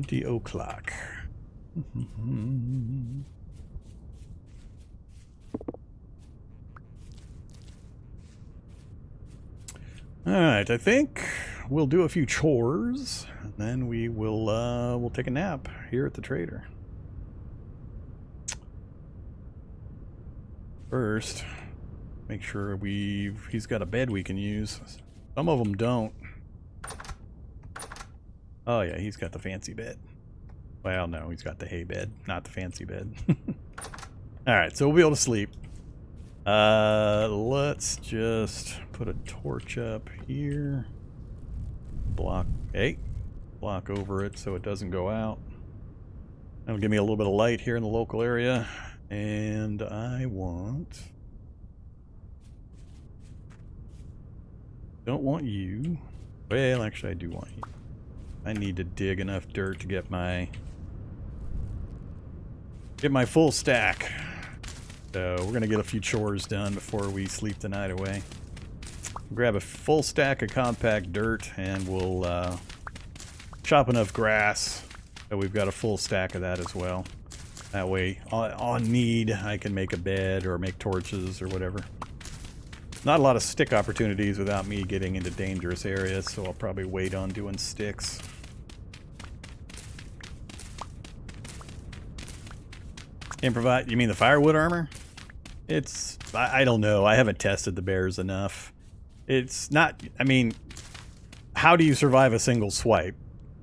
S1: 20 o'clock. Alright, I think we'll do a few chores, and then we'll take a nap here at the trader. First, make sure he's got a bed we can use. Some of them don't. Oh yeah, he's got the fancy bed. Well, no, he's got the hay bed, not the fancy bed. Alright, so we'll be able to sleep. Let's just put a torch up here. Block over it so it doesn't go out. That'll give me a little bit of light here in the local area. And I don't want you. Well, actually I do want you. I need to dig enough dirt to get my full stack. So we're gonna get a few chores done before we sleep the night away. Grab a full stack of compact dirt, and we'll chop enough grass so we've got a full stack of that as well. That way, on need, I can make a bed or make torches or whatever. Not a lot of stick opportunities without me getting into dangerous areas, so I'll probably wait on doing sticks. Improvise? You mean the firewood armor? I don't know. I haven't tested the bears enough. It's not, I mean, how do you survive a single swipe?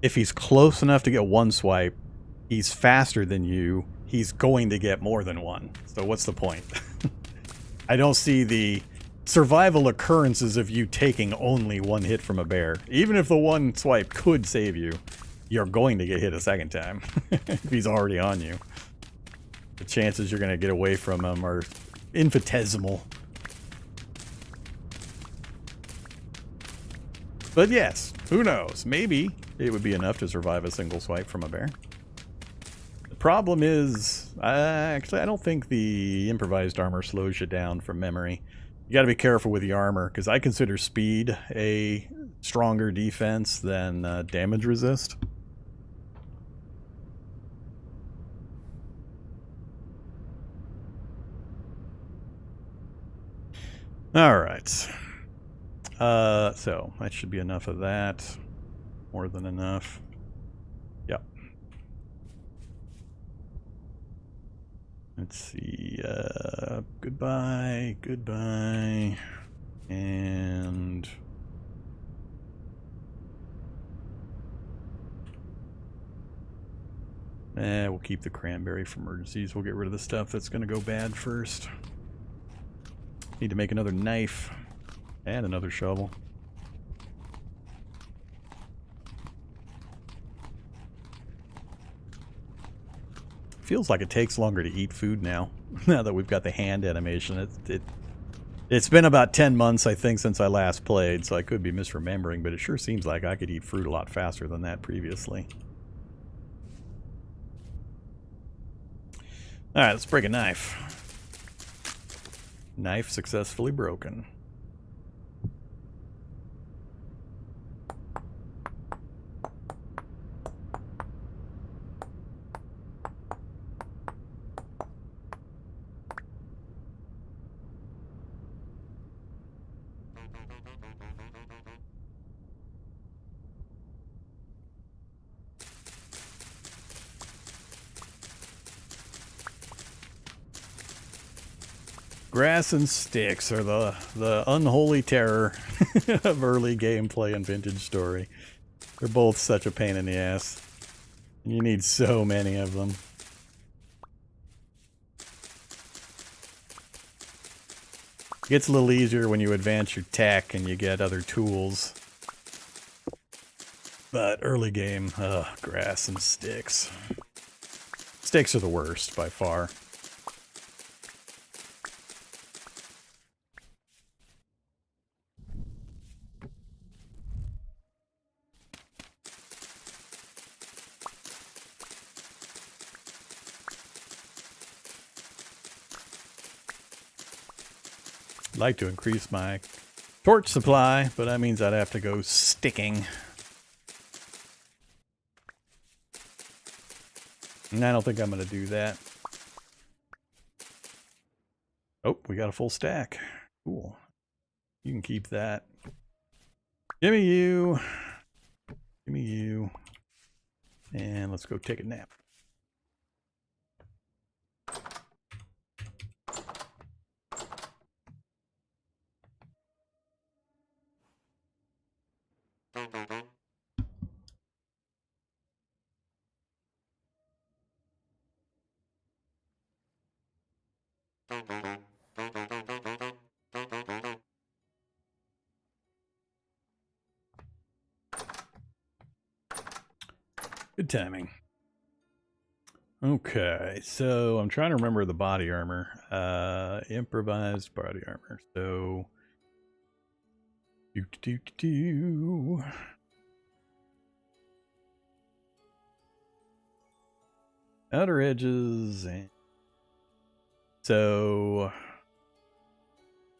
S1: If he's close enough to get one swipe, he's faster than you, he's going to get more than one. So what's the point? I don't see the survival occurrences of you taking only one hit from a bear. Even if the one swipe could save you, you're going to get hit a second time if he's already on you. The chances you're going to get away from him are infinitesimal. But yes, who knows? Maybe it would be enough to survive a single swipe from a bear. The problem is, actually, I don't think the improvised armor slows you down from memory. You got to be careful with the armor, because I consider speed a stronger defense than damage resist. Alright. So, that should be enough of that. More than enough. Yep. Let's see. Goodbye. Goodbye. And... we'll keep the cranberry for emergencies. We'll get rid of the stuff that's going to go bad first. Need to make another knife and another shovel. Feels like it takes longer to eat food now, now that we've got the hand animation. It's been about 10 months, I think, since I last played, so I could be misremembering, but it sure seems like I could eat fruit a lot faster than that previously. Alright, let's break a knife. Knife successfully broken. Grass and sticks are the unholy terror of early gameplay and Vintage Story. They're both such a pain in the ass. You need so many of them. It gets a little easier when you advance your tech and you get other tools. But early game, grass and sticks. Sticks are the worst by far. I'd like to increase my torch supply, but that means I'd have to go sticking. And I don't think I'm going to do that. Oh, we got a full stack. Cool. You can keep that. Give me you. Give me you. And let's go take a nap. Good timing. Okay, so I'm trying to remember the body armor. Improvised body armor. So outer edges, and so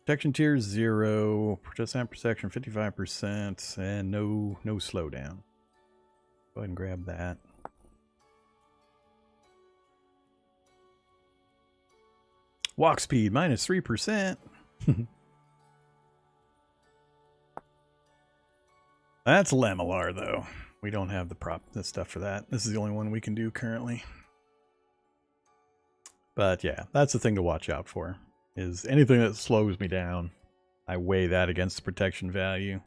S1: protection tier 0, percent protection 55%, and no slowdown. Go ahead and grab that. Walk speed minus 3%. That's Lamilar, though. We don't have the stuff for that. This is the only one we can do currently. But yeah, that's the thing to watch out for. Is anything that slows me down, I weigh that against the protection value.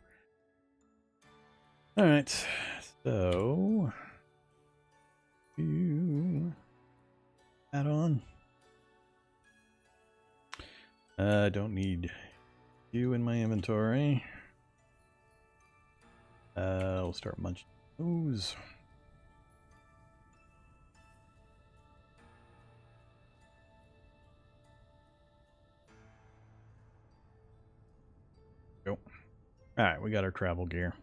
S1: All right, so you add on. I don't need you in my inventory. We'll start munching those. Go. All right, we got our travel gear.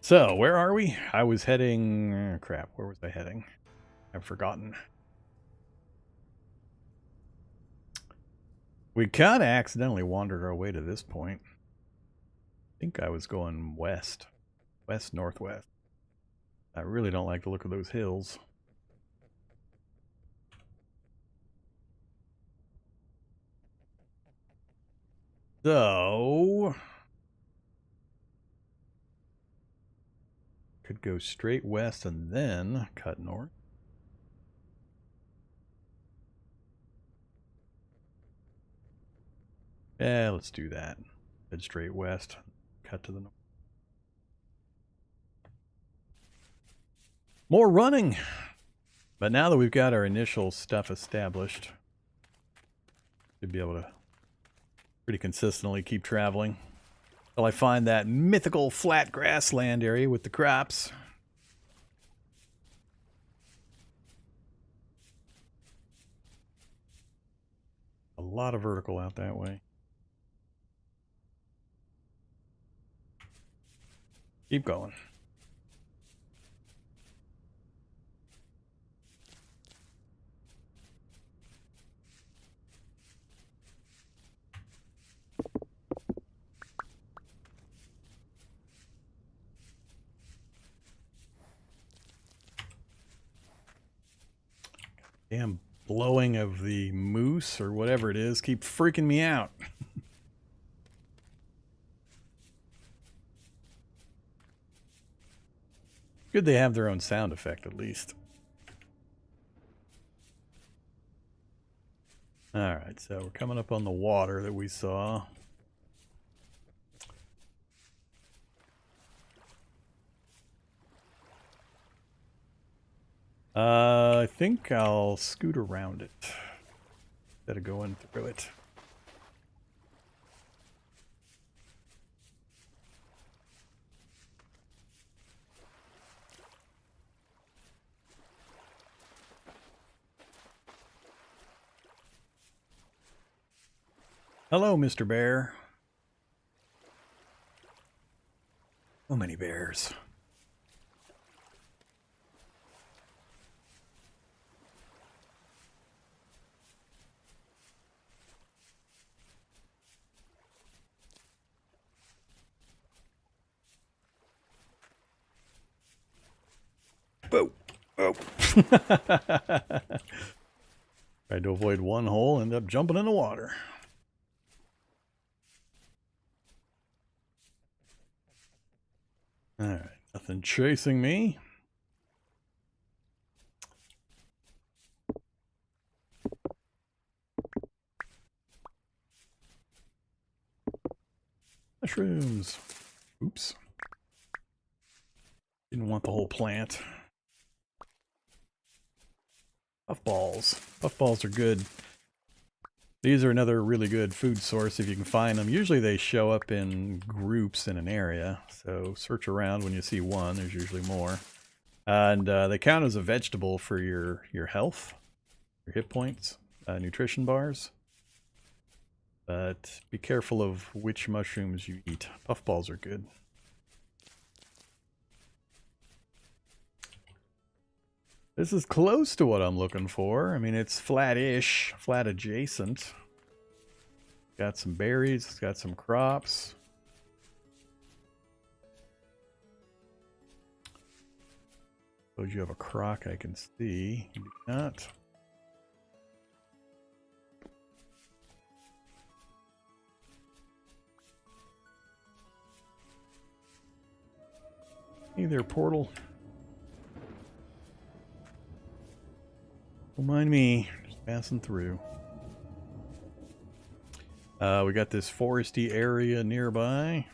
S1: So, where are we? I was heading... crap, where was I heading? I've forgotten. We kind of accidentally wandered our way to this point. I think I was going west. West-northwest. I really don't like the look of those hills. So... could go straight west and then cut north. Yeah, let's do that. Head straight west, cut to the north. More running! But now that we've got our initial stuff established, should be able to pretty consistently keep traveling until I find that mythical flat grassland area with the crops. A lot of vertical out that way. Keep going. Damn blowing of the moose or whatever it is keep freaking me out. Good they have their own sound effect at least. Alright, so we're coming up on the water that we saw. I think I'll scoot around it instead of going through it. Hello, Mr. Bear. So many bears. Oh. Tried to avoid one hole, ended up jumping in the water. Alright, nothing chasing me. Mushrooms. Oops. Didn't want the whole plant. Puffballs. Puffballs are good. These are another really good food source if you can find them. Usually they show up in groups in an area, so search around when you see one. There's usually more. And they count as a vegetable for your health, your hit points, nutrition bars. But be careful of which mushrooms you eat. Puffballs are good. This is close to what I'm looking for. I mean, it's flat-ish, flat adjacent. Got some berries, it's got some crops. Suppose you have a croc I can see. You do not. Hey there, portal. Don't mind me, just passing through. We got this foresty area nearby.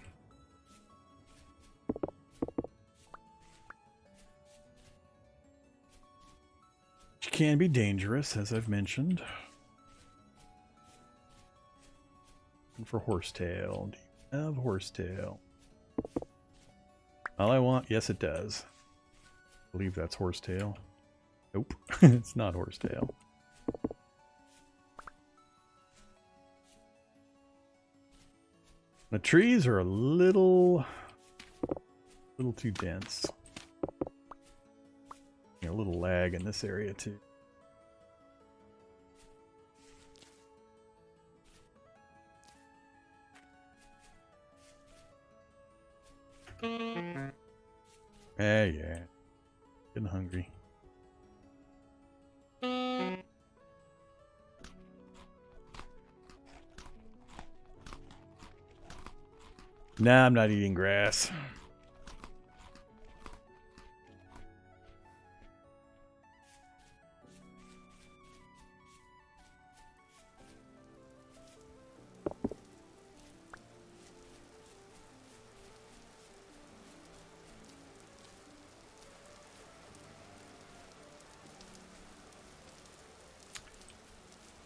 S1: Which can be dangerous, as I've mentioned. Looking for horsetail. Do you have horsetail? All I want, yes it does. I believe that's horsetail. Nope, it's not horsetail. The trees are a little too dense. A little lag in this area too. Yeah. Getting hungry. Nah, I'm not eating grass.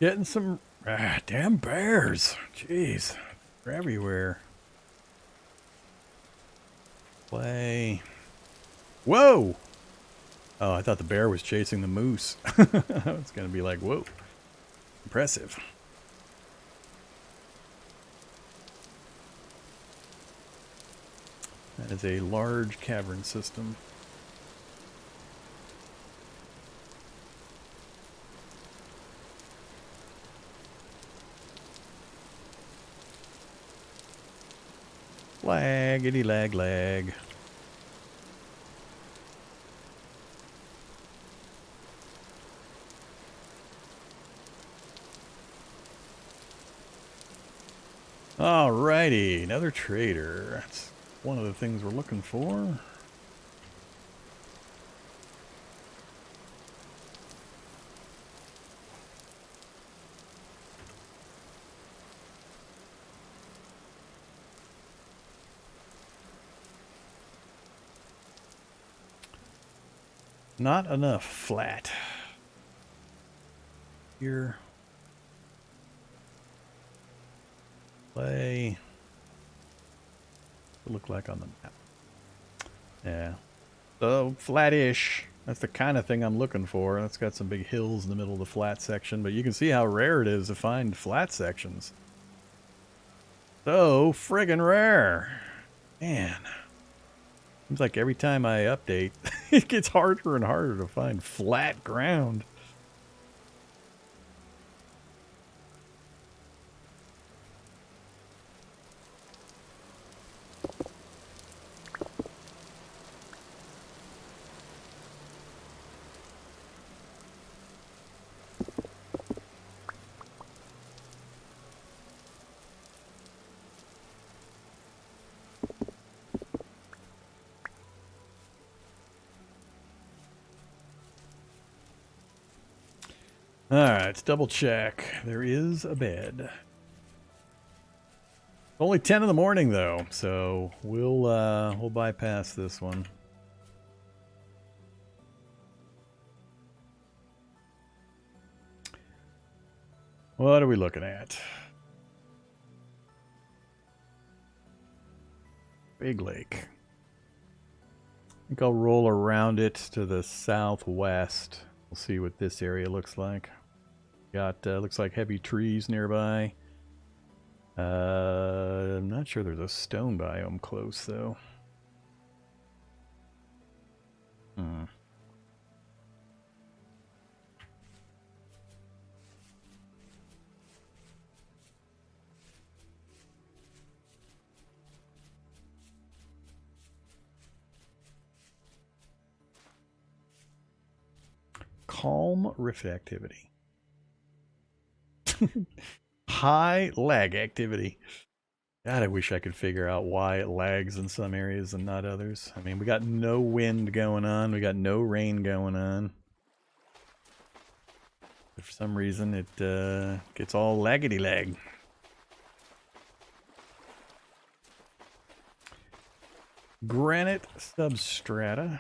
S1: Getting some damn bears. Jeez, they're everywhere. Play. Whoa! Oh, I thought the bear was chasing the moose. It's gonna be like, whoa, impressive. That is a large cavern system. Laggity lag. Alrighty, another trader. That's one of the things we're looking for. Not enough flat. Here. Play. What it look like on the map? Yeah. So flat-ish. That's the kind of thing I'm looking for. That's got some big hills in the middle of the flat section, but you can see how rare it is to find flat sections. So friggin' rare. Man. Seems like every time I update, it gets harder and harder to find flat ground. Alright, let's double check. There is a bed. Only 10 in the morning though, so we'll bypass this one. What are we looking at? Big lake. I think I'll roll around it to the southwest. We'll see what this area looks like. Got looks like heavy trees nearby. I'm not sure there's a stone biome close though. Calm rift activity. High lag activity. God, I wish I could figure out why it lags in some areas and not others. I mean, we got no wind going on. We got no rain going on. But for some reason, it gets all laggity lag. Granite substrata.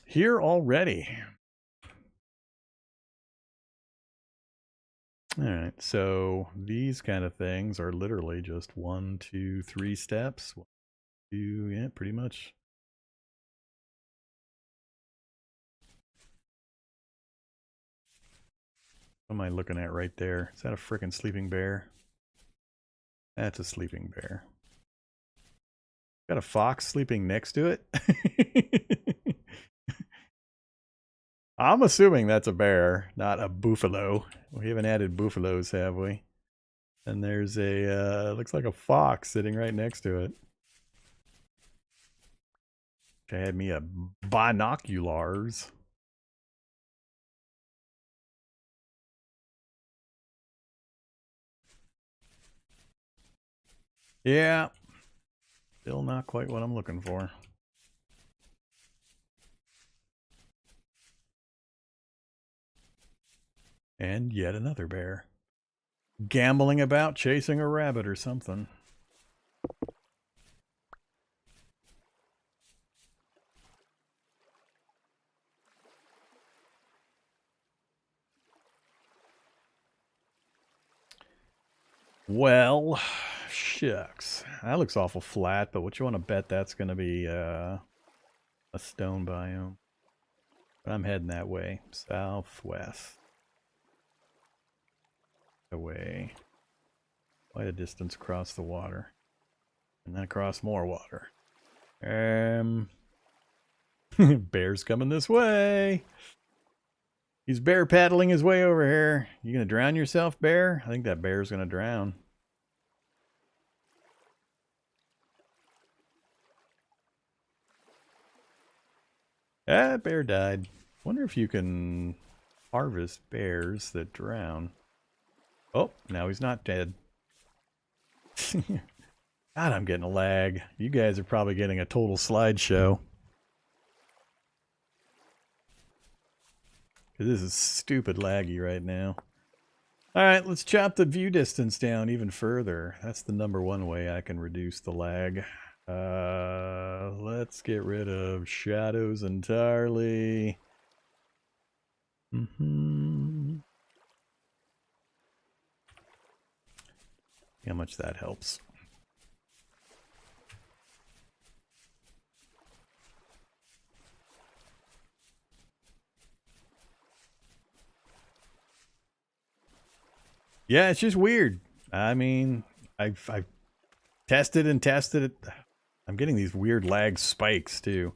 S1: Here already. All right, so these kind of things are literally just 1, 2, 3 steps. 1, 2, yeah, pretty much. What am I looking at right there? Is that a frickin' sleeping bear? That's a sleeping bear. Got a fox sleeping next to it? I'm assuming that's a bear, not a buffalo. We haven't added buffaloes, have we? And there's a, looks like a fox sitting right next to it. I had me a binoculars. Yeah. Still not quite what I'm looking for. And yet another bear. Gambling about chasing a rabbit or something. Well, shucks. That looks awful flat, but what you want to bet that's going to be a stone biome. But I'm heading that way. Southwest. Away. Quite a distance across the water. And then across more water. Bear's coming this way. He's bear paddling his way over here. You gonna drown yourself, bear? I think that bear's gonna drown. Ah, bear died. Wonder if you can harvest bears that drown. Oh, now he's not dead. God, I'm getting a lag. You guys are probably getting a total slideshow. This is stupid laggy right now. Alright, let's chop the view distance down even further. That's the #1 way I can reduce the lag. Let's get rid of shadows entirely. How much that helps. Yeah, it's just weird. I mean, I've tested and tested it. I'm getting these weird lag spikes too.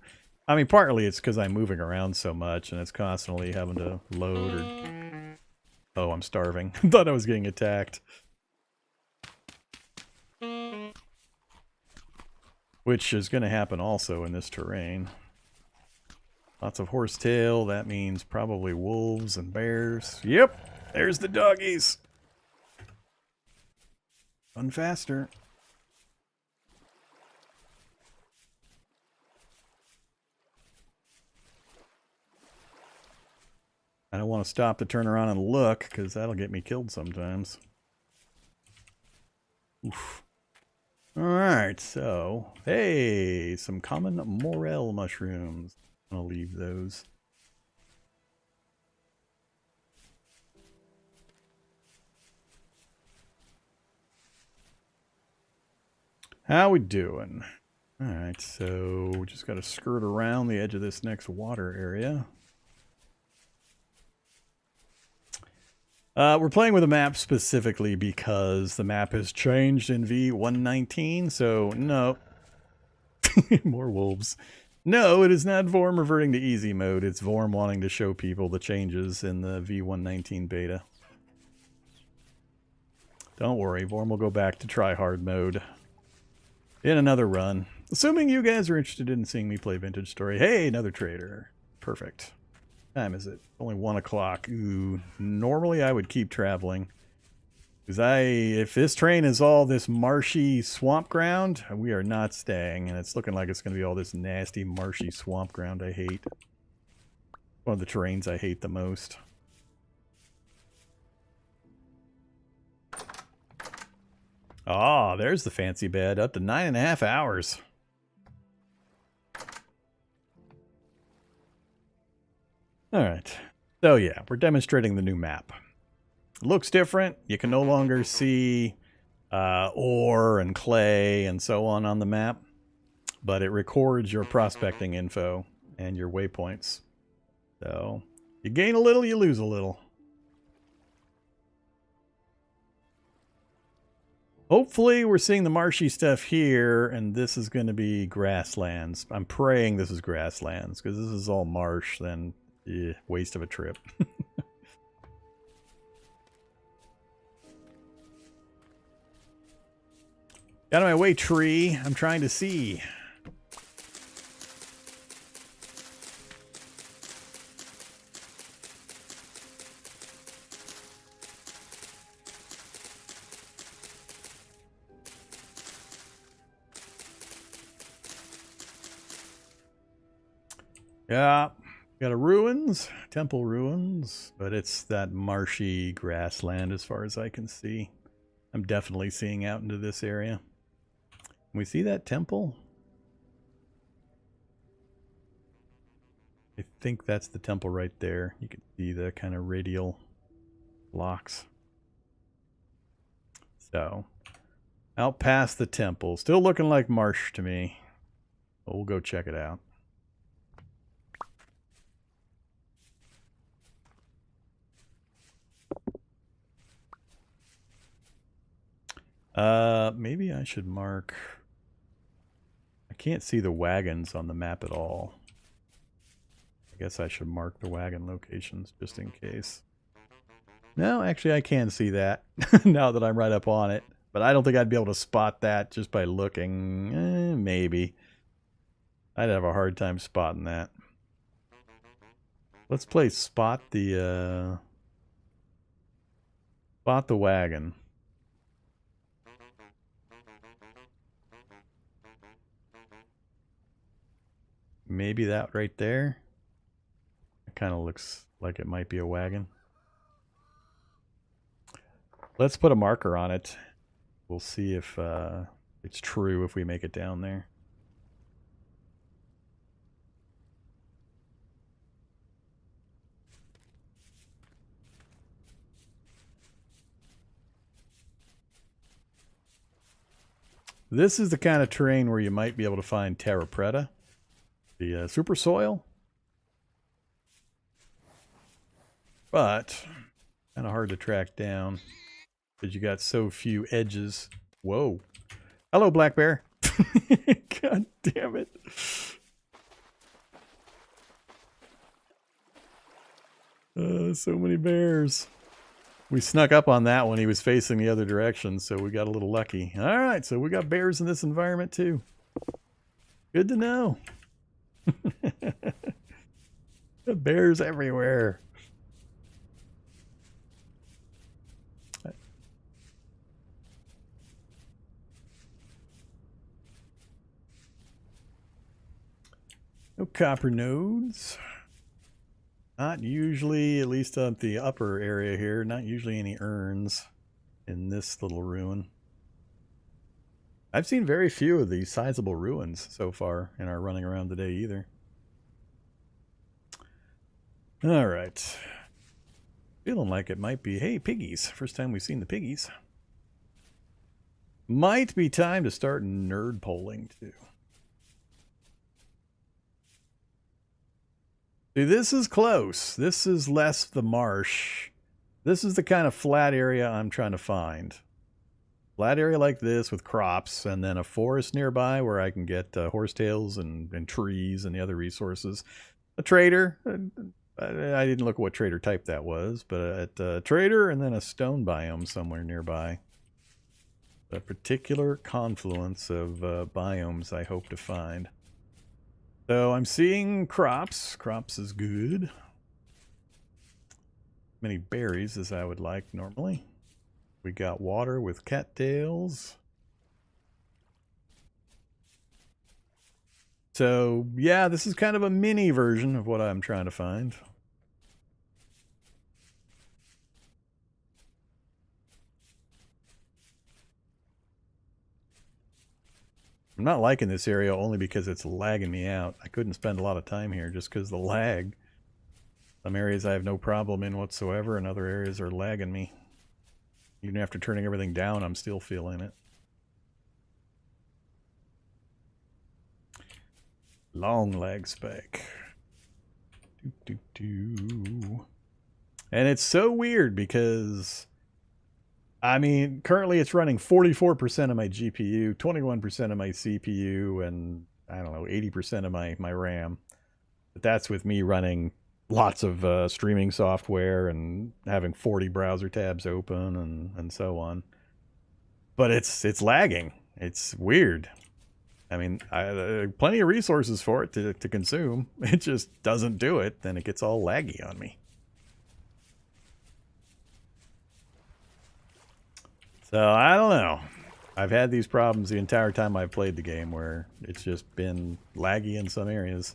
S1: I mean, partly it's because I'm moving around so much and it's constantly having to load or... Oh, I'm starving. Thought I was getting attacked. which is going to happen also in this terrain. Lots of horsetail. That means probably wolves and bears. Yep, there's the doggies. Run faster. I don't want to stop to turn around and look, because that'll get me killed sometimes. Oof. Alright, so, hey, some common morel mushrooms. I'll leave those. How we doing? Alright, so we just got to skirt around the edge of this next water area. We're playing with a map specifically because the map has changed in V1.19, so no. More wolves. No, it is not Vorm reverting to easy mode. It's Vorm wanting to show people the changes in the V1.19 beta. Don't worry, Vorm will go back to try hard mode in another run. Assuming you guys are interested in seeing me play Vintage Story. Hey, another trader. Perfect. Time is it? Only 1 o'clock. Ooh, normally I would keep traveling. Because if this train is all this marshy swamp ground, we are not staying. And it's looking like it's going to be all this nasty marshy swamp ground I hate. One of the terrains I hate the most. Ah, there's the fancy bed. Up to 9.5 hours. Alright, so yeah, we're demonstrating the new map. It looks different. You can no longer see ore and clay and so on the map, but it records your prospecting info and your waypoints. So, you gain a little, you lose a little. Hopefully we're seeing the marshy stuff here, and this is going to be grasslands. I'm praying this is grasslands, because this is all marsh, then... yeah, waste of a trip. Out of my way, tree. I'm trying to see. Yeah. Got a ruins, temple ruins, but it's that marshy grassland as far as I can see. I'm definitely seeing out into this area. Can we see that temple? I think that's the temple right there. You can see the kind of radial blocks. So, out past the temple. Still looking like marsh to me. But we'll go check it out. Maybe I should mark... I can't see the wagons on the map at all. I guess I should mark the wagon locations just in case. No, actually I can see that now that I'm right up on it. But I don't think I'd be able to spot that just by looking. Maybe. I'd have a hard time spotting that. Let's play spot the wagon. Maybe that right there. It kind of looks like it might be a wagon. Let's put a marker on it. We'll see if it's true if we make it down there. This is the kind of terrain where you might be able to find terra preta, the super soil. But kind of hard to track down because you got so few edges. Whoa. Hello, black bear. God damn it. So many bears. We snuck up on that one. He was facing the other direction, so we got a little lucky. All right, so we got bears in this environment too. Good to know. The bears everywhere. No copper nodes. Not usually, at least on the upper area here, not usually any urns in this little ruin. I've seen very few of these sizable ruins so far in our running around today either. All right. Feeling like it might be, hey, piggies. First time we've seen the piggies. Might be time to start nerd polling too. See, this is close. This is less the marsh. This is the kind of flat area I'm trying to find. Flat area like this with crops, and then a forest nearby where I can get horsetails and trees and the other resources. A trader. I didn't look at what trader type that was, but a trader and then a stone biome somewhere nearby. A particular confluence of biomes I hope to find. So I'm seeing crops. Crops is good. Many berries as I would like normally. We got water with cattails. So yeah, this is kind of a mini version of what I'm trying to find. I'm not liking this area only because it's lagging me out. I couldn't spend a lot of time here just because of the lag. Some areas I have no problem in whatsoever, and other areas are lagging me. Even after turning everything down, I'm still feeling it. Long lag spike. And it's so weird because, I mean, currently it's running 44% of my GPU, 21% of my CPU, and I don't know, 80% of my RAM. But that's with me running lots of streaming software and having 40 browser tabs open and so on. But it's lagging. It's weird. I mean, plenty of resources for it to consume. It just doesn't do it. Then it gets all laggy on me. So I don't know. I've had these problems the entire time I've played the game where it's just been laggy in some areas.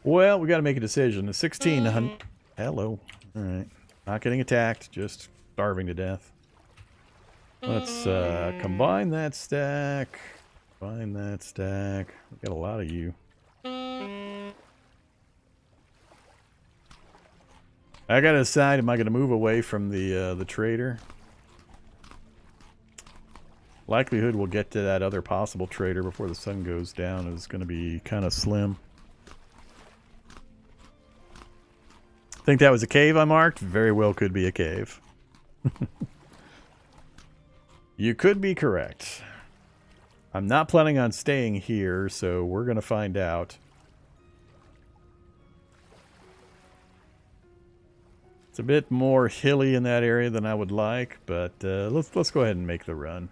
S1: Well, we got to make a decision. A 1600. Hello. All right. Not getting attacked, just starving to death. Let's combine that stack. Combine that stack. We got a lot of you. I gotta decide, am I gonna move away from the trader? Likelihood we'll get to that other possible trader before the sun goes down is gonna be kind of slim. Think that was a cave I marked? Very well could be a cave. You could be correct. I'm not planning on staying here, so we're gonna find out. It's a bit more hilly in that area than I would like, but let's go ahead and make the run.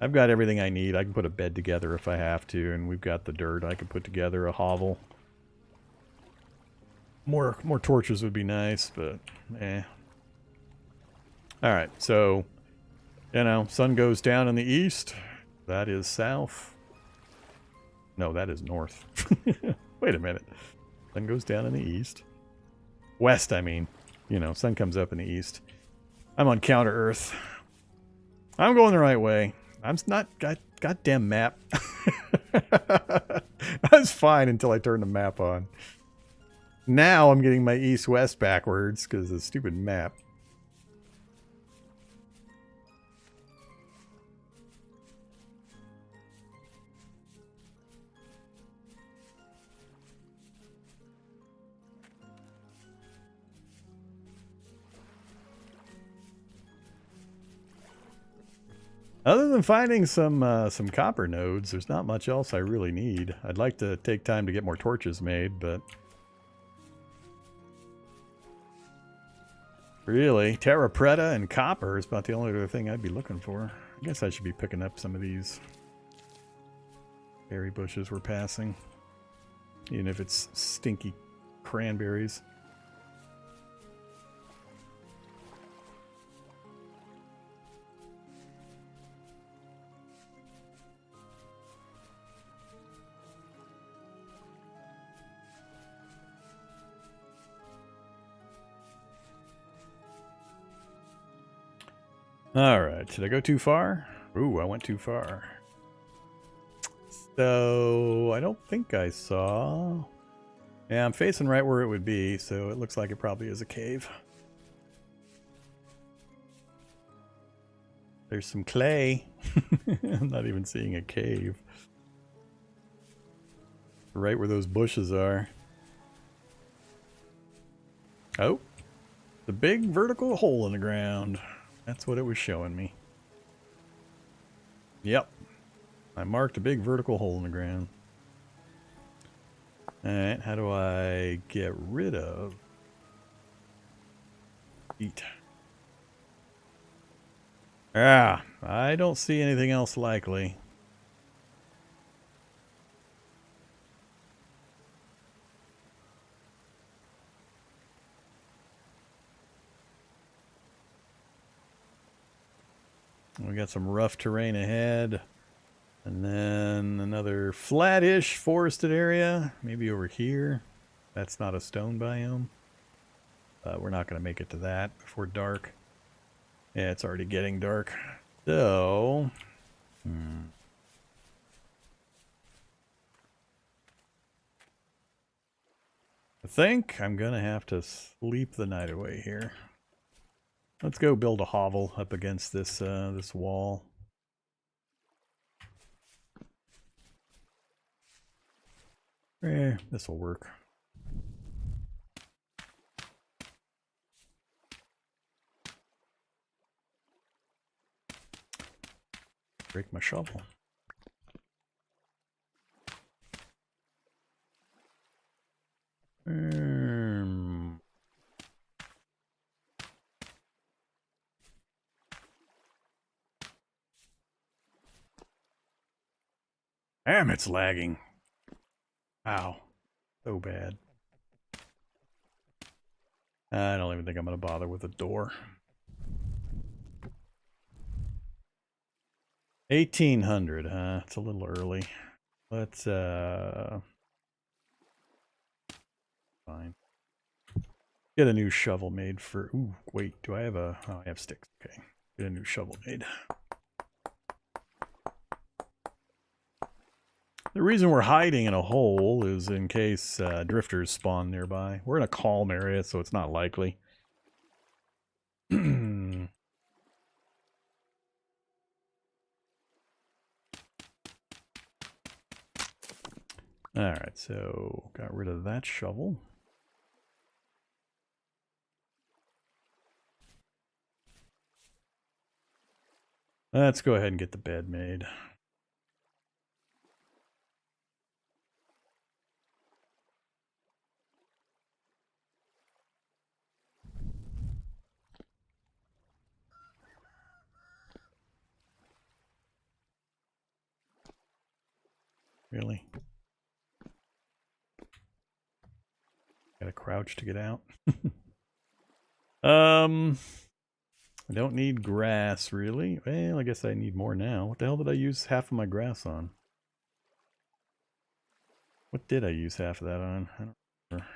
S1: I've got everything I need. I can put a bed together if I have to, and we've got the dirt. I can put together a hovel. More torches would be nice, but eh. All right, so you know, sun goes down in the east. That is south. No, that is north. Wait a minute. Sun goes down in the east. West, I mean. You know, sun comes up in the east. I'm on counter Earth. I'm going the right way. I'm not... Goddamn map. I was fine until I turned the map on. Now I'm getting my east-west backwards because of the stupid map. Other than finding some copper nodes, there's not much else I really need. I'd like to take time to get more torches made, but really, terra preta and copper is about the only other thing I'd be looking for. I guess I should be picking up some of these berry bushes we're passing. Even if it's stinky cranberries. Alright, did I go too far? Ooh, I went too far. So, I don't think I saw... Yeah, I'm facing right where it would be, so it looks like it probably is a cave. There's some clay. I'm not even seeing a cave. Right where those bushes are. Oh, the big vertical hole in the ground. That's what it was showing me. Yep. I marked a big vertical hole in the ground. Alright, how do I get rid of heat? Ah, I don't see anything else likely. We got some rough terrain ahead. And then another flattish forested area. Maybe over here. That's not a stone biome. We're not going to make it to that before dark. Yeah, it's already getting dark. So... I think I'm going to have to sleep the night away here. Let's go build a hovel up against this this wall. This will work. Break my shovel. Damn, it's lagging. Ow. So bad. I don't even think I'm going to bother with a door. 1800, huh? It's a little early. Let's, fine. Get a new shovel made for... Ooh, wait, do I have a... Oh, I have sticks. Okay. Get a new shovel made. The reason we're hiding in a hole is in case drifters spawn nearby. We're in a calm area, so it's not likely. Alright, so got rid of that shovel. Let's go ahead and get the bed made. Really? Gotta crouch to get out. I don't need grass, really. Well, I guess I need more now. What the hell did I use half of my grass on? What did I use half of that on? I don't remember.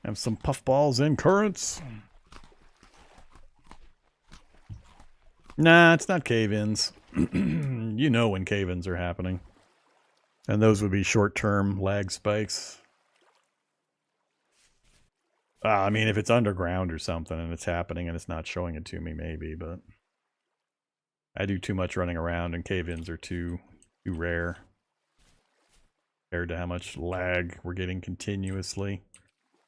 S1: Have some puffballs and currents. Nah, it's not cave-ins. You know when cave-ins are happening. And those would be short-term lag spikes. I mean, if it's underground or something and it's happening and it's not showing it to me, maybe, but... I do too much running around and cave-ins are too rare. Compared to how much lag we're getting continuously.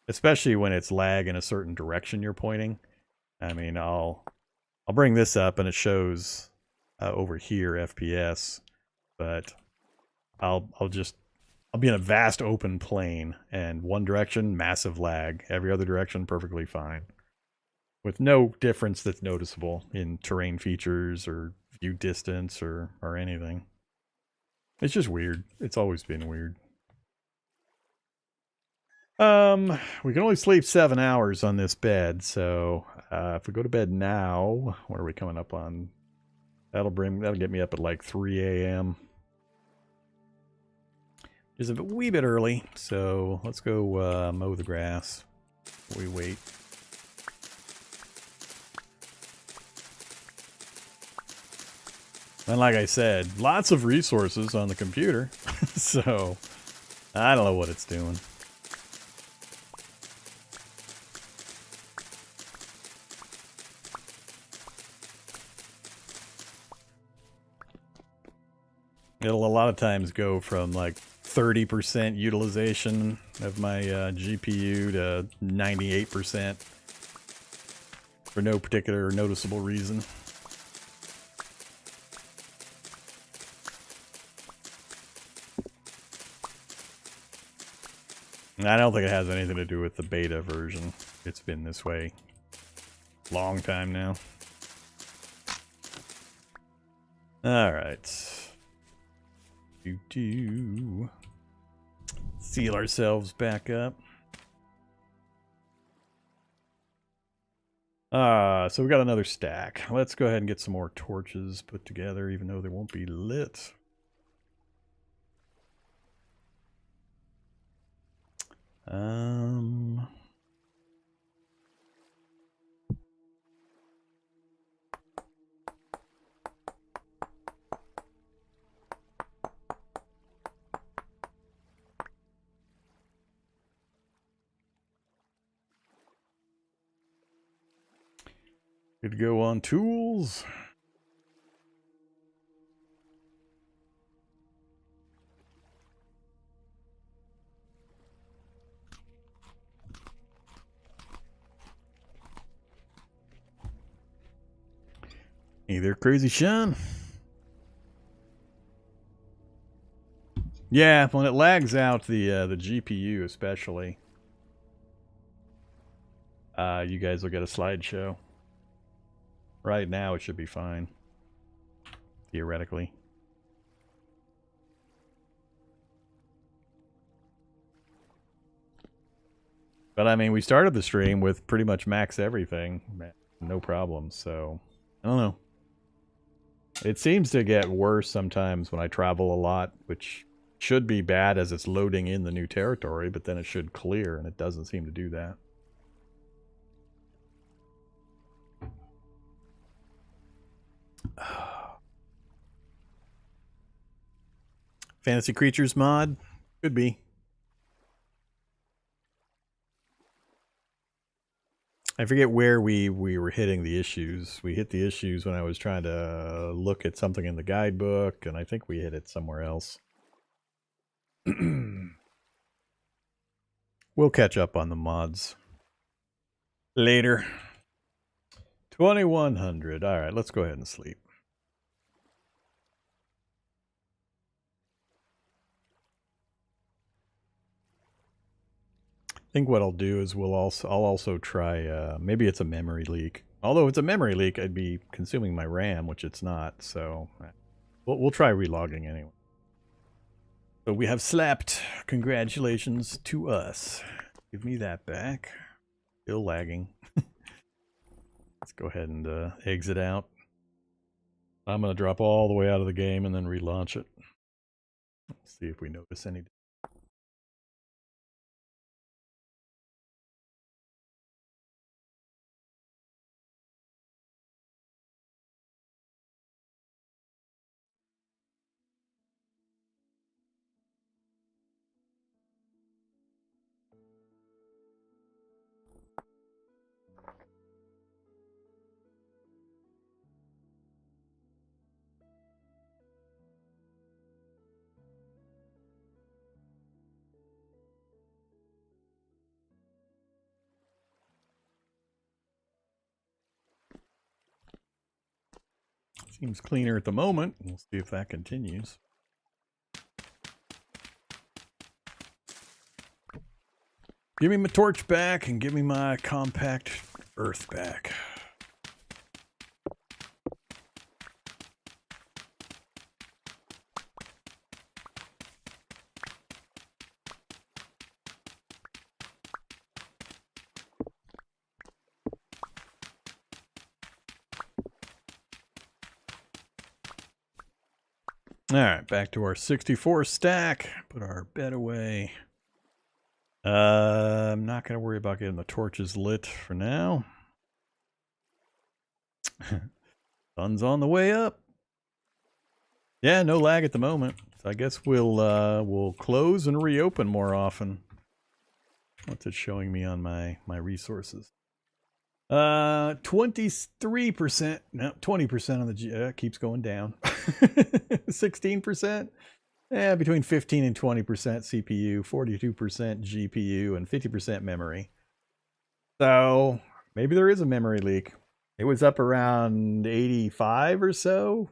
S1: Especially when it's lag in a certain direction you're pointing. I mean, I'll bring this up and it shows over here FPS, but I'll be in a vast open plain, and one direction, massive lag. Every other direction, perfectly fine. With no difference that's noticeable in terrain features or view distance or anything. It's just weird. It's always been weird. We can only sleep 7 hours on this bed, so if we go to bed now, what are we coming up on? That'll get me up at like 3 a.m. It's a wee bit early, so let's go mow the grass. We wait. And like I said, lots of resources on the computer, so I don't know what it's doing. It'll a lot of times go from like 30% utilization of my GPU to 98% for no particular noticeable reason. I don't think it has anything to do with the beta version. It's been this way long time now. All right. Seal ourselves back up. So we got another stack. Let's go ahead and get some more torches put together, even though they won't be lit. Good to go on tools. Hey there, Crazy Sean. Yeah, when it lags out the GPU especially, you guys will get a slideshow. Right now it should be fine, theoretically. But I mean, we started the stream with pretty much max everything, no problems, so I don't know. It seems to get worse sometimes when I travel a lot, which should be bad as it's loading in the new territory, but then it should clear, and it doesn't seem to do that. Fantasy Creatures mod? Could be. I forget where we were hitting the issues. We hit the issues when I was trying to look at something in the guidebook, and I think we hit it somewhere else. We'll catch up on the mods later. 2100. All right, let's go ahead and sleep. I think what I'll do is I'll also try, maybe it's a memory leak. Although if it's a memory leak, I'd be consuming my RAM, which it's not, so we'll try relogging anyway. But we have slept. Congratulations to us. Give me that back. Still lagging. Let's go ahead and exit out. I'm going to drop all the way out of the game and then relaunch it. Let's see if we notice any. Seems cleaner at the moment. We'll see if that continues. Give me my torch back and give me my compact earth back. All right, back to our 64 stack. Put our bed away. I'm not going to worry about getting the torches lit for now. Sun's on the way up. Yeah, no lag at the moment. So I guess we'll close and reopen more often. What's it showing me on my resources? 23%. No, 20% on the keeps going down. 16%. Yeah, between 15 and 20% CPU, 42% GPU, and 50% memory. So maybe there is a memory leak. It was up around 85 or so.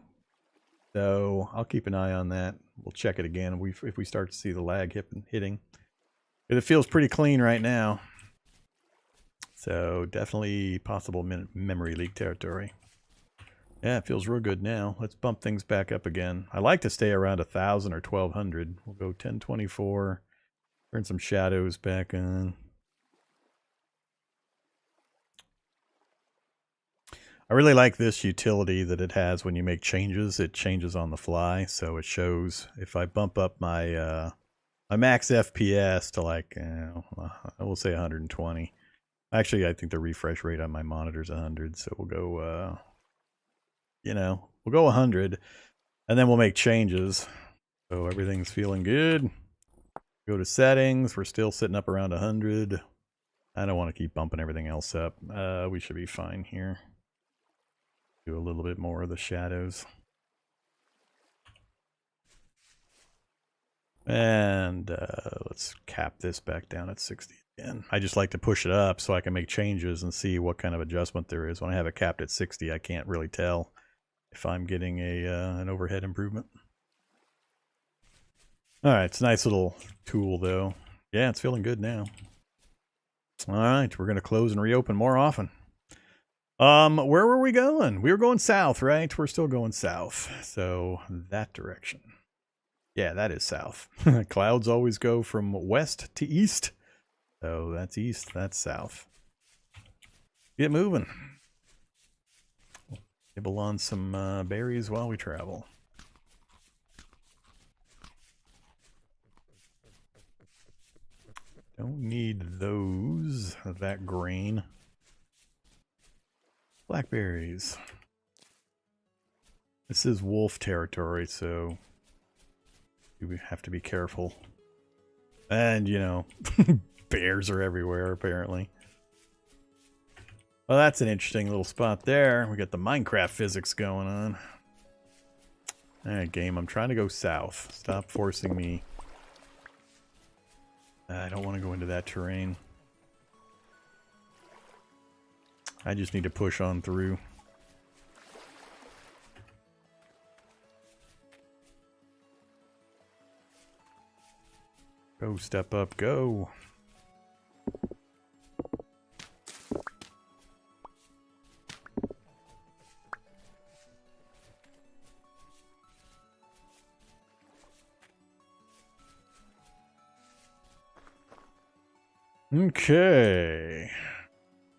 S1: So I'll keep an eye on that. We'll check it again if we start to see the lag hitting. It feels pretty clean right now. So definitely possible memory leak territory. Yeah, it feels real good now. Let's bump things back up again. I like to stay around 1,000 or 1,200. We'll go 1024. Turn some shadows back on. I really like this utility that it has when you make changes. It changes on the fly, so it shows if I bump up my my max FPS to like, I will say 120. Actually, I think the refresh rate on my monitor is 100, so we'll go, we'll go 100, and then we'll make changes. So everything's feeling good. Go to settings. We're still sitting up around 100. I don't want to keep bumping everything else up. We should be fine here. Do a little bit more of the shadows. And let's cap this back down at 60 again. I just like to push it up so I can make changes and see what kind of adjustment there is. When I have it capped at 60, I can't really tell if I'm getting an overhead improvement. All right, it's a nice little tool though. Yeah, it's feeling good now. All right, we're going to close and reopen more often. Where were we going? We were going south, right? We're still going south. So that direction. Yeah, that is south. Clouds always go from west to east. So that's east, that's south. Get moving. Nibble on some berries while we travel. Don't need those, that grain. Blackberries. This is wolf territory, so we have to be careful. And, bears are everywhere, apparently. Well, that's an interesting little spot there. We got the Minecraft physics going on. Alright, game, I'm trying to go south. Stop forcing me. I don't want to go into that terrain. I just need to push on through. Go, step up, go. Okay.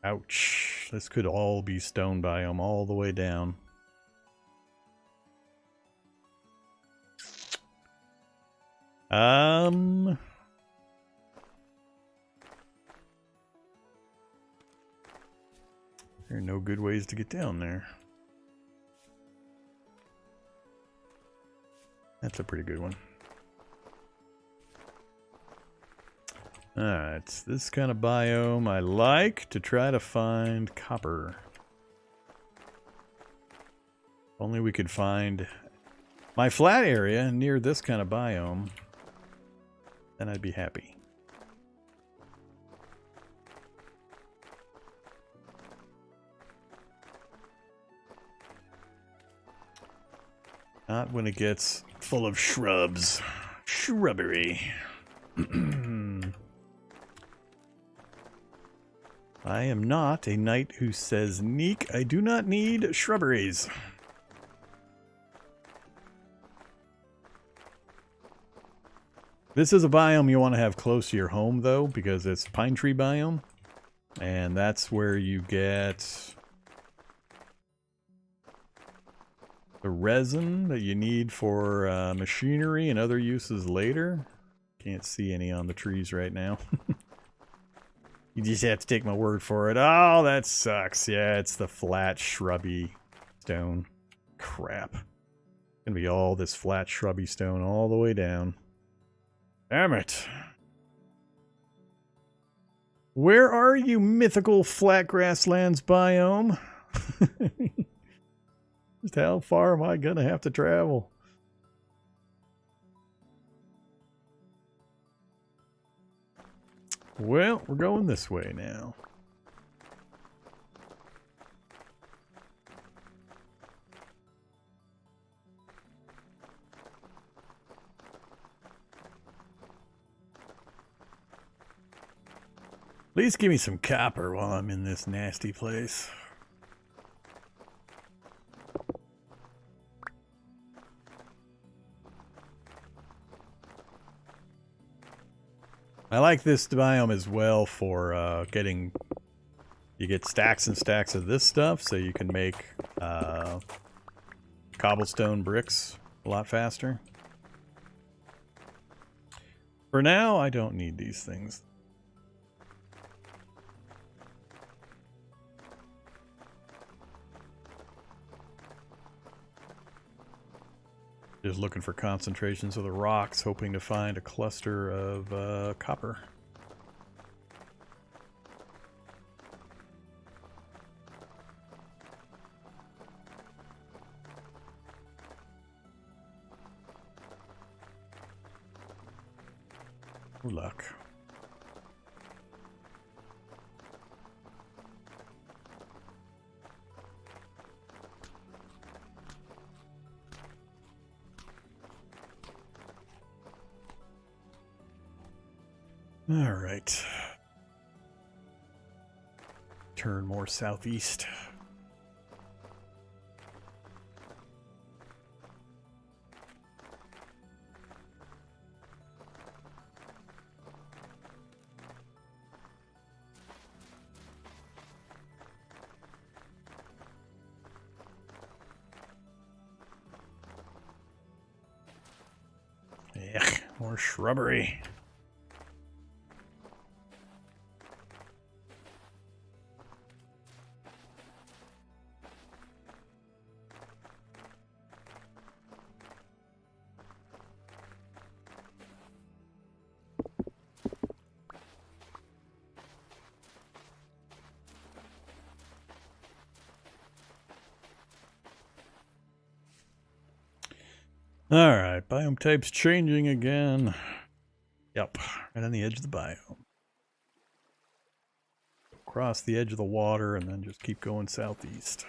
S1: Ouch. This could all be stone biome all the way down. There are no good ways to get down there. That's a pretty good one. Alright, this kind of biome I like to try to find copper. Only we could find my flat area near this kind of biome, then I'd be happy. Not when it gets full of shrubs. Shrubbery. I am not a knight who says, Neek, I do not need shrubberies. This is a biome you want to have close to your home, though, because it's pine tree biome. And that's where you get the resin that you need for machinery and other uses later. Can't see any on the trees right now. You just have to take my word for it. Oh, that sucks. Yeah, it's the flat, shrubby stone. Crap. Gonna be all this flat, shrubby stone all the way down. Damn it. Where are you, mythical flat grasslands biome? Just how far am I gonna have to travel? Well, we're going this way now. Please give me some copper while I'm in this nasty place. I like this biome as well for getting... You get stacks and stacks of this stuff, so you can make cobblestone bricks a lot faster. For now, I don't need these things. Just looking for concentrations of the rocks, hoping to find a cluster of copper. Good luck. All right. Turn more southeast. Ugh, more shrubbery. Alright, biome type's changing again. Yep, right on the edge of the biome. Cross the edge of the water and then just keep going southeast.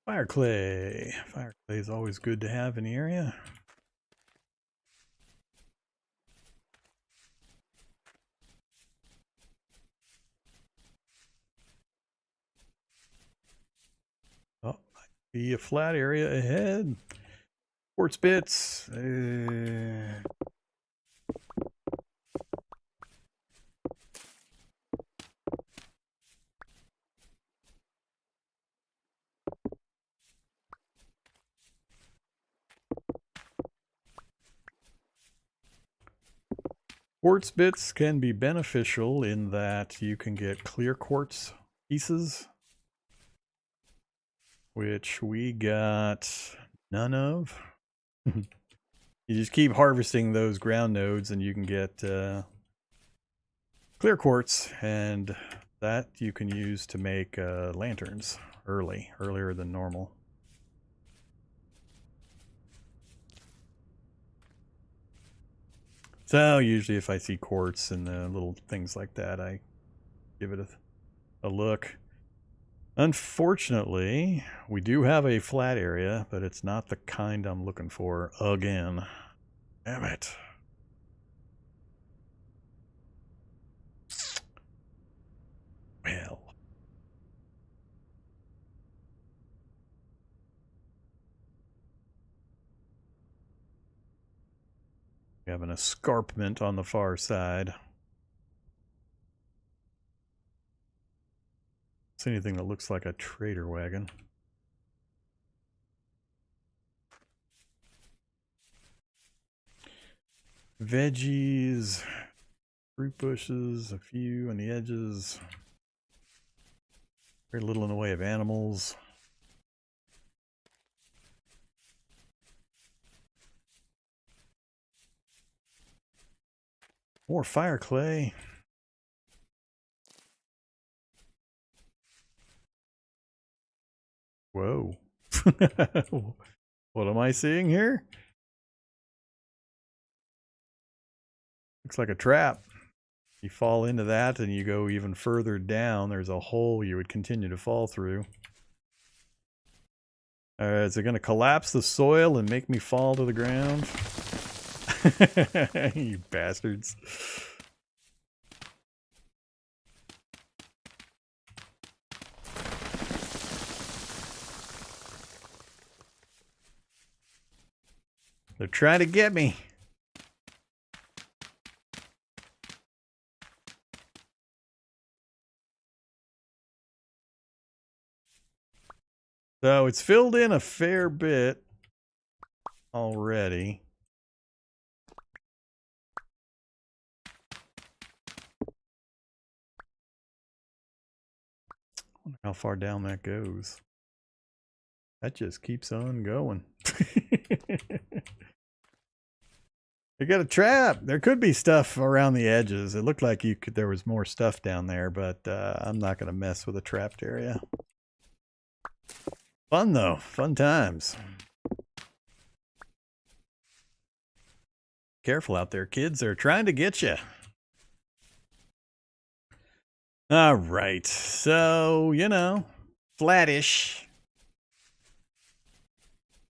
S1: Fire clay. Fire clay is always good to have in the area. Oh, might be a flat area ahead. Quartz bits. Quartz bits can be beneficial in that you can get clear quartz pieces, which we got none of. You just keep harvesting those ground nodes and you can get clear quartz, and that you can use to make lanterns. earlier than normal. So usually if I see quartz and little things like that, I give it a look. Unfortunately, we do have a flat area, but it's not the kind I'm looking for again. Damn it. Well. We have an escarpment on the far side. See anything that looks like a trader wagon. Veggies, fruit bushes, a few on the edges. Very little in the way of animals. More fire clay. Whoa. What am I seeing here? Looks like a trap. You fall into that and you go even further down, there's a hole you would continue to fall through. Is it going to collapse the soil and make me fall to the ground? You bastards. They're trying to get me. So it's filled in a fair bit already. I wonder how far down that goes. That just keeps on going. You got a trap. There could be stuff around the edges. It looked like there was more stuff down there, but I'm not going to mess with a trapped area. Fun though. Fun times. Careful out there, kids. They're trying to get you. All right. So, you know, flattish.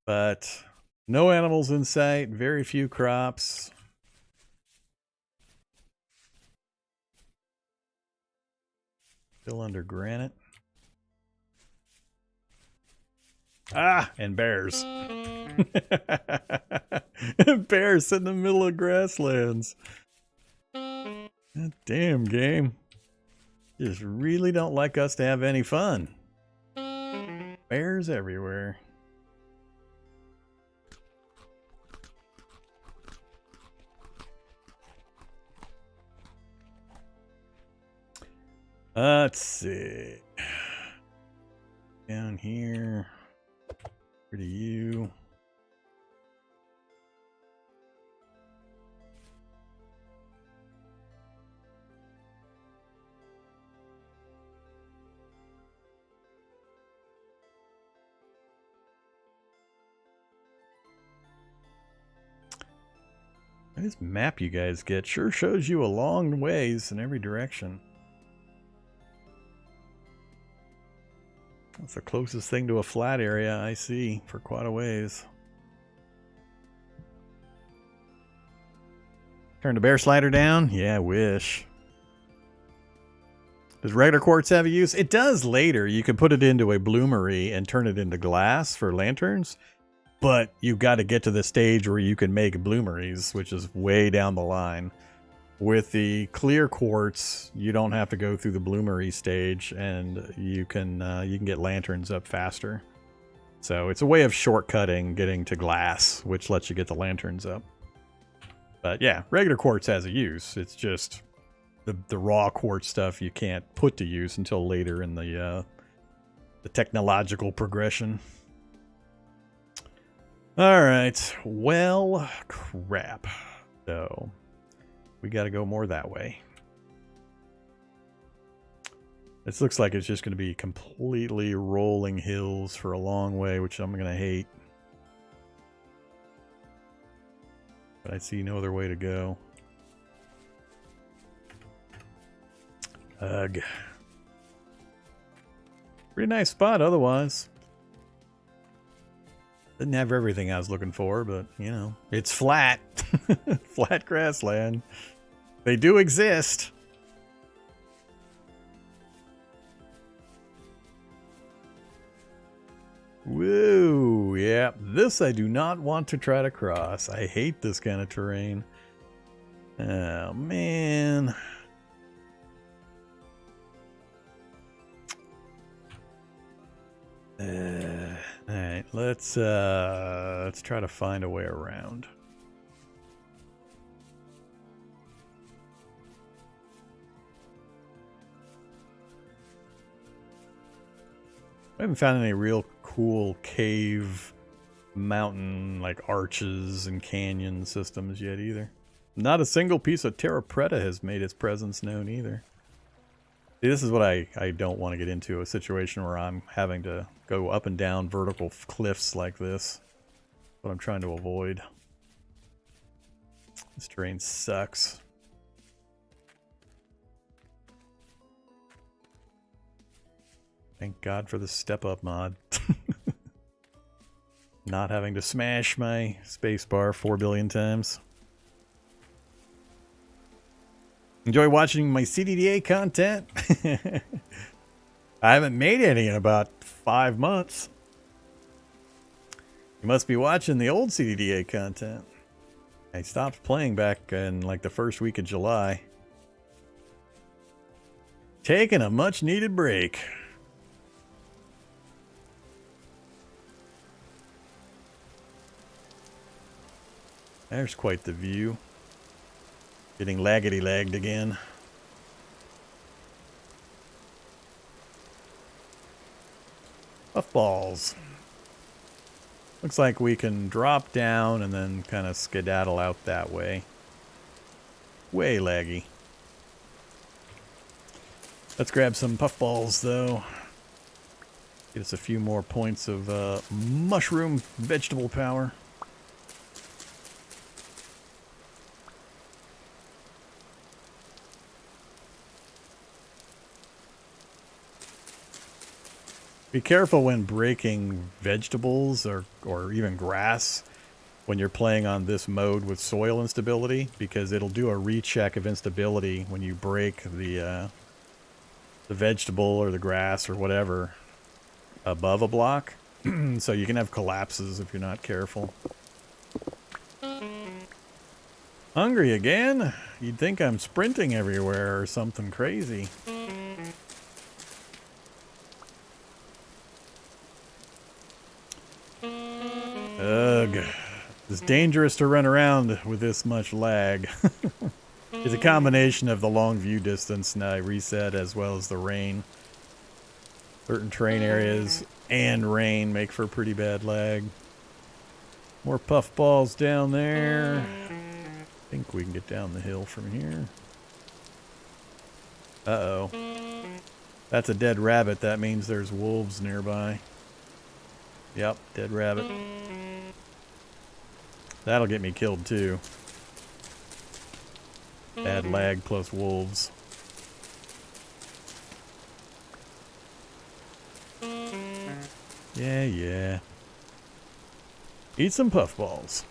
S1: But no animals in sight. Very few crops. Still under granite. Ah, and bears. Bears in the middle of grasslands. God damn game. Just really don't like us to have any fun. Bears everywhere. Let's see. Down here. Where to you? This map you guys get sure shows you a long ways in every direction. That's the closest thing to a flat area I see for quite a ways. Turn the bear slider down? Yeah, I wish. Does regular quartz have a use? It does later. You can put it into a bloomery and turn it into glass for lanterns. But you've got to get to the stage where you can make bloomeries, which is way down the line. With the clear quartz, you don't have to go through the bloomery stage, and you can get lanterns up faster. So it's a way of shortcutting getting to glass, which lets you get the lanterns up. But yeah, regular quartz has a use. It's just the raw quartz stuff you can't put to use until later in the technological progression. All right, well, crap. So we got to go more that way. This looks like it's just going to be completely rolling hills for a long way, which I'm going to hate. But I see no other way to go. Ugh. Pretty nice spot otherwise. Didn't have everything I was looking for, but, you know, it's flat. Flat grassland. They do exist. Woo! Yeah, this I do not want to try to cross. I hate this kind of terrain. Oh, man. Alright, let's try to find a way around. I haven't found any real cool cave, mountain, like arches and canyon systems yet either. Not a single piece of TerraFirma has made its presence known either. See, this is what I don't want to get into, a situation where I'm having to go up and down vertical cliffs like this. What I'm trying to avoid. This terrain sucks. Thank God for the step-up mod. Not having to smash my spacebar 4 billion times. Enjoy watching my CDDA content? I haven't made any in about 5 months. You must be watching the old CDDA content. I stopped playing back in like the first week of July. Taking a much needed break. There's quite the view. Getting laggedy-lagged again. Puffballs. Looks like we can drop down and then kind of skedaddle out that way. Way laggy. Let's grab some puffballs though. Get us a few more points of mushroom vegetable power. Be careful when breaking vegetables or even grass when you're playing on this mode with soil instability, because it'll do a recheck of instability when you break the vegetable or the grass or whatever above a block. So you can have collapses if you're not careful. Hungry again? You'd think I'm sprinting everywhere or something crazy. Ugh. It's dangerous to run around with this much lag. It's a combination of the long view distance and I reset, as well as the rain. Certain terrain areas and rain make for pretty bad lag. More puffballs down there. I think we can get down the hill from here. Uh-oh. That's a dead rabbit. That means there's wolves nearby. Yep, dead rabbit. That'll get me killed too. Bad lag plus wolves. Yeah. Eat some puffballs.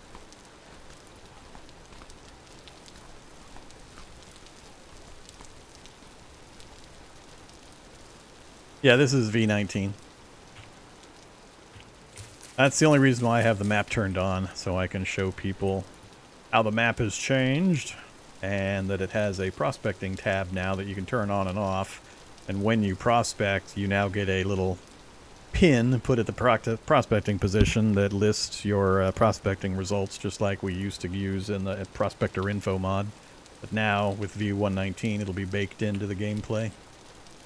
S1: Yeah, this is V1.19. That's the only reason why I have the map turned on, so I can show people how the map has changed and that it has a prospecting tab now that you can turn on and off. And when you prospect, you now get a little pin put at the prospecting position that lists your prospecting results, just like we used to use in the Prospector Info mod. But now, with V1.19, it'll be baked into the gameplay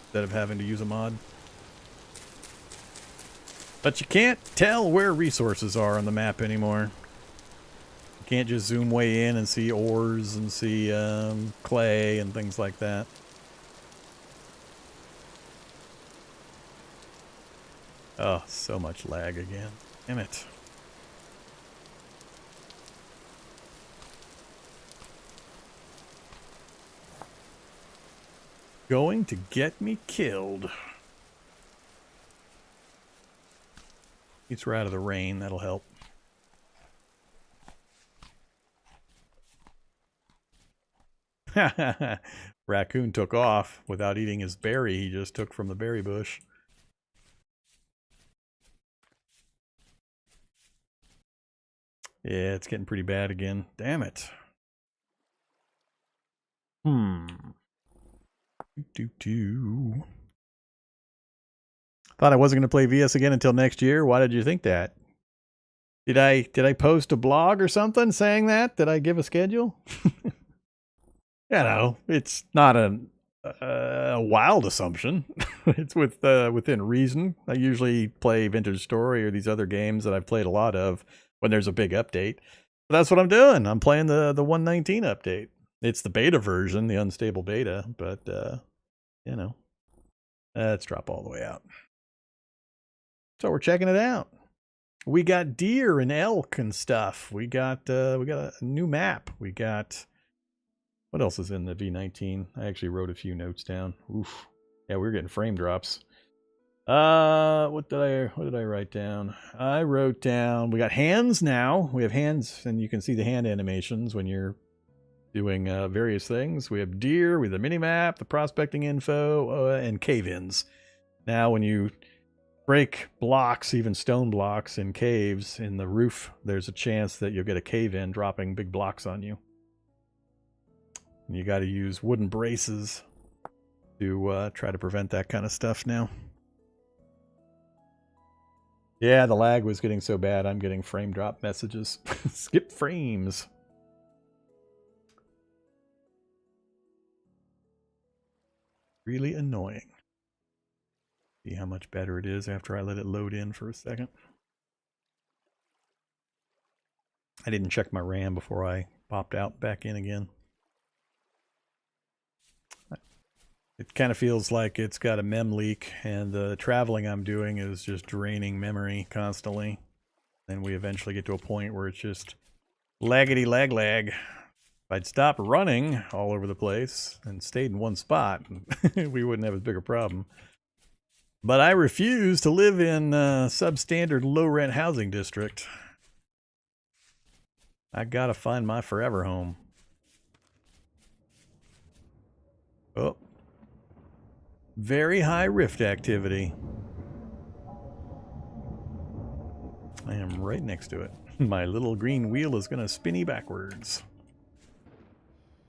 S1: instead of having to use a mod. But you can't tell where resources are on the map anymore. You can't just zoom way in and see ores and see clay and things like that. Oh, so much lag again. Damn it. Going to get me killed. Gets her out of the rain, that'll help. Raccoon took off without eating his berry he just took from the berry bush. Yeah, it's getting pretty bad again. Damn it. Thought I wasn't going to play VS again until next year. Why did you think that? Did I post a blog or something saying that? Did I give a schedule? You know, it's not a wild assumption. It's within reason. I usually play Vintage Story or these other games that I've played a lot of when there's a big update. But that's what I'm doing. I'm playing the 1.19 update. It's the beta version, the unstable beta, but you know, let's drop all the way out. So we're checking it out. We got deer and elk and stuff. We got a new map. We got, what else is in the V19? I actually wrote a few notes down. Oof. Yeah, we were getting frame drops. What did I write down? I wrote down, we got hands now. We have hands, and you can see the hand animations when you're doing various things. We have deer, we have the mini map, the prospecting info, and cave-ins. Now, when you break blocks, even stone blocks in caves in the roof, there's a chance that you'll get a cave-in dropping big blocks on you. And you got to use wooden braces to try to prevent that kind of stuff now. Yeah, the lag was getting so bad, I'm getting frame drop messages. Skip frames. Really annoying. See how much better it is after I let it load in for a second. I didn't check my RAM before I popped out back in again. It kind of feels like it's got a mem leak, and the traveling I'm doing is just draining memory constantly. Then we eventually get to a point where it's just laggity lag. If I'd stopped running all over the place and stayed in one spot, we wouldn't have as big a problem. But I refuse to live in substandard low-rent housing district. I gotta find my forever home. Oh. Very high rift activity. I am right next to it. My little green wheel is gonna spinny backwards.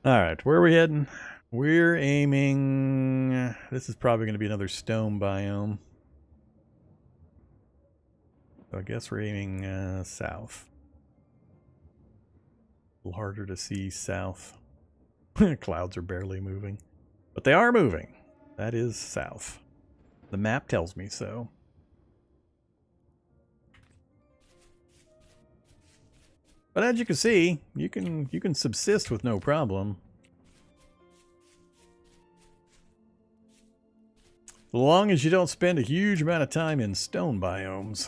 S1: Alright, where are we heading? We're aiming... This is probably going to be another stone biome. So I guess we're aiming south. A little harder to see south. Clouds are barely moving. But they are moving. That is south. The map tells me so. But as you can see, you can subsist with no problem. As long as you don't spend a huge amount of time in stone biomes.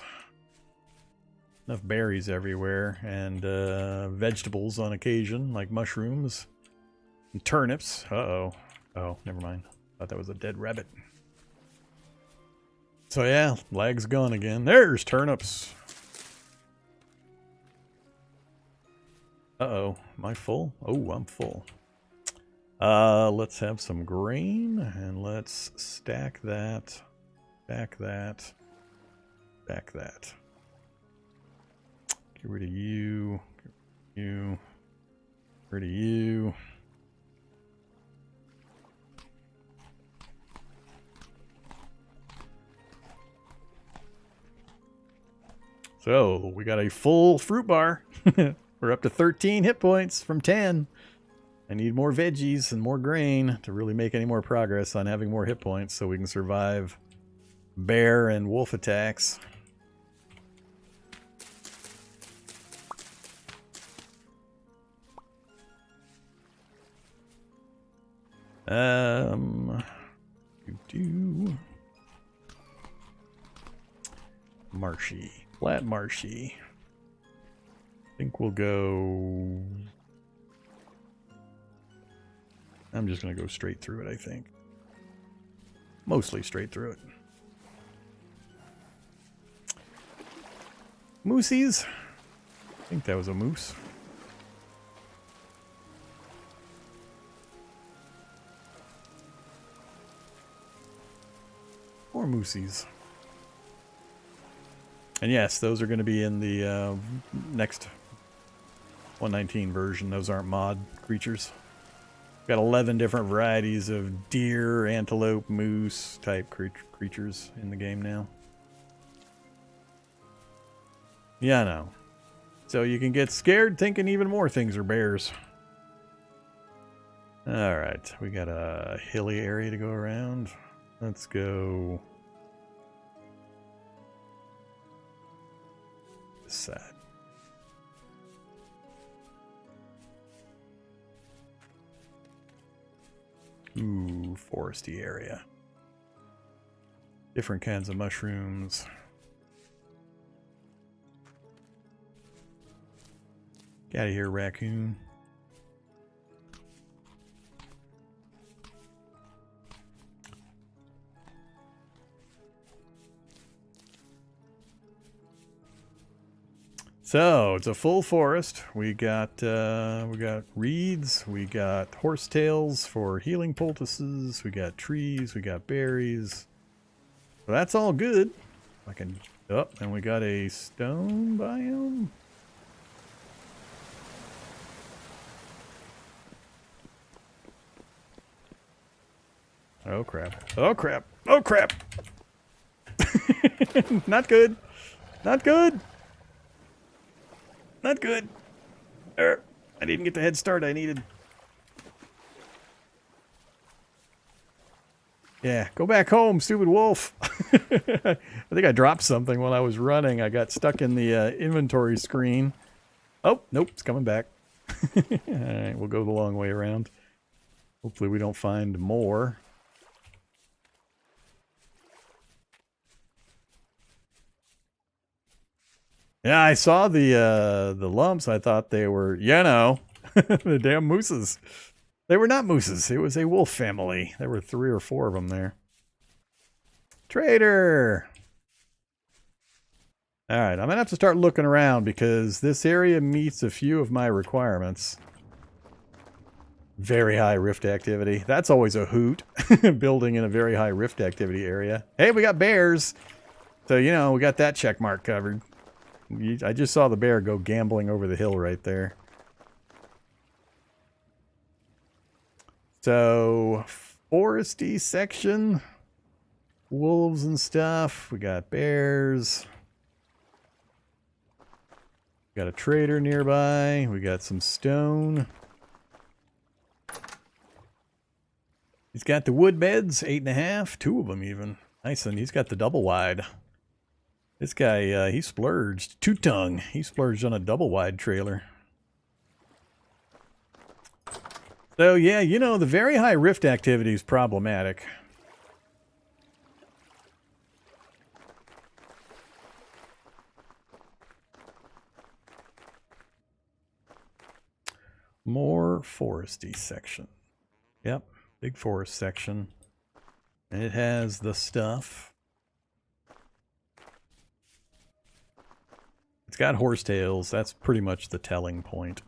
S1: Enough berries everywhere, and vegetables on occasion, like mushrooms and turnips. Uh-oh. Oh, never mind. Thought that was a dead rabbit. So yeah, lag's gone again. There's turnips. Uh-oh. Am I full? Oh, I'm full. Let's have some grain, and let's stack that, stack that, stack that. Get rid of you, get rid of you. So, we got a full fruit bar. We're up to 13 hit points from 10. I need more veggies and more grain to really make any more progress on having more hit points so we can survive bear and wolf attacks. marshy. Flat marshy. I think we'll go... I'm just going to go straight through it, I think. Mostly straight through it. Moosies. I think that was a moose. More moosies. And yes, those are going to be in the next 1.19 version. Those aren't mod creatures. Got 11 different varieties of deer, antelope, moose type creatures in the game now. Yeah, I know. So you can get scared thinking even more things are bears. Alright, we got a hilly area to go around. Let's go this side. Ooh, foresty area. Different kinds of mushrooms. Get out of here, raccoon. So it's a full forest. We got reeds, we got horsetails for healing poultices, we got trees, we got berries. So that's all good. I can and we got a stone biome. Oh crap. Oh crap. Oh crap. Not good. Not good. Not good. I didn't get the head start I needed. Yeah, go back home, stupid wolf. I think I dropped something while I was running. I got stuck in the inventory screen. Oh, nope, it's coming back. Alright, we'll go the long way around. Hopefully we don't find more. Yeah, I saw the lumps. I thought they were, you know, the damn mooses. They were not mooses. It was a wolf family. There were 3 or 4 of them there. Trader! Alright, I'm going to have to start looking around because this area meets a few of my requirements. Very high rift activity. That's always a hoot. Building in a very high rift activity area. Hey, we got bears! So, you know, we got that check mark covered. I just saw the bear go gambling over the hill right there. So, foresty section. Wolves and stuff. We got bears. We got a trader nearby. We got some stone. He's got the wood beds, 8.5. 2 of them even. Nice, and he's got the double wide. This guy, he splurged. Two-tongue. He splurged on a double-wide trailer. So, yeah, you know, the very high rift activity is problematic. More foresty section. Yep, big forest section. And it has the stuff. It's got horsetails. That's pretty much the telling point.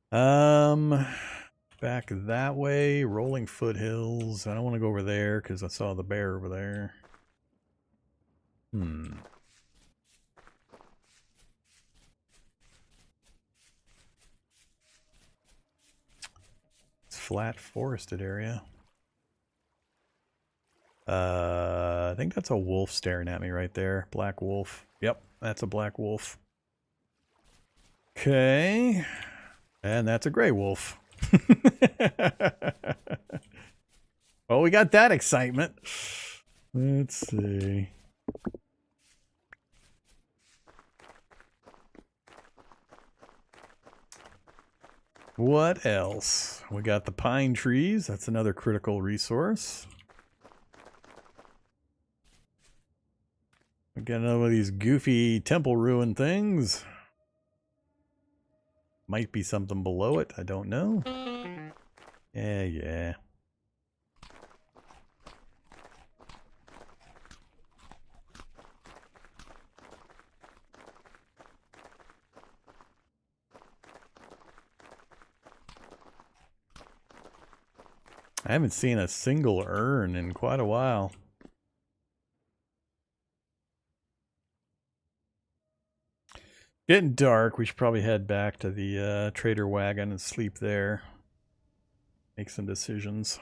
S1: Back that way, rolling foothills. I don't want to go over there because I saw the bear over there. It's flat forested area. I think that's a wolf staring at me right there. Black wolf. Yep, that's a black wolf. Okay. And that's a gray wolf. Well, we got that excitement. Let's see. What else? We got the pine trees. That's another critical resource. Got another one of these goofy temple ruin things. Might be something below it. I don't know. Yeah. I haven't seen a single urn in quite a while. Getting dark. We should probably head back to the trader wagon and sleep there. Make some decisions.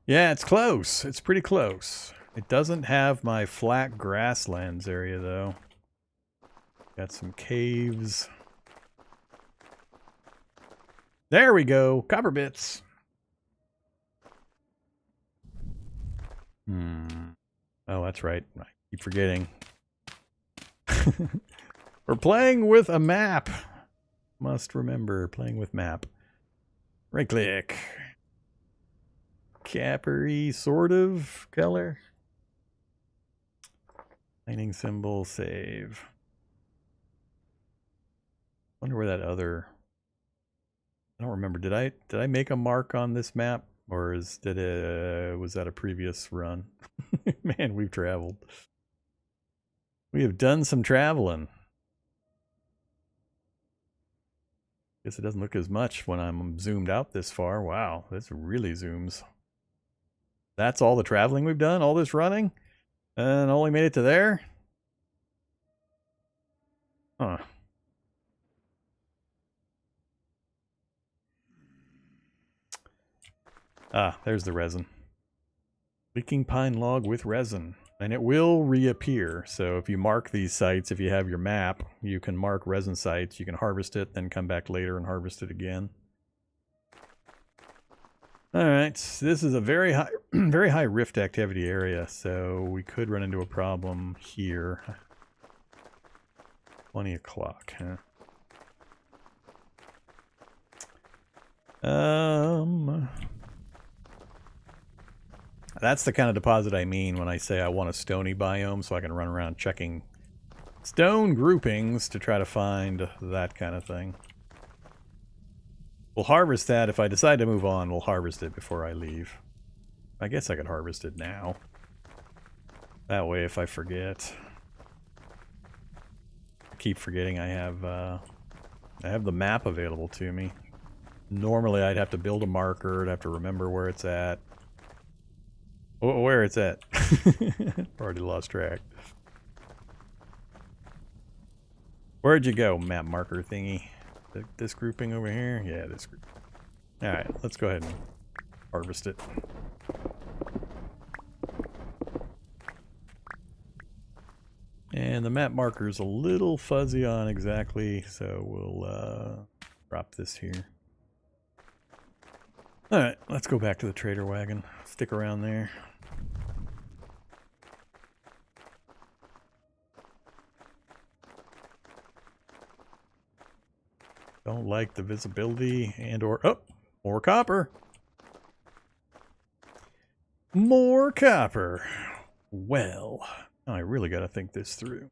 S1: Yeah, it's close. It's pretty close. It doesn't have my flat grasslands area, though. Got some caves. There we go. Copper bits. Oh, that's right. I keep forgetting. We're playing with a map. Must remember, playing with map. Right click. Cappery sort of color. Lightning symbol, save. Wonder where that other... I don't remember. Did I make a mark on this map? Or was that a previous run? Man, we've traveled. We have done some traveling. Guess it doesn't look as much when I'm zoomed out this far. Wow, this really zooms. That's all the traveling we've done? All this running? And only made it to there? Huh. Ah, there's the resin. Leaking pine log with resin. And it will reappear. So if you mark these sites, if you have your map, you can mark resin sites. You can harvest it, then come back later and harvest it again. Alright, so this is a very high rift activity area, so we could run into a problem here. 20 o'clock, huh? That's the kind of deposit I mean when I say I want a stony biome, so I can run around checking stone groupings to try to find that kind of thing. We'll harvest that. If I decide to move on, we'll harvest it before I leave. I guess I could harvest it now. That way, if I forget. I keep forgetting I have the map available to me. Normally, I'd have to build a marker. I'd have to remember where it's at. Where it's at. Already lost track. Where'd you go, map marker thingy? This grouping over here? Yeah, this group. Alright, let's go ahead and harvest it. And the map marker is a little fuzzy on exactly, so we'll drop this here. Alright, let's go back to the trader wagon. Stick around there. Don't like the visibility and or... Oh! More copper! More copper! Well, I really gotta think this through.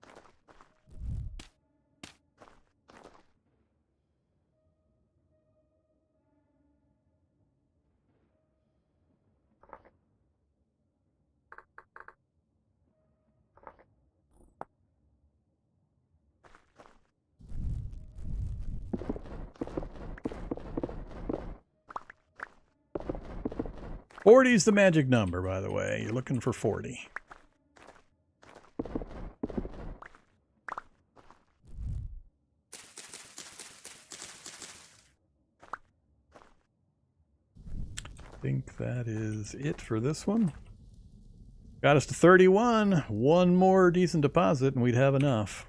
S1: Forty's the magic number, by the way. You're looking for 40. I think that is it for this one. Got us to 31. One more decent deposit and we'd have enough.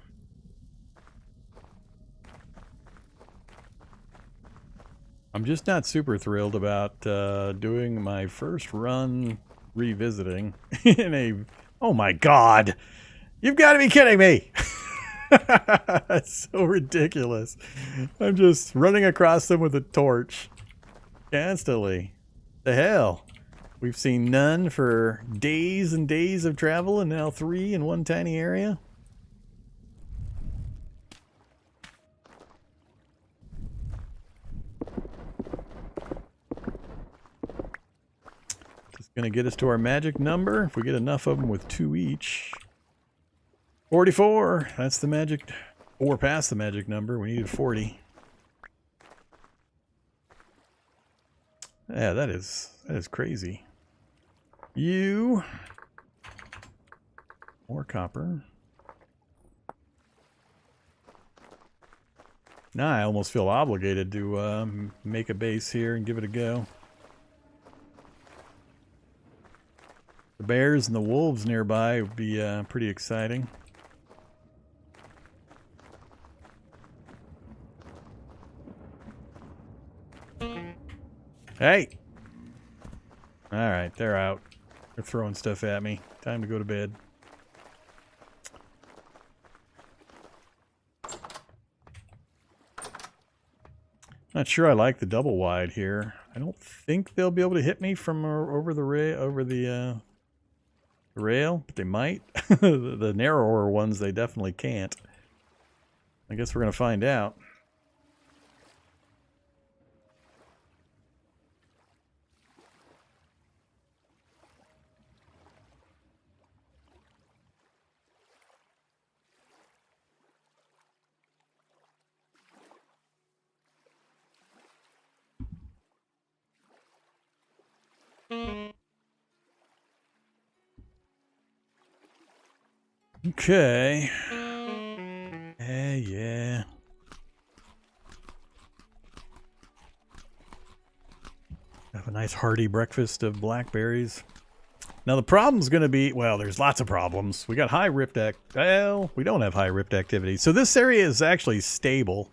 S1: I'm just not super thrilled about doing my first run revisiting in a... Oh my god! You've got to be kidding me! That's so ridiculous. I'm just running across them with a torch. Constantly. The hell? We've seen none for days and days of travel, and now 3 in one tiny area. Just gonna get us to our magic number. If we get enough of them with 2 each. 44. That's the magic. Or past the magic number. We needed 40. Yeah, that is crazy. You. More copper. Now I almost feel obligated to make a base here and give it a go. The bears and the wolves nearby would be pretty exciting. Hey! Alright, they're out. They're throwing stuff at me. Time to go to bed. Not sure I like the double wide here. I don't think they'll be able to hit me from over the rail, but they might. The narrower ones, they definitely can't. I guess we're going to find out. Okay. Yeah. Have a nice hearty breakfast of blackberries. Now the problem's going to be, well, there's lots of problems. We got high rift well, we don't have high rift activity. So this area is actually stable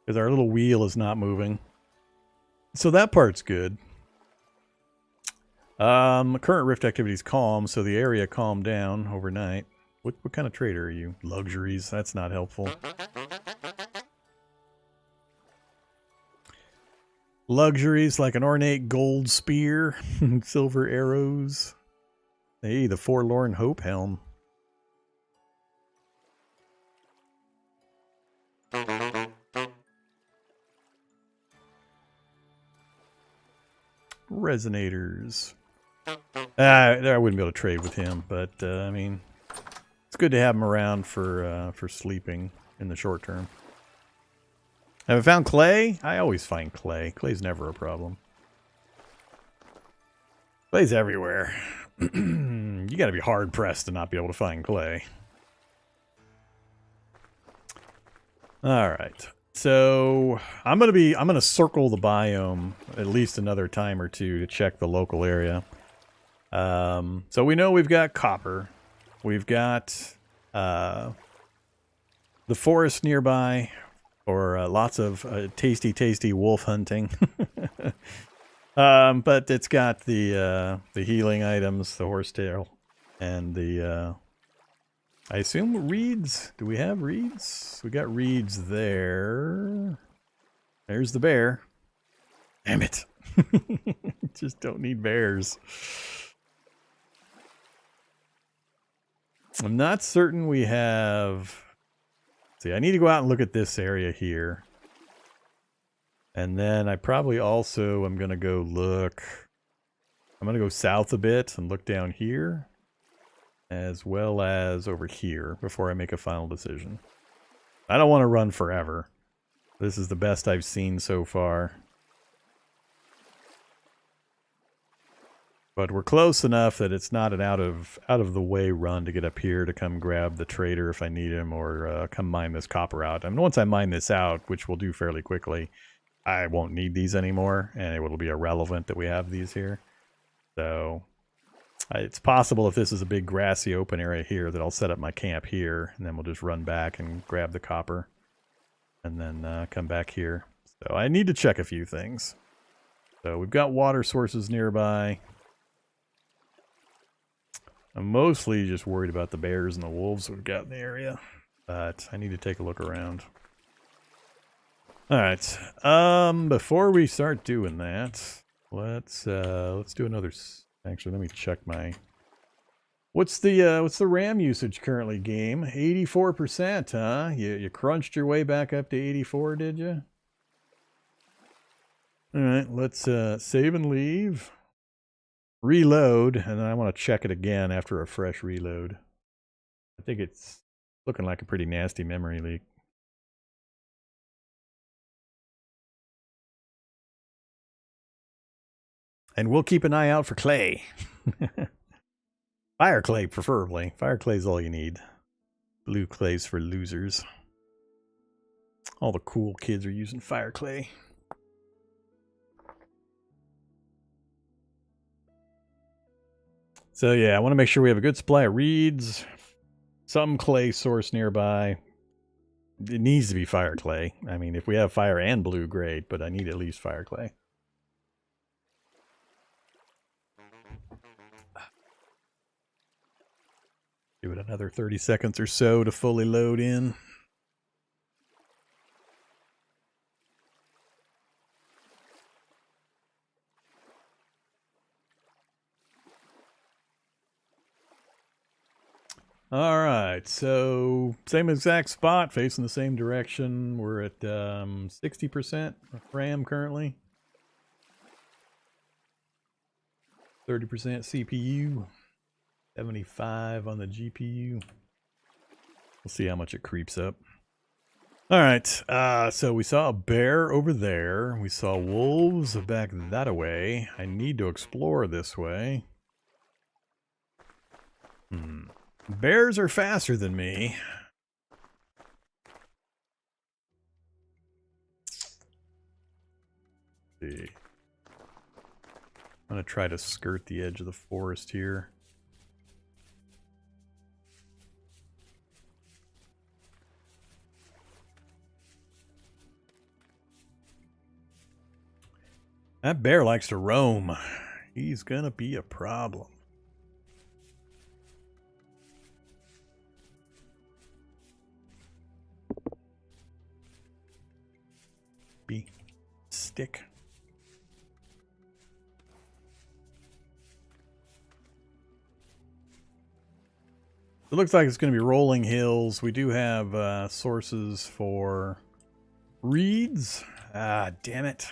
S1: because our little wheel is not moving. So that part's good. Current rift activity is calm, so the area calmed down overnight. What kind of trader are you? Luxuries, that's not helpful. Luxuries like an ornate gold spear, silver arrows. Hey, the Forlorn Hope helm. Resonators. I wouldn't be able to trade with him, but I mean, it's good to have him around for sleeping in the short term. Have I found clay? I always find clay. Clay's never a problem. Clay's everywhere. You gotta be hard pressed to not be able to find clay. Alright. So I'm gonna circle the biome at least another time or two to check the local area. So we know we've got copper. We've got the forest nearby, or lots of tasty wolf hunting. But it's got the healing items, the horsetail, and the I assume reeds. Do we have reeds? We got reeds there. There's the bear. Damn it. Just don't need bears. I'm not certain we have... See, I need to go out and look at this area here. And then I probably also am going to go look... I'm going to go south a bit and look down here, as well as over here, before I make a final decision. I don't want to run forever. This is the best I've seen so far. But we're close enough that it's not an out of the way run to get up here to come grab the trader if I need him, or come mine this copper out. I mean, once I mine this out, which we'll do fairly quickly, I won't need these anymore, and it will be irrelevant that we have these here. So it's possible if this is a big grassy open area here that I'll set up my camp here, and then we'll just run back and grab the copper, and then come back here. So I need to check a few things. So we've got water sources nearby. I'm mostly just worried about the bears and the wolves we've got in the area, but I need to take a look around. Alright, before we start doing that, let's do another. Actually, let me check my. What's the RAM usage currently, game? 84%, huh? You crunched your way back up to 84, did you? All right, let's save and leave. Reload, and then I want to check it again after a fresh reload. I think it's looking like a pretty nasty memory leak. And we'll keep an eye out for clay. Fire clay, preferably. Fire clay is all you need. Blue clay's for losers. All the cool kids are using fire clay. So yeah, I want to make sure we have a good supply of reeds, some clay source nearby. It needs to be fire clay. I mean, if we have fire and blue, great, but I need at least fire clay. Give it another 30 seconds or so to fully load in. All right, so same exact spot, facing the same direction. We're at 60% RAM currently. 30% CPU. 75 on the GPU. We'll see how much it creeps up. All right, so we saw a bear over there. We saw wolves back that way. I need to explore this way. Bears are faster than me. Let's see. I'm going to try to skirt the edge of the forest here. That bear likes to roam. He's going to be a problem. Stick. It looks like it's going to be rolling hills. We do have sources for reeds. Ah, damn it.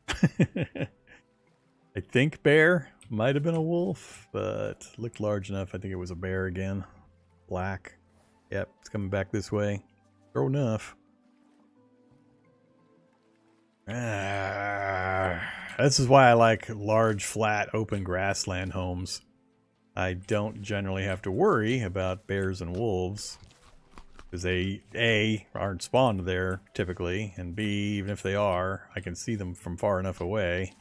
S1: I think bear. Might have been a wolf, but looked large enough. I think it was a bear again. Black. Yep, it's coming back this way. Sure enough. This is why I like large, flat, open grassland homes. I don't generally have to worry about bears and wolves. Because they, A, aren't spawned there, typically. And B, even if they are, I can see them from far enough away.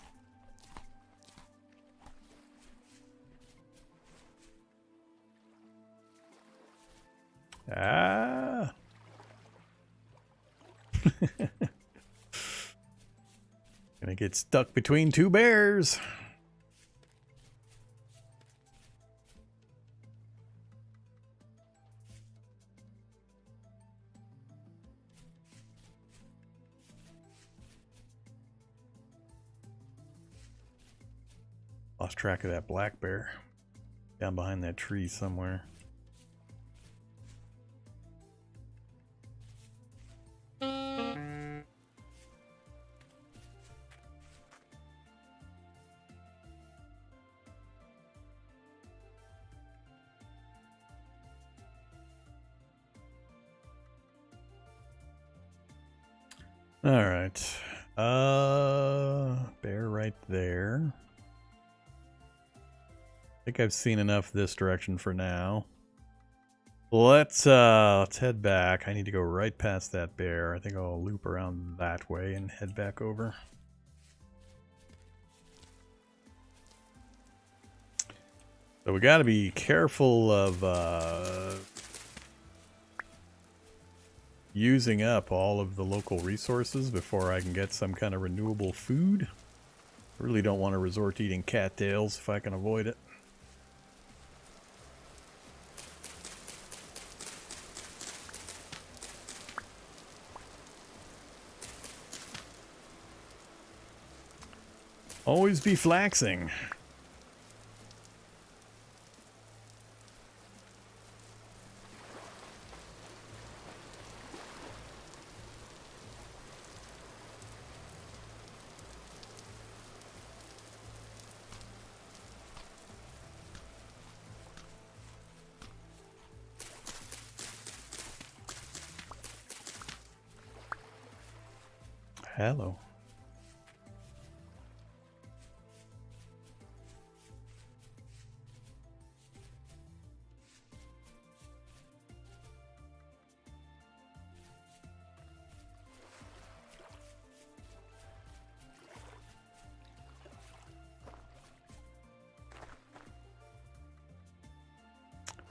S1: Ah! Gonna get stuck between two bears. Lost track of that black bear. Down behind that tree somewhere. All right. Bear right there. I think I've seen enough this direction for now. Let's head back. I need to go right past that bear. I think I'll loop around that way and head back over. So we got to be careful of using up all of the local resources before I can get some kind of renewable food. I really don't want to resort to eating cattails if I can avoid it. Always be flaxing. Hello.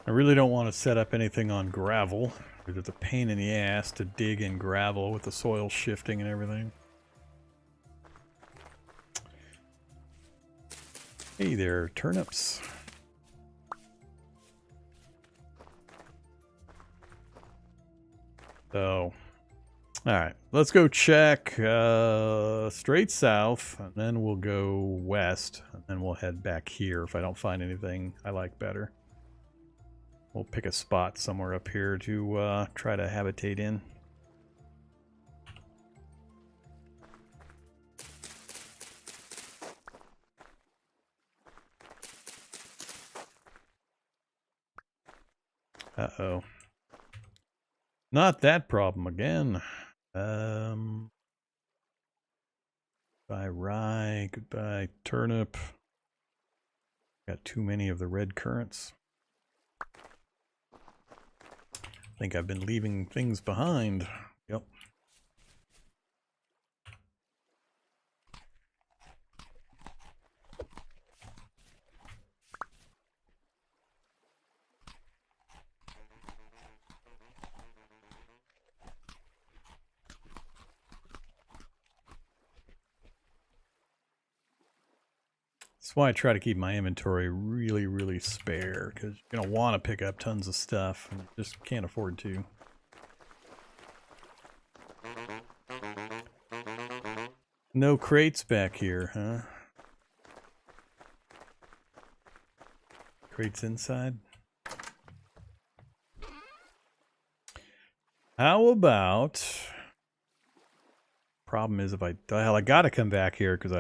S1: I really don't want to set up anything on gravel, because it's a pain in the ass to dig in gravel with the soil shifting and everything. Hey there, turnips. So, alright, let's go check straight south, and then we'll go west, and then we'll head back here if I don't find anything I like better. We'll pick a spot somewhere up here to try to habitate in. Uh-oh. Not that problem again. Goodbye rye, goodbye turnip. Got too many of the red currants. I think I've been leaving things behind. Yep. That's why I try to keep my inventory really, really spare, because you're going to want to pick up tons of stuff, and you just can't afford to. No crates back here, huh? Crates inside? How about... Problem is, if I gotta come back here because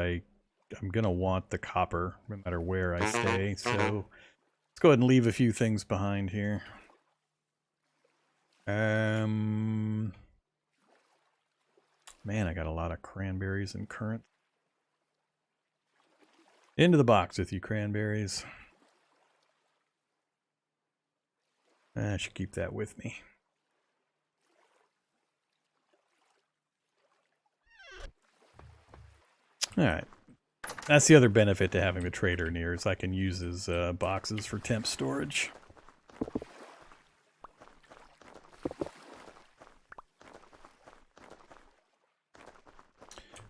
S1: I'm gonna want the copper no matter where I stay. So let's go ahead and leave a few things behind here. Man, I got a lot of cranberries and currants. Into the box with you, cranberries. I should keep that with me. Alright. That's the other benefit to having the trader near, is I can use his boxes for temp storage.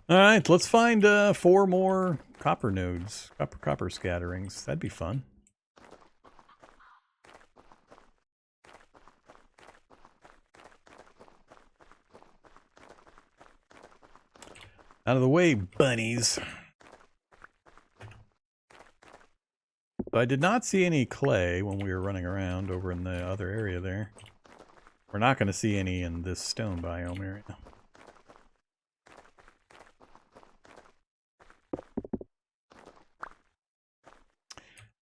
S1: Alright, let's find 4 more copper nodes. Copper scatterings. That'd be fun. Out of the way, bunnies. So I did not see any clay when we were running around over in the other area there. We're not going to see any in this stone biome area.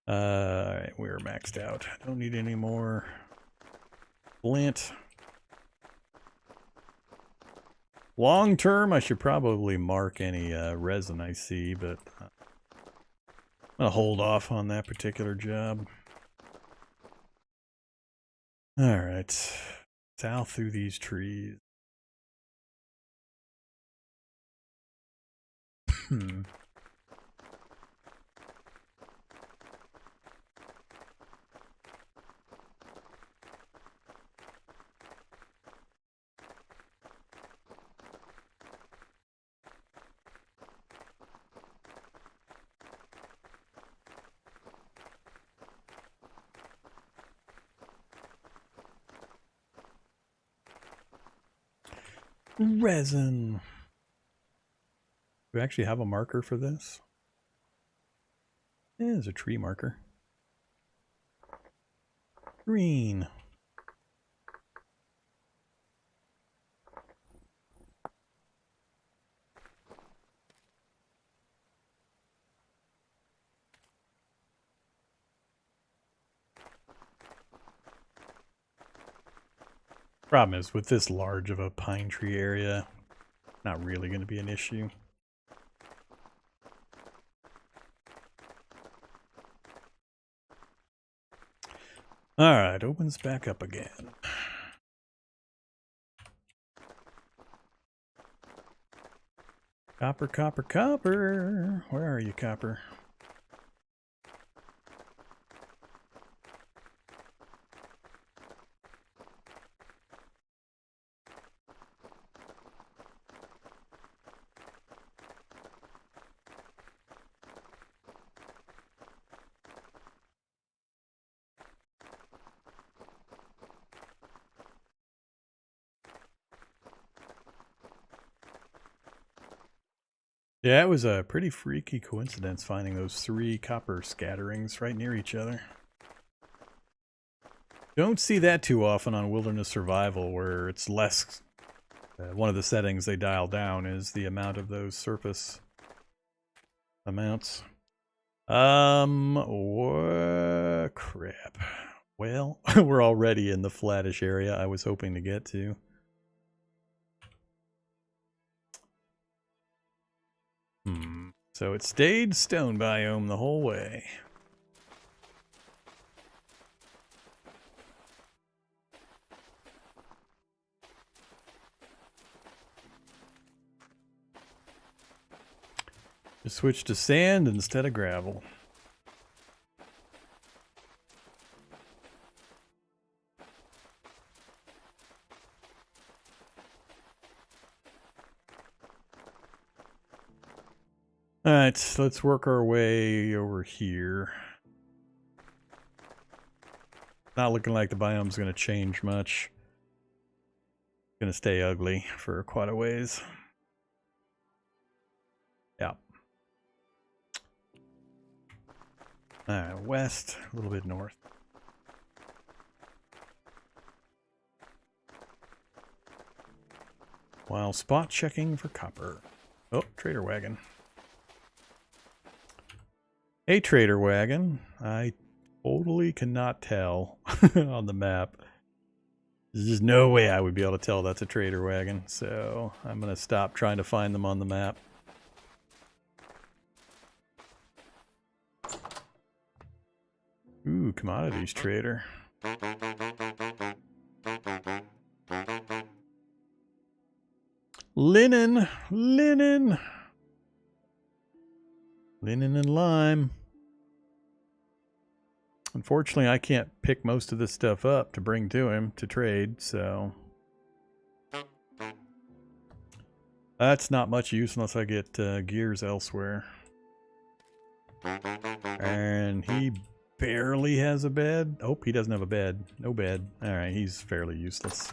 S1: Alright, we're maxed out. Don't need any more flint. Long term, I should probably mark any resin I see, but I'm going to hold off on that particular job. Alright. South through these trees. Resin. Do we actually have a marker for this? There's a tree marker. Green. Problem is, with this large of a pine tree area, not really going to be an issue. Alright, opens back up again. Copper, copper, copper. Where are you, copper? Yeah, it was a pretty freaky coincidence finding those 3 copper scatterings right near each other. Don't see that too often on Wilderness Survival, where it's less. One of the settings they dial down is the amount of those surface amounts. Crap. Well, we're already in the flattish area I was hoping to get to. So it stayed stone biome the whole way. Just switch to sand instead of gravel. Alright, let's work our way over here. Not looking like the biome's going to change much. It's going to stay ugly for quite a ways. Yeah. Alright, west, a little bit north. While spot checking for copper. Oh, trader wagon. A trader wagon. I totally cannot tell on the map. There's just no way I would be able to tell that's a trader wagon, so I'm going to stop trying to find them on the map. Ooh, commodities trader. Linen! Linen! Linen and lime. Unfortunately, I can't pick most of this stuff up to bring to him to trade, so that's not much use unless I get gears elsewhere. And he barely has a bed. Oh, he doesn't have a bed. No bed. Alright, he's fairly useless.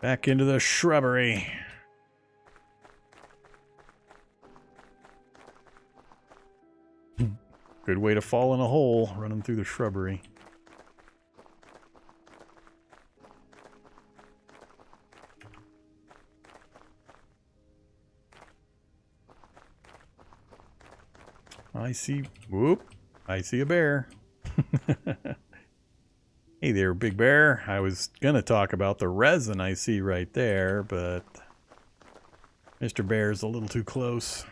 S1: Back into the shrubbery. Good way to fall in a hole, running through the shrubbery. I see, whoop, I see a bear. Hey there, big bear. I was gonna talk about the resin I see right there, but Mr. Bear's a little too close.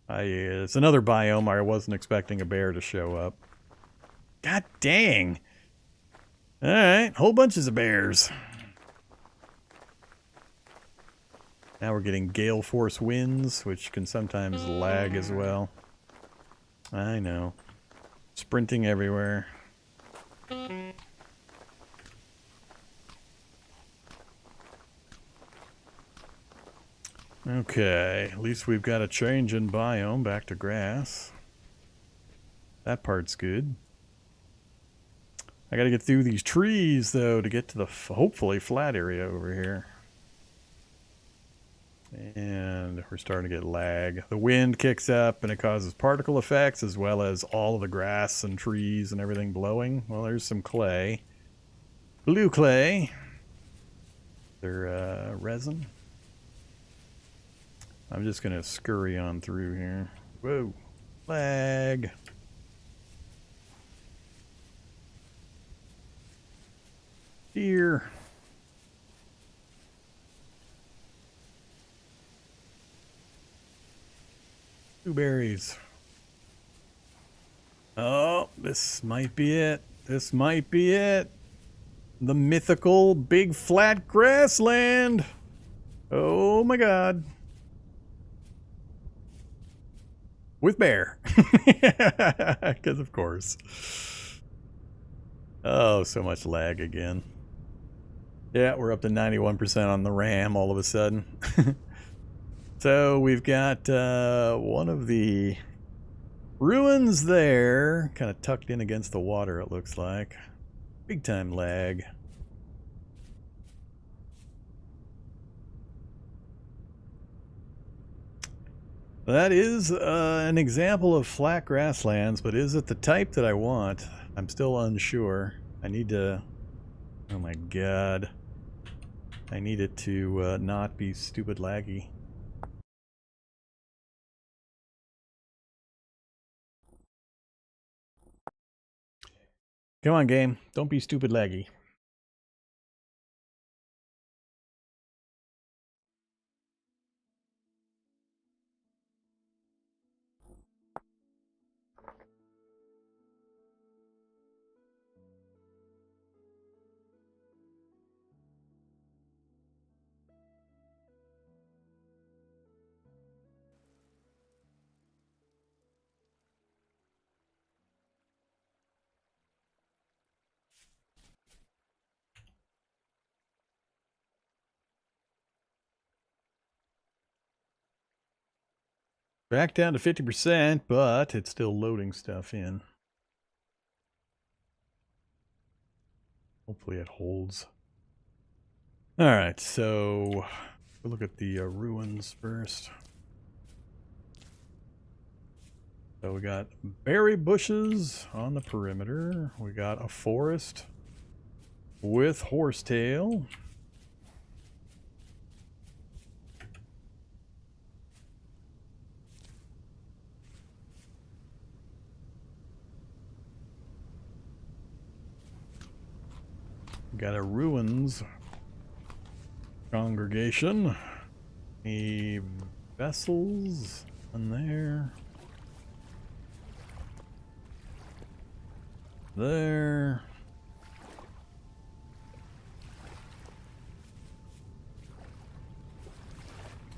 S1: It's another biome I wasn't expecting a bear to show up. God dang! Alright, whole bunches of bears. Now we're getting gale force winds, which can sometimes lag as well. I know. Sprinting everywhere. Okay, at least we've got a change in biome back to grass. That part's good. I gotta get through these trees, though, to get to the hopefully flat area over here. And we're starting to get lag. The wind kicks up and it causes particle effects as well as all of the grass and trees and everything blowing. Well, there's some clay. Blue clay. They're resin. I'm just going to scurry on through here. Whoa. Lag. Deer. Blueberries. Oh, this might be it. This might be it. The mythical big flat grassland. Oh my god. With bear. Because of course. Oh, so much lag again. Yeah, we're up to 91% on the RAM all of a sudden. So we've got one of the ruins there, kind of tucked in against the water, it looks like. Big time lag. That is an example of flat grasslands, but is it the type that I want? I'm still unsure. I need to... Oh my god. I need it to not be stupid laggy. Come on, game. Don't be stupid laggy. Back down to 50%, but it's still loading stuff in. Hopefully it holds. Alright, so we'll look at the ruins first. So we got berry bushes on the perimeter. We got a forest with horsetail. Got a ruins congregation. Any vessels in there? There.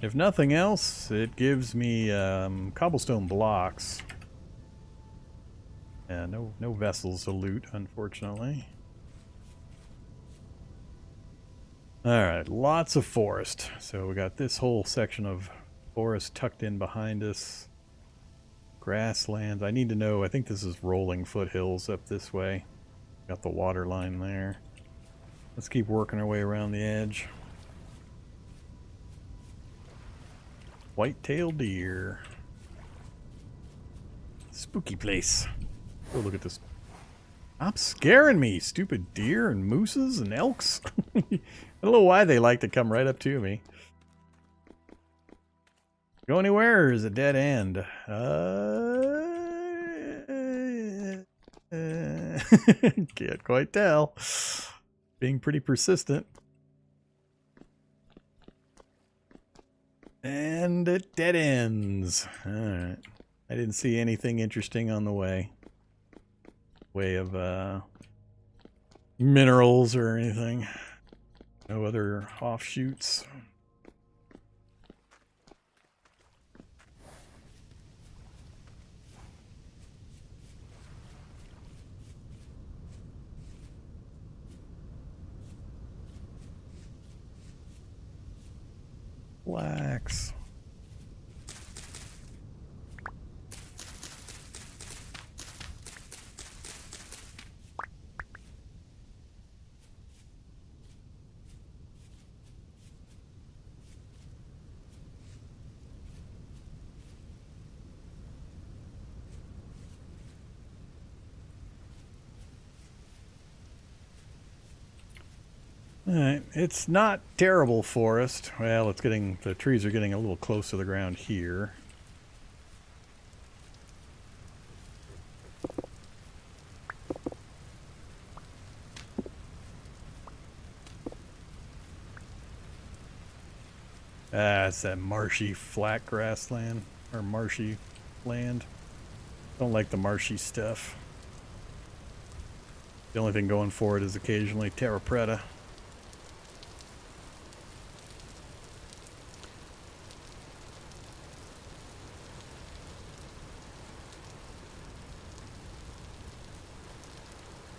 S1: If nothing else, it gives me cobblestone blocks. Yeah, no vessels to loot, unfortunately. Alright, lots of forest. So we got this whole section of forest tucked in behind us. Grasslands. I need to know, I think this is rolling foothills up this way. Got the water line there. Let's keep working our way around the edge. White-tailed deer. Spooky place. Oh, look at this. Stop scaring me, stupid deer and mooses and elks. I don't know why they like to come right up to me. Go anywhere or is it dead end? Can't quite tell. Being pretty persistent. And it dead ends. Alright. I didn't see anything interesting on the way. Way of minerals or anything. No other offshoots. Flax. Alright, it's not terrible forest. Well, it's getting, the trees are getting a little close to the ground here. Ah, it's that marshy flat grassland, or marshy land. Don't like the marshy stuff. The only thing going for it is occasionally TerraFirma.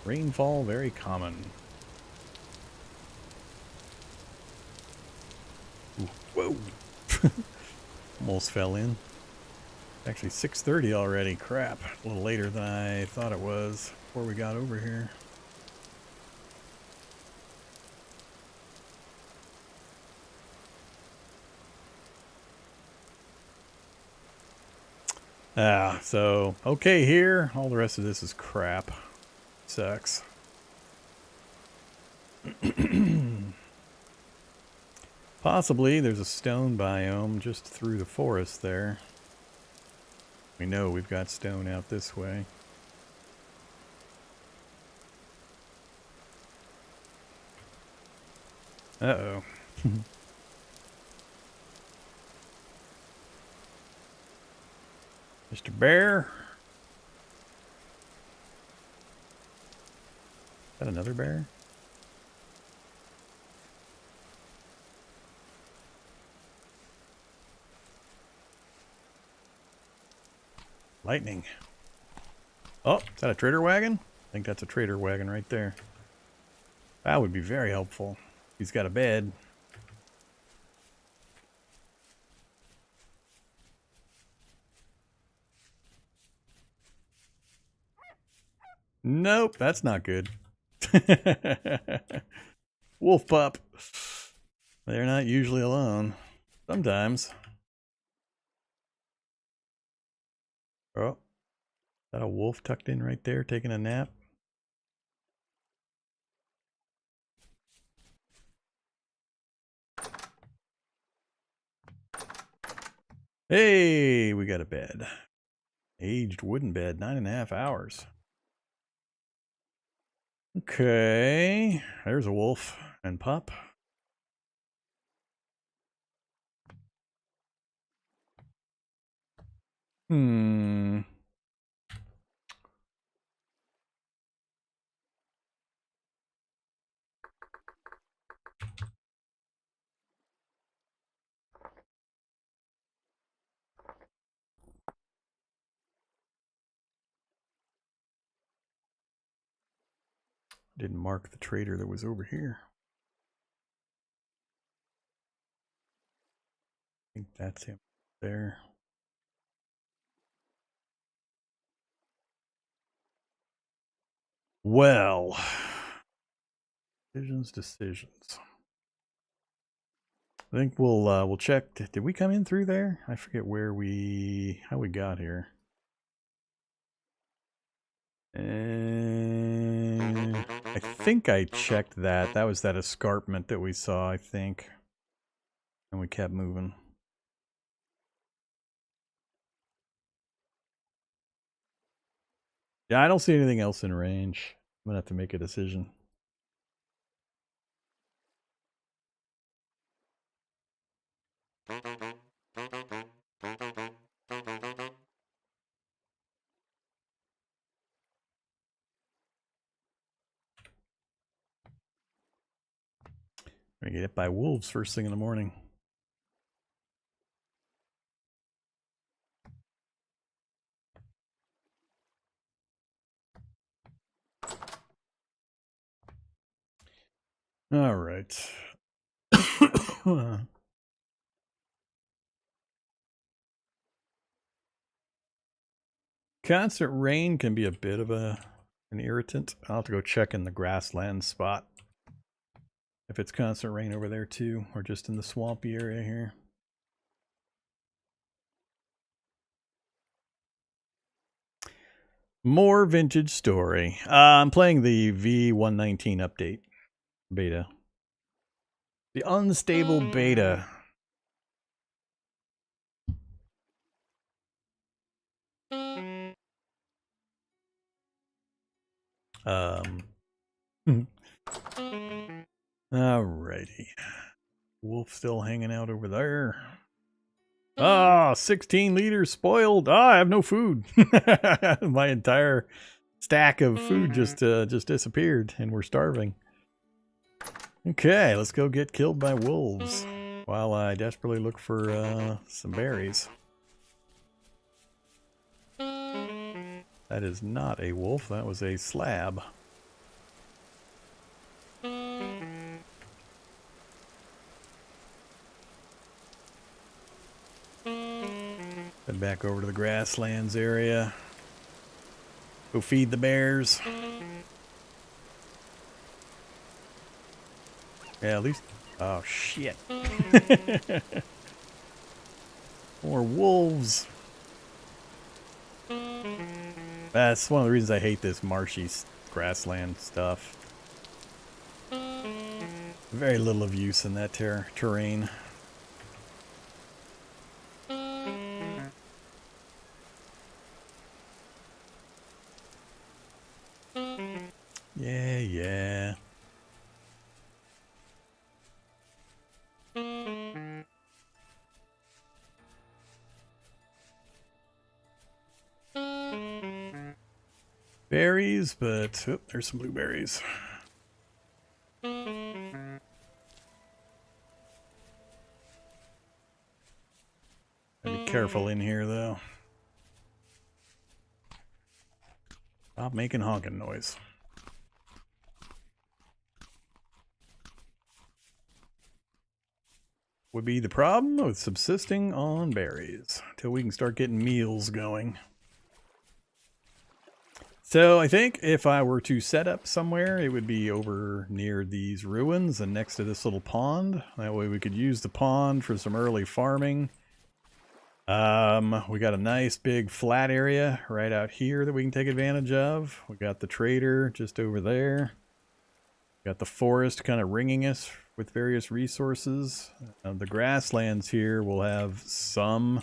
S1: Rainfall very common. Ooh, whoa! Almost fell in. Actually 6:30 already. Crap. A little later than I thought it was before we got over here. Ah, so okay here. All the rest of this is crap. Sucks. Possibly there's a stone biome just through the forest there. We know we've got stone out this way. Uh-oh. Mr. Bear? Is that another bear? Lightning. Oh, is that a trader wagon? I think that's a trader wagon right there. That would be very helpful. He's got a bed. Nope, that's not good. Wolf pup. They're not usually alone. Sometimes. Oh, is that a wolf tucked in right there taking a nap? Hey, we got a bed. Aged wooden bed, 9.5 hours. Okay, there's a wolf and pup. Hmm. Didn't mark the trader that was over here. I think that's him there. Well, decisions. I think we'll check. Did we come in through there? I forget how we got here. And I think I checked that. That was that escarpment that we saw, I think. And we kept moving. Yeah, I don't see anything else in range. I'm gonna have to make a decision. Gonna get hit by wolves first thing in the morning. All right. Constant rain can be a bit of an irritant. I'll have to go check in the grassland spot if it's constant rain over there too, or just in the swampy area here. More Vintage Story. I'm playing the V1.19 update beta. The unstable beta. Alrighty. Wolf still hanging out over there. Ah, 16 liters spoiled. Ah, I have no food. My entire stack of food just disappeared, and we're starving. Okay, let's go get killed by wolves while I desperately look for some berries. That is not a wolf. That was a slab. Head back over to the grasslands area. Go feed the bears. Yeah, at least... Oh, shit. More wolves. That's one of the reasons I hate this marshy grassland stuff. Very little of use in that terrain. Yeah. Berries, but oh, there's some blueberries. Gotta be careful in here, though. Stop making honking noise. Would be the problem with subsisting on berries until we can start getting meals going. So I think if I were to set up somewhere, it would be over near these ruins and next to this little pond. That way we could use the pond for some early farming. We got a nice big flat area right out here that we can take advantage of. We got the trader just over there. Got the forest kind of ringing us with various resources. The grasslands here will have some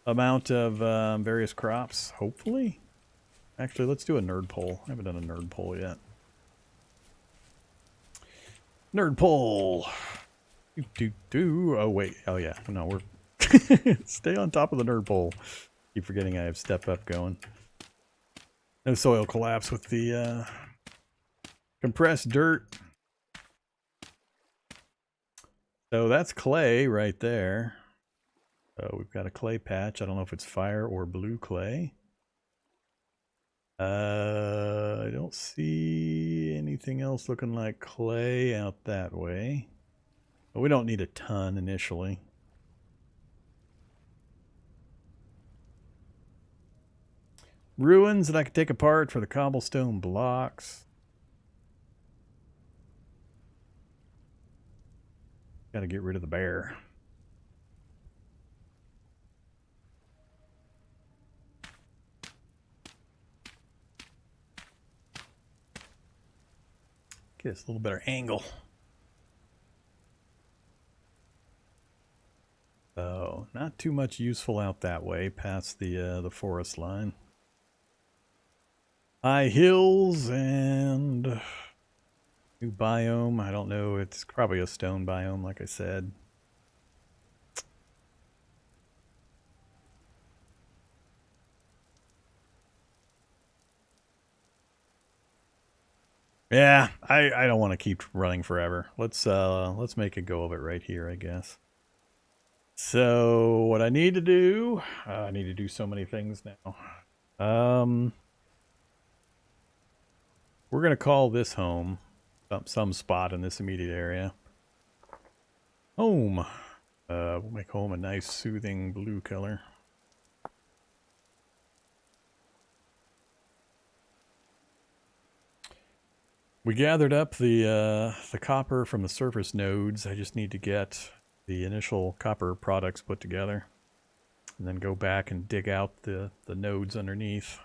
S1: amount of various crops, hopefully. Actually, let's do a nerd poll. I haven't done a nerd poll yet. Nerd poll. Oh, wait. Oh, yeah. No, we're... Stay on top of the nerd poll. Keep forgetting I have step up going. No soil collapse with the compressed dirt. So that's clay right there. So we've got a clay patch. I don't know if it's fire or blue clay. I don't see anything else looking like clay out that way. But we don't need a ton initially. Ruins that I could take apart for the cobblestone blocks. Gotta get rid of the bear. Get us a little better angle. So, not too much useful out that way past the forest line. High hills and new biome. I don't know. It's probably a stone biome, like I said. Yeah, I don't want to keep running forever. Let's make a go of it right here, I guess. So what I need to do, I need to do so many things now. We're gonna call this home, some spot in this immediate area. Home. We'll make home a nice, soothing blue color. We gathered up the copper from the surface nodes. I just need to get the initial copper products put together, and then go back and dig out the nodes underneath.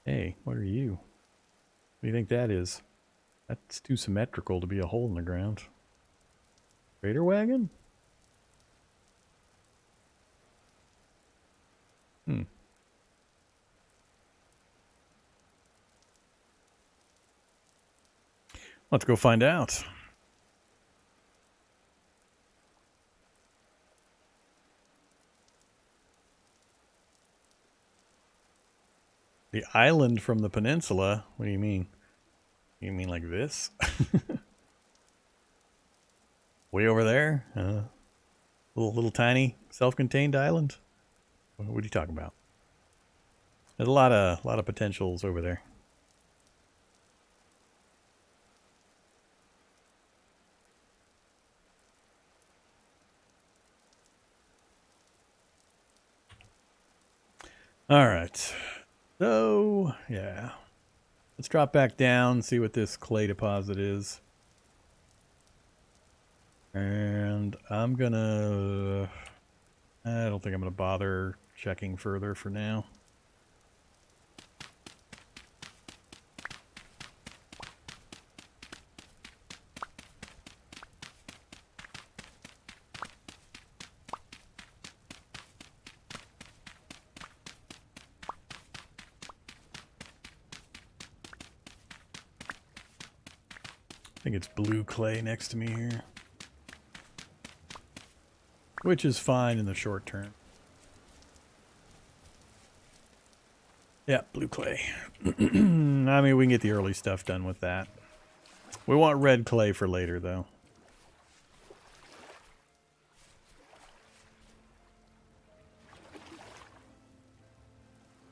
S1: Hey, what are you? What do you think that is? That's too symmetrical to be a hole in the ground. Trader wagon? Let's go find out. The island from the peninsula? What do you mean? You mean like this? Way over there? Little tiny self-contained island? What are you talking about? There's a lot of potentials over there. All right. So, yeah. Let's drop back down, see what this clay deposit is. And I'm gonna... I don't think I'm gonna bother checking further for now. I think it's blue clay next to me here. Which is fine in the short term. Yeah, blue clay. I mean, we can get the early stuff done with that. We want red clay for later, though.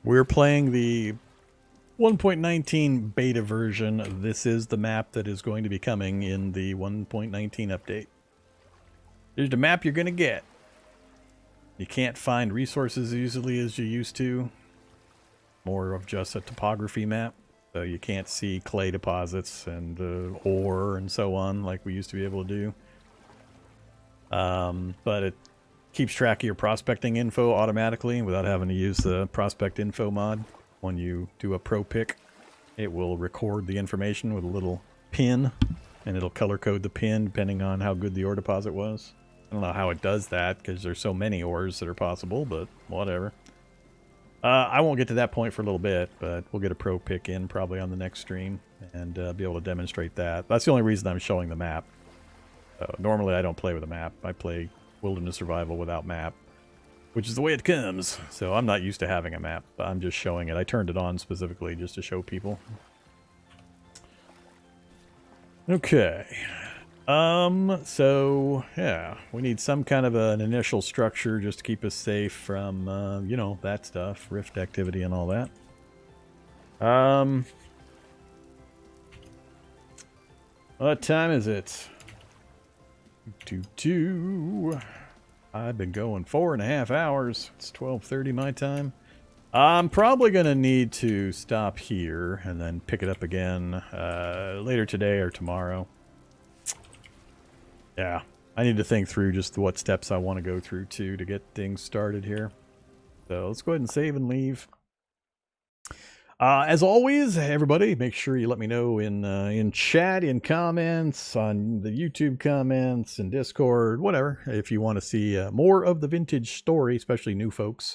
S1: We're playing the 1.19 beta version. This is the map that is going to be coming in the 1.19 update. Here's the map you're going to get. You can't find resources as easily as you used to. More of just a topography map. So you can't see clay deposits and ore and so on like we used to be able to do. But it keeps track of your prospecting info automatically without having to use the prospect info mod. When you do a pro pick, it will record the information with a little pin, and it'll color code the pin depending on how good the ore deposit was. I don't know how it does that because there's so many ores that are possible, but whatever. I won't get to that point for a little bit, but we'll get a pro pick in probably on the next stream and be able to demonstrate that. That's the only reason I'm showing the map. Normally I don't play with a map. I play Wilderness Survival without map, which is the way it comes. So I'm not used to having a map, but I'm just showing it. I turned it on specifically just to show people. Okay. So, yeah, we need some kind of an initial structure just to keep us safe from, you know, that stuff, rift activity and all that. What time is it? 2:02. I've been going 4.5 hours. It's 12:30 my time. I'm probably going to need to stop here and then pick it up again later today or tomorrow. Yeah, I need to think through just what steps I want to go through to get things started here. So let's go ahead and save and leave. As always, everybody, make sure you let me know in chat, in comments, on the YouTube comments, in Discord, whatever. If you want to see more of the vintage story, especially new folks,